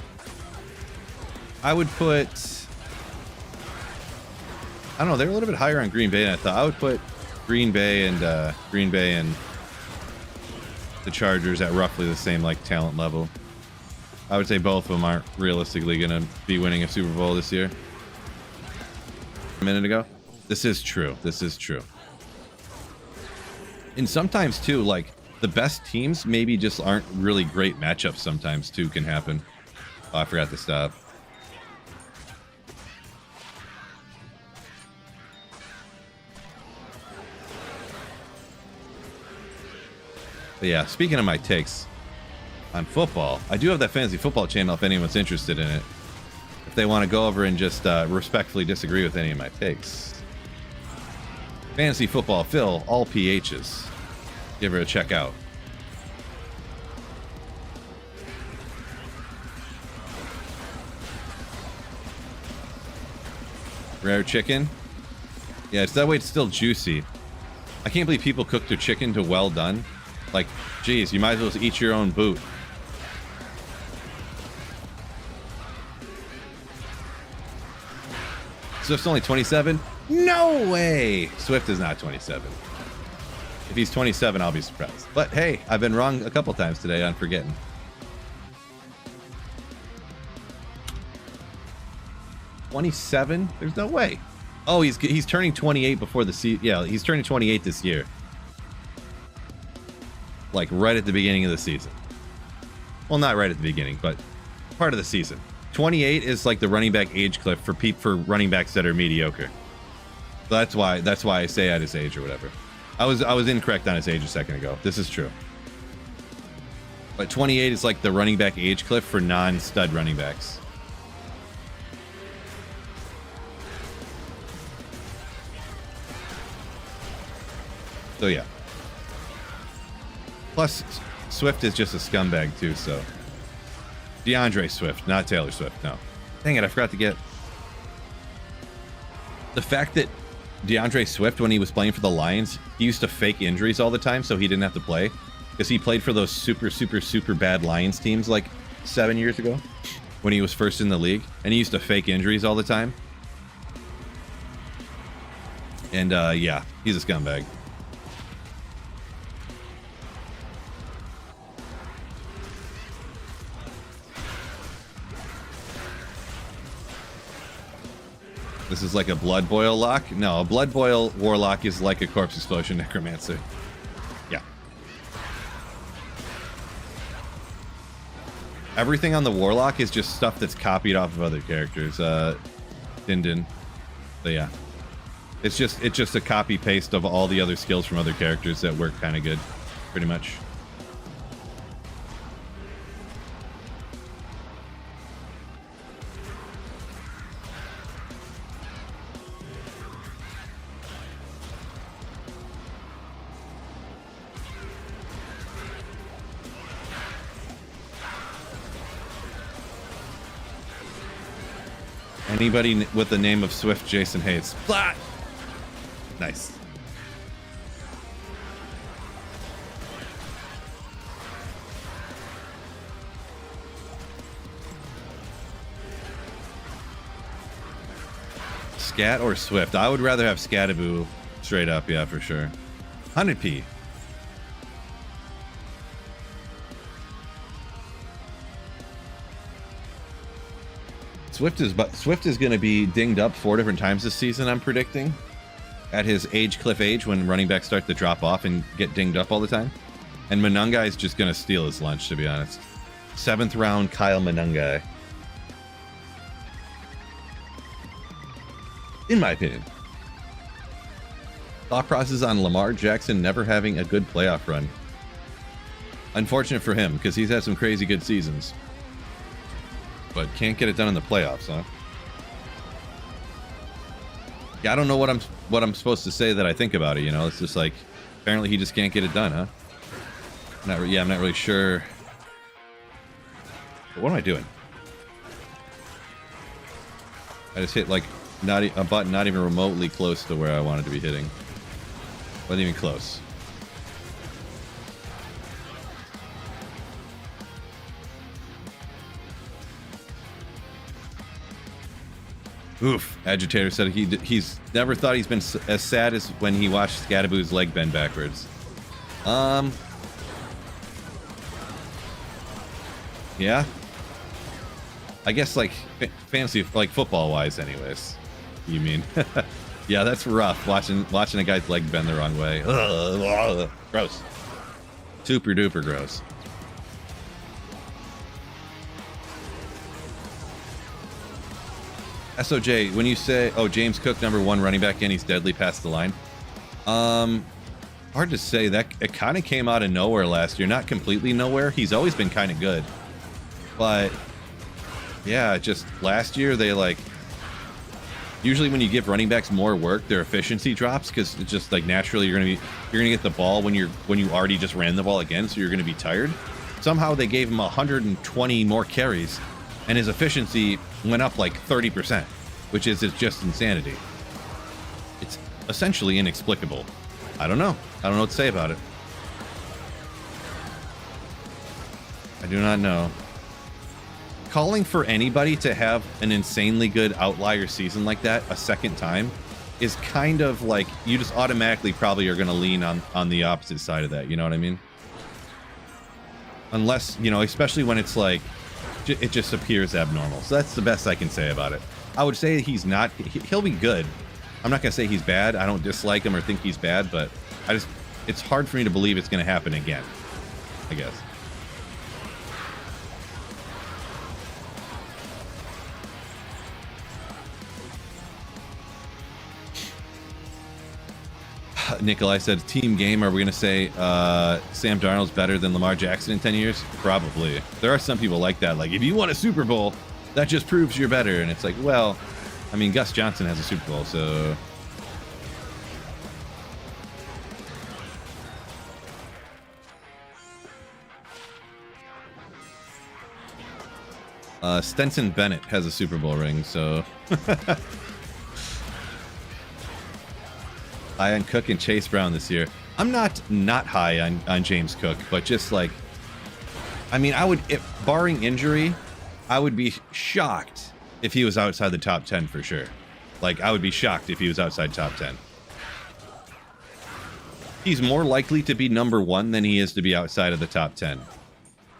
I would put, I don't know, they're a little bit higher on Green Bay than I thought. I would put Green Bay and the Chargers at roughly the same like talent level. I would say both of them aren't realistically going to be winning a Super Bowl this year. A minute ago. This is true. This is true. And sometimes too, like the best teams maybe just aren't really great matchups sometimes too can happen. Oh, I forgot to stop. But yeah, speaking of my takes on football, I do have that fantasy football channel if anyone's interested in it. If they want to go over and just respectfully disagree with any of my takes. Fantasy football, Phil, all PHs. Give her a check out. Rare chicken. Yeah, it's that way it's still juicy. I can't believe people cook their chicken to well done. Like, geez, you might as well eat your own boot. Swift's only 27? No way! Swift is not 27. If he's 27, I'll be surprised. But hey, I've been wrong a couple times today on forgetting. $27? There's no way. Oh, he's turning 28 before the season. Yeah, he's turning 28 this year. Like right at the beginning of the season. Well, not right at the beginning, but part of the season. 28 is like the running back age cliff for running backs that are mediocre. So that's why I say at his age or whatever. I was incorrect on his age a second ago. This is true. But 28 is like the running back age cliff for non-stud running backs. So yeah. Plus, Swift is just a scumbag too, so. DeAndre Swift, not Taylor Swift, no. Dang it, I forgot to get... The fact that DeAndre Swift, when he was playing for the Lions, he used to fake injuries all the time so he didn't have to play. Because he played for those super, super, super bad Lions teams like 7 years ago. When he was first in the league. And he used to fake injuries all the time. And yeah, he's a scumbag. This is like a blood boil lock? No, a blood boil warlock is like a corpse explosion necromancer. Yeah. Everything on the warlock is just stuff that's copied off of other characters. Din. So yeah. It's just a copy paste of all the other skills from other characters that work kind of good, pretty much. Anybody with the name of Swift, Jason hates. Blah! Nice. Scat or Swift? I would rather have Scataboo straight up, yeah, for sure. 100p. Swift is going to be dinged up 4 different times this season, I'm predicting. At his age cliff age, when running backs start to drop off and get dinged up all the time. And Monungai is just going to steal his lunch, to be honest. 7th round Kyle Monungai. in my opinion. Thought process on Lamar Jackson never having a good playoff run. Unfortunate for him, because he's had some crazy good seasons. But can't get it done in the playoffs, huh? Yeah, I don't know what I'm supposed to say that I think about it, you know? It's just like, apparently he just can't get it done, huh? I'm not really sure. But what am I doing? I just hit like a button not even remotely close to where I wanted to be hitting. Wasn't even close. Oof. Agitator said he's never thought he's been as sad as when he watched Scadaboo's leg bend backwards. Yeah. I guess like fantasy, like football wise anyways. You mean? Yeah, that's rough. Watching a guy's leg bend the wrong way. Ugh, gross. Super duper gross. SOJ, when you say, oh, James Cook, #1 running back, and he's deadly past the line. Hard to say. That it kind of came out of nowhere last year. Not completely nowhere. He's always been kind of good. But yeah, just last year they like, usually when you give running backs more work, their efficiency drops because it's just like naturally you're gonna get the ball when you already just ran the ball again, so you're gonna be tired. Somehow they gave him 120 more carries, and his efficiency went up like 30%, which is just insanity. It's essentially inexplicable. I don't know what to say about it. I do not know. Calling for anybody to have an insanely good outlier season like that a second time is kind of like you just automatically probably are going to lean on the opposite side of that. You know what I mean? Unless, you know, especially when it's like it just appears abnormal. So that's the best I can say about it. I would say he'll be good. I'm not going to say he's bad. I don't dislike him or think he's bad, but it's hard for me to believe it's going to happen again, I guess. Nikolai said, team game, are we going to say Sam Darnold's better than Lamar Jackson in 10 years? Probably. There are some people like that. Like, if you won a Super Bowl, that just proves you're better. And it's like, well, I mean, Gus Johnson has a Super Bowl, so... Stenson Bennett has a Super Bowl ring, so... High on Cook and Chase Brown this year. I'm not high on James Cook, but just like, I mean, barring injury, I would be shocked if he was outside the top 10 for sure. Like, I would be shocked if he was outside top 10. He's more likely to be #1 than he is to be outside of the top 10.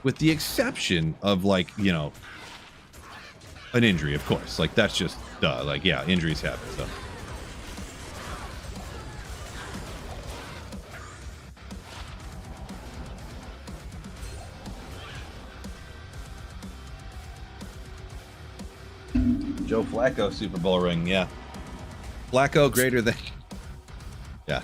With the exception of, like, you know, an injury, of course. Like, that's just, duh. Like, yeah, injuries happen, so. Joe Flacco Super Bowl ring, yeah. Flacco greater than... Yeah.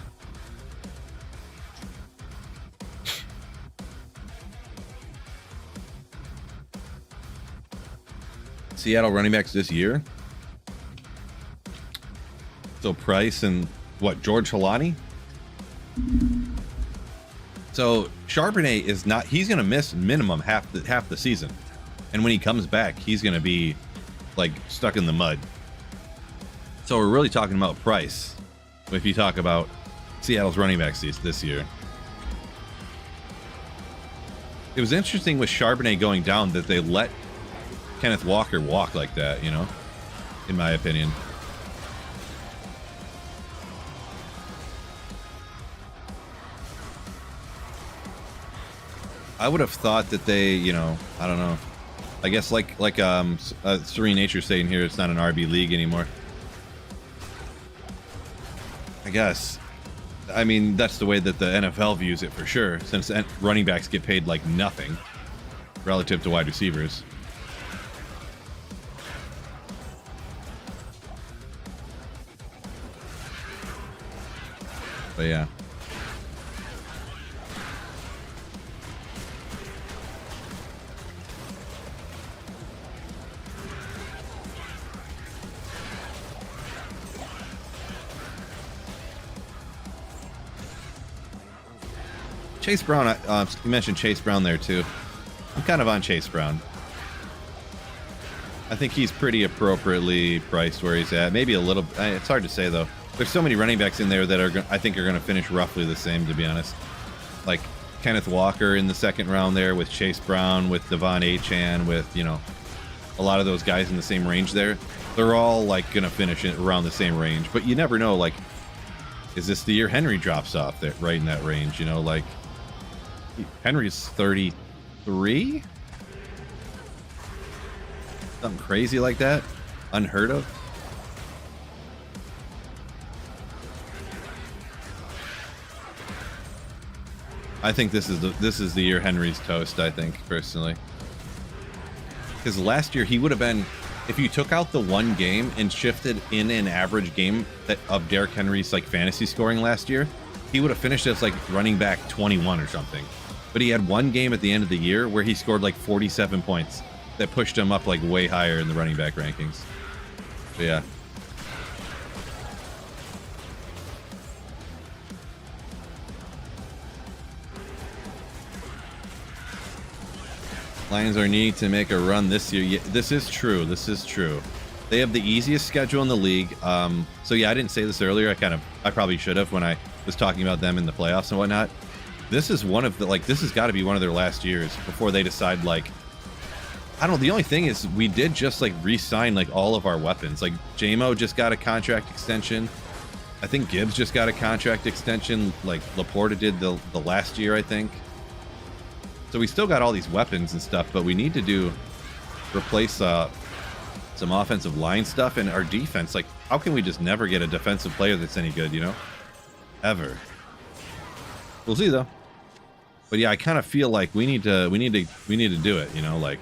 Seattle running backs this year? So Price and, what, George Halani? So Charbonnet is not... He's going to miss minimum half the season. And when he comes back, he's going to be... like stuck in the mud. So we're really talking about Price if you talk about Seattle's running backs this year. It was interesting with Charbonnet going down that they let Kenneth Walker walk like that, you know, in my opinion. I would have thought that they, you know, I don't know. I guess like Serene Nature saying here, it's not an RB league anymore. I guess. I mean, that's the way that the NFL views it for sure, since running backs get paid like nothing relative to wide receivers. But yeah. Chase Brown, you mentioned Chase Brown there too. I'm kind of on Chase Brown. I think he's pretty appropriately priced where he's at. Maybe a little. It's hard to say though. There's so many running backs in there that are, I think, are going to finish roughly the same. To be honest, like Kenneth Walker in the second round there, with Chase Brown, with Devon Achane, with a lot of those guys in the same range there. They're all like going to finish around the same range. But you never know. Like, is this the year Henry drops off there, right in that range? Like Henry's 33. Something crazy like that, unheard of. I think this is the year Henry's toast. I think personally, because last year he would have been, if you took out the one game and shifted in an average game of Derrick Henry's like fantasy scoring last year, he would have finished as like running back 21 or something. But he had one game at the end of the year where he scored like 47 points. That pushed him up like way higher in the running back rankings. But yeah. Lions are needing to make a run this year. Yeah, this is true. This is true. They have the easiest schedule in the league. So yeah, I didn't say this earlier. I probably should have when I was talking about them in the playoffs and whatnot. This is one of the, like, this has got to be one of their last years before they decide, like, I don't know. The only thing is we did just like re-sign like all of our weapons. Like JMO just got a contract extension. I think Gibbs just got a contract extension. Like Laporta did the last year, I think. So we still got all these weapons and stuff, but we need to replace some offensive line stuff and our defense. Like, how can we just never get a defensive player that's any good? Ever. We'll see though. But yeah, I kind of feel like we need to do it. Like.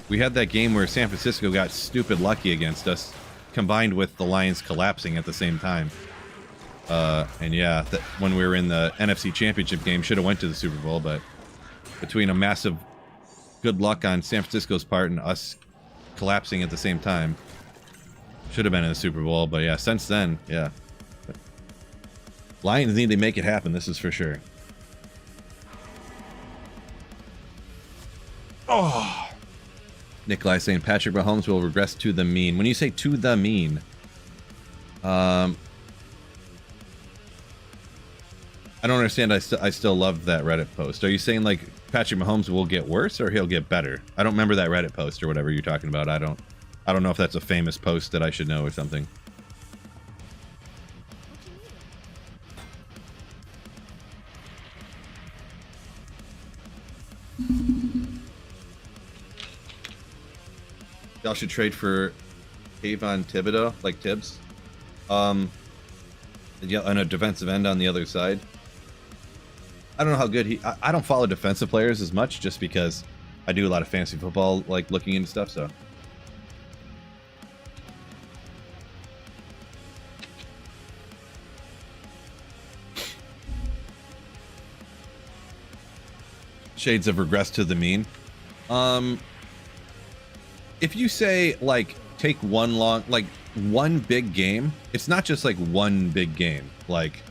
We had that game where San Francisco got stupid lucky against us, combined with the Lions collapsing at the same time. And yeah, when we were in the NFC Championship game, should have went to the Super Bowl, but between a massive good luck on San Francisco's part and us collapsing at the same time, should have been in the Super Bowl. But yeah, since then, yeah. Lions need to make it happen, this is for sure. Oh! Nikolai saying Patrick Mahomes will regress to the mean. When you say to the mean, I don't understand. I still love that Reddit post. Are you saying like Patrick Mahomes will get worse or he'll get better? I don't remember that Reddit post or whatever you're talking about. I don't know if that's a famous post that I should know or something. Y'all should trade for Kayvon Thibodeau, like Tibbs. Yeah, and a defensive end on the other side. I don't know how good I don't follow defensive players as much just because I do a lot of fantasy football, like looking into stuff, so. Shades of regress to the mean. If you say like take one big game, it's not just like one big game. Like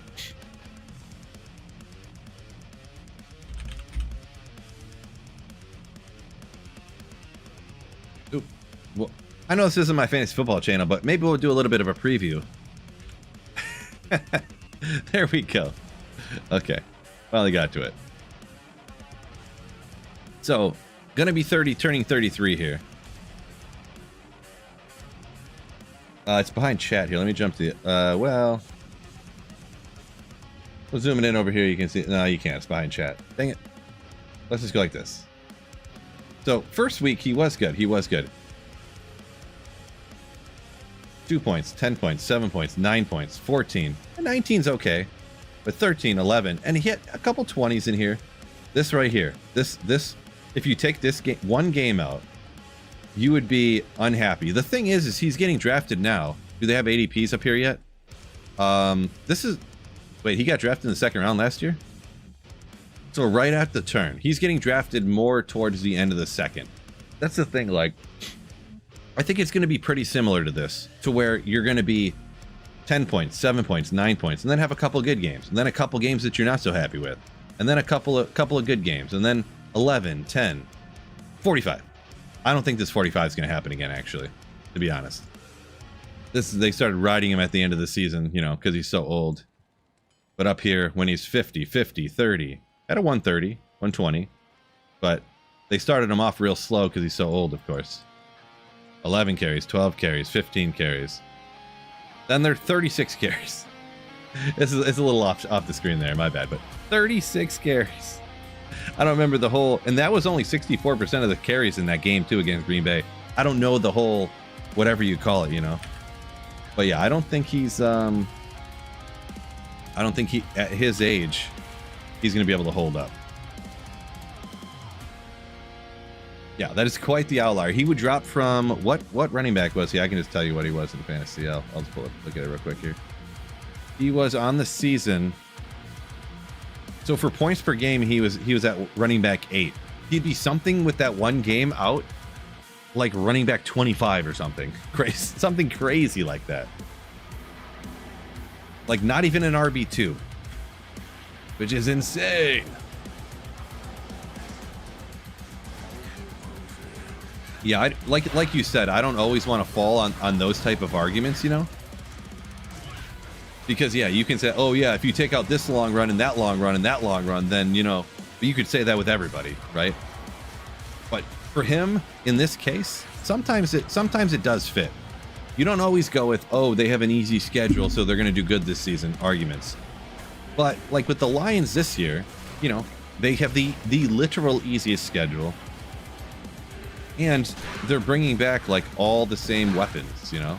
well, I know this isn't my fantasy football channel, but maybe we'll do a little bit of a preview. There we go. Okay, finally got to it. So, gonna be turning 33 here. It's behind chat here. Let me jump to the, well, zooming in over here, you can see, no, you can't, it's behind chat. Dang it. Let's just go like this. So, first week, he was good. 2 points, 10 points, 7 points, 9 points, 14. And 19's okay. But 13, 11, and he hit a couple 20s in here. This right here, this, if you take this game, one game out, you would be unhappy. The thing is he's getting drafted now. Do they have ADPs up here yet? This is Wait, he got drafted in the second round last year? So right at the turn. He's getting drafted more towards the end of the second. That's the thing, like, I think it's going to be pretty similar to this, to where you're going to be 10 points, 7 points, 9 points, and then have a couple good games, and then a couple games that you're not so happy with, and then a couple of good games, and then 11, 10, 45. I don't think this 45 is going to happen again, actually, to be honest. They started riding him at the end of the season, you know, because he's so old. But up here, when he's 50, 50, 30, at a 130, 120, but they started him off real slow because he's so old, of course. 11 carries, 12 carries, 15 carries. Then they're 36 carries. It's a little off the screen there, my bad, but 36 carries. I don't remember the whole, and that was only 64% of the carries in that game too against Green Bay. I don't know the whole, whatever you call it, you know. But yeah, I don't think he's, I don't think he, at his age, he's going to be able to hold up. Yeah, that is quite the outlier. He would drop from, what running back was he? I can just tell you what he was in fantasy. I'll just pull it, look at it real quick here. He was on the season. So for points per game, he was at running back 8. He'd be something with that one game out, like running back 25 or something. Crazy, something crazy like that. Like not even an RB2, which is insane. Yeah, like you said, I don't always want to fall on those type of arguments, you know? Because, yeah, you can say, oh, yeah, if you take out this long run and that long run and that long run, then, you know, but you could say that with everybody, right? But for him, in this case, sometimes it does fit. You don't always go with, oh, they have an easy schedule, so they're going to do good this season, arguments. But, like, with the Lions this year, you know, they have the literal easiest schedule. And they're bringing back, like, all the same weapons, you know?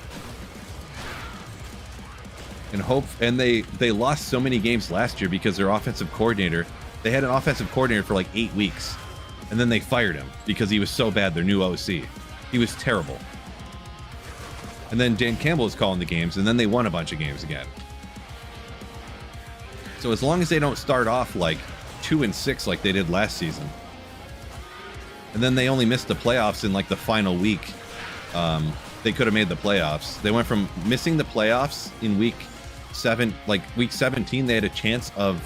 And they lost so many games last year because their offensive coordinator, they had an offensive coordinator for like 8 weeks. And then they fired him because he was so bad, their new OC. He was terrible. And then Dan Campbell was calling the games, and then they won a bunch of games again. So as long as they don't start off like 2-6 like they did last season, and then they only missed the playoffs in like the final week, they could have made the playoffs. They went from missing the playoffs in week 17, they had a chance of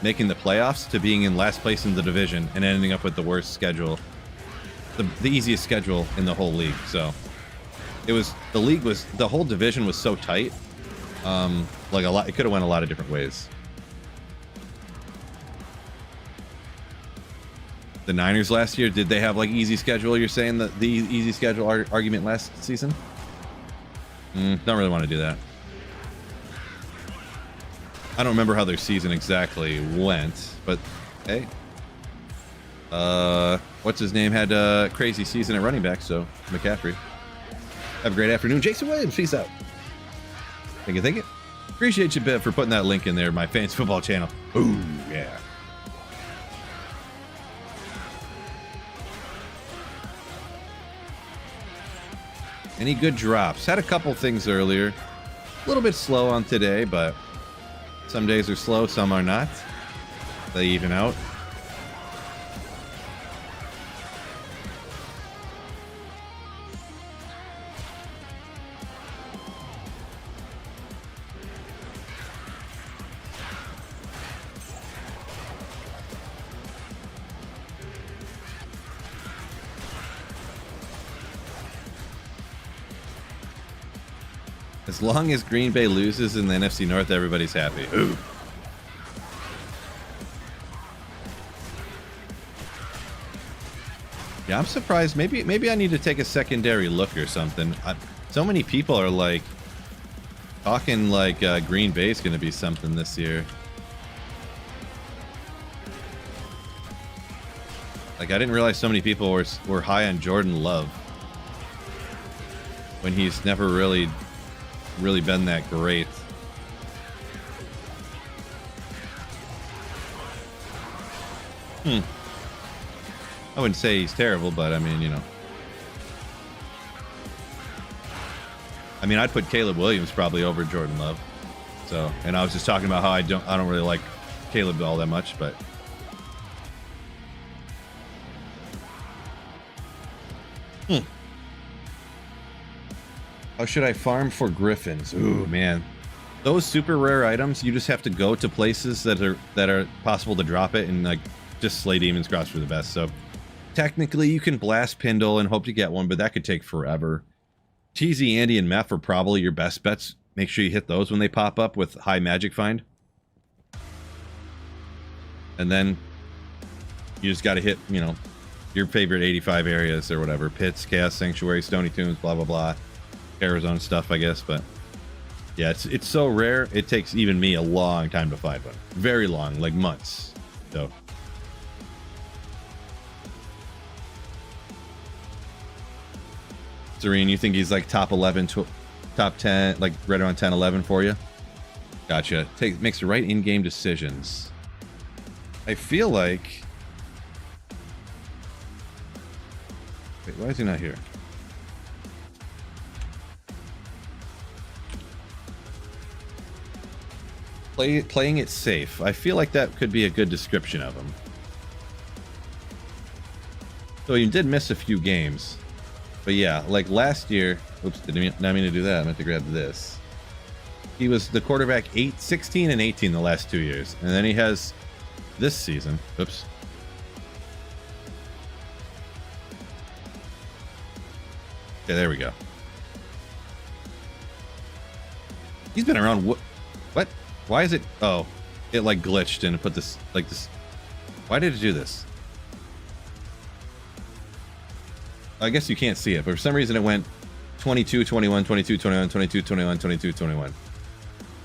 making the playoffs, to being in last place in the division and ending up with the worst schedule, the easiest schedule in the whole league. So the whole division was so tight, like it could have went a lot of different ways. The Niners last year, did they have like easy schedule? You're saying that the easy schedule argument last season? Don't really want to do that. I don't remember how their season exactly went, but hey, what's his name had a crazy season at running back, so McCaffrey. Have a great afternoon, Jason Williams. Peace out. Thank you. Appreciate you, Bev, for putting that link in there, my fantasy football channel. Ooh, yeah. Any good drops? Had a couple things earlier. A little bit slow on today, but some days are slow, some are not. They even out. As long as Green Bay loses in the NFC North, everybody's happy. Ooh. Yeah, I'm surprised. Maybe I need to take a secondary look or something. So many people are like talking like Green Bay's going to be something this year. Like, I didn't realize so many people were high on Jordan Love when he's never really been that great. I wouldn't say he's terrible, but I mean, you know. I mean, I'd put Caleb Williams probably over Jordan Love. So, and I was just talking about how I don't really like Caleb all that much, but how should I farm for griffins? Ooh, man. Those super rare items, you just have to go to places that are possible to drop it and like just slay demons cross for the best. So technically you can blast Pindle and hope to get one, but that could take forever. Cheesy Andy and Meph are probably your best bets. Make sure you hit those when they pop up with high magic find. And then you just got to hit, you know, your favorite 85 areas or whatever. Pits, Chaos Sanctuary, Stony Tombs, blah, blah, blah. Arizona stuff, I guess, but yeah, it's so rare, it takes even me a long time to find one. Very long, like months. So Serene, you think he's like top 11 to top 10, like right around 10, 11 for you? Gotcha. Makes the right in-game decisions. I feel like... Wait, why is he not here? Playing it safe. I feel like that could be a good description of him. So he did miss a few games. But yeah, like last year... Oops, not mean to do that. I meant to grab this. He was the quarterback 16 and 18 the last 2 years. And then he has this season. Oops. Okay, there we go. He's been around... What? Why is it... Oh, it like glitched and put this... Like this... Why did it do this? I guess you can't see it, but for some reason it went 22, 21, 22, 21, 22, 21, 22, 21.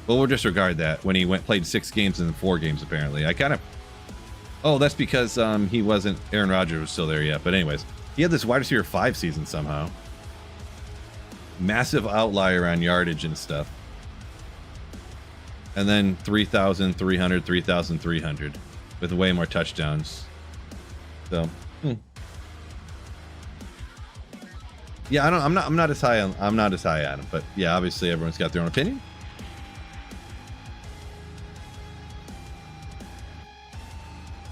Well, we'll disregard that when he played 6 games and then 4 games, apparently. I kind of... Oh, that's because he wasn't... Aaron Rodgers was still there yet. But anyways, he had this wide receiver 5 season somehow. Massive outlier on yardage and stuff. And then 3,300, 3,300 with way more touchdowns. So, yeah, I'm not as high on him, but yeah, obviously everyone's got their own opinion.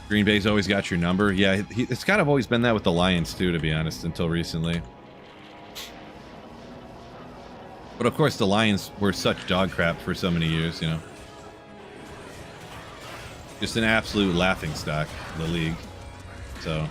Green Bay's always got your number. Yeah, it's kind of always been that with the Lions too, to be honest, until recently. But of course, the Lions were such dog crap for so many years, you know. Just an absolute laughingstock, the league. So.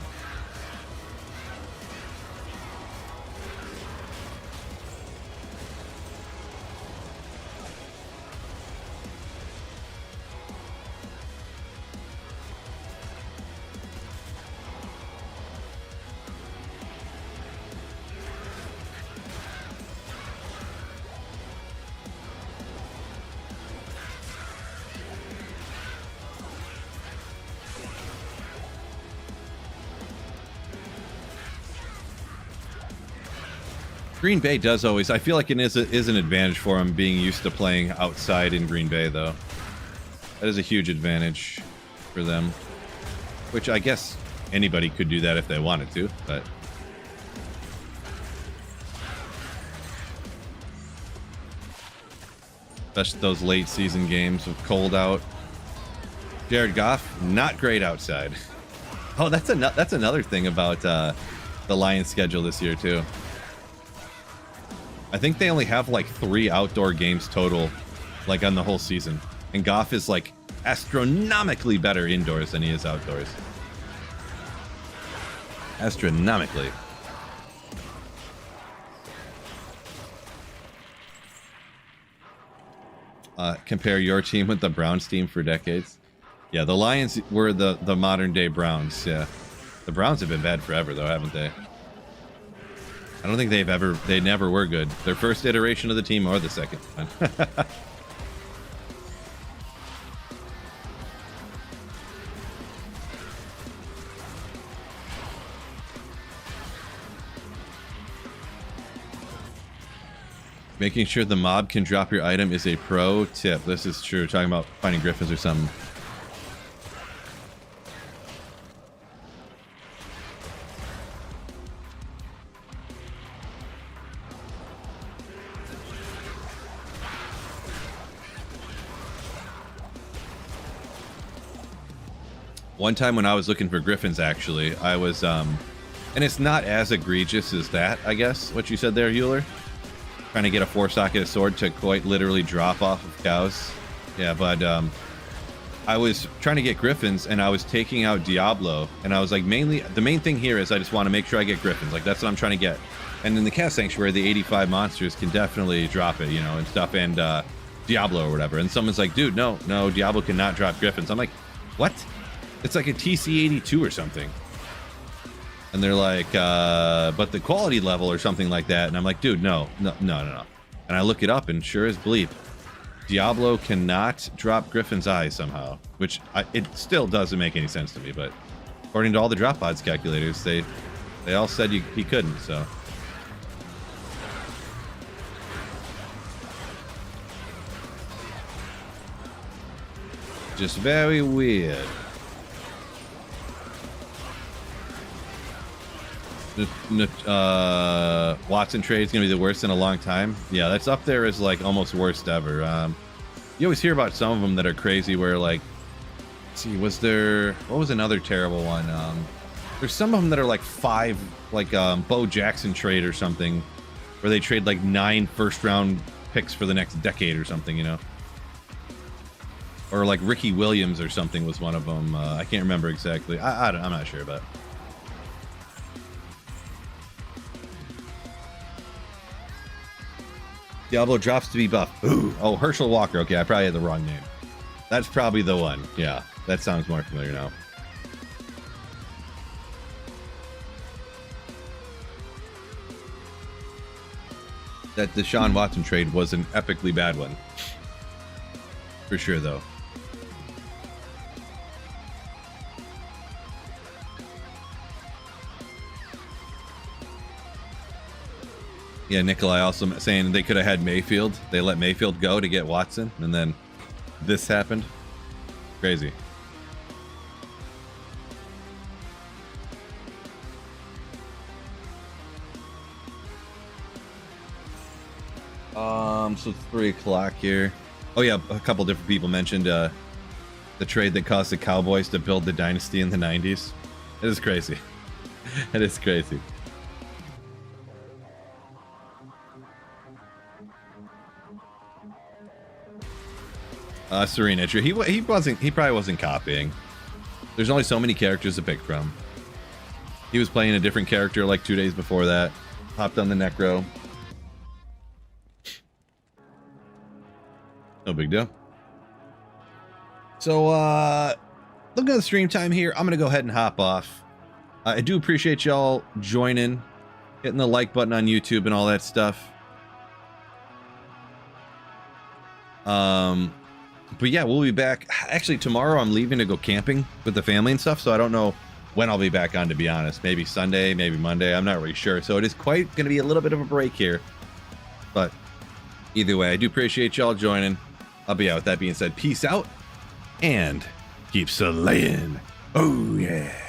Green Bay does always... I feel like it is an advantage for him being used to playing outside in Green Bay, though. That is a huge advantage for them. Which I guess anybody could do that if they wanted to, but... Especially those late season games with cold out. Jared Goff, not great outside. Oh, that's another thing about the Lions schedule this year, too. I think they only have like 3 outdoor games total, like on the whole season. And Goff is like astronomically better indoors than he is outdoors. Astronomically. Compare your team with the Browns team for decades. Yeah, the Lions were the modern day Browns. Yeah, the Browns have been bad forever though, haven't they? I don't think they never were good. Their first iteration of the team or the second one. Making sure the mob can drop your item is a pro tip. This is true. Talking about finding griffins or something. One time when I was looking for griffins, actually, I was, and it's not as egregious as that, I guess, what you said there, Euler. Trying to get a 4-socket sword to quite literally drop off of cows. Yeah, but, I was trying to get griffins, and I was taking out Diablo, and I was like, the main thing here is I just want to make sure I get griffins. Like, that's what I'm trying to get. And in the Cat Sanctuary, the 85 monsters can definitely drop it, you know, and stuff, and Diablo or whatever. And someone's like, dude, no, Diablo cannot drop griffins. I'm like, what? It's like a TC82 or something. And they're like, but the quality level or something like that. And I'm like, dude, no. And I look it up, and sure as bleep, Diablo cannot drop Griffin's eyes somehow, which it still doesn't make any sense to me, but according to all the drop odds calculators, they all said he couldn't, so. Just very weird. Watson trade is gonna be the worst in a long time. Yeah, that's up there as like almost worst ever. You always hear about some of them that are crazy where like, let's see, what was another terrible one? There's some of them that are like 5, like Bo Jackson trade or something, where they trade like 9 first-round picks for the next decade or something, you know? Or like Ricky Williams or something was one of them. I can't remember exactly. I'm not sure, but. Diablo drops to be buffed. Ooh. Oh, Herschel Walker. Okay, I probably had the wrong name. That's probably the one. Yeah, that sounds more familiar now. That Deshaun Watson trade was an epically bad one. For sure, though. Yeah, Nikolai also saying they could have had Mayfield. They let Mayfield go to get Watson, and then this happened. Crazy. So 3 o'clock here. Oh yeah, a couple different people mentioned the trade that caused the Cowboys to build the dynasty in the 90s. It is crazy. It is crazy. Serena, true. He probably wasn't copying. There's only so many characters to pick from. He was playing a different character like 2 days before that. Hopped on the Necro. No big deal. So, looking at the stream time here, I'm gonna go ahead and hop off. I do appreciate y'all joining, hitting the like button on YouTube and all that stuff. But yeah, we'll be back. Actually, tomorrow I'm leaving to go camping with the family and stuff, so I don't know when I'll be back on, to be honest. Maybe Sunday, maybe Monday. I'm not really sure. So it is quite going to be a little bit of a break here. But either way, I do appreciate y'all joining. I'll be out. With that being said, peace out and keep slaying. Oh, yeah.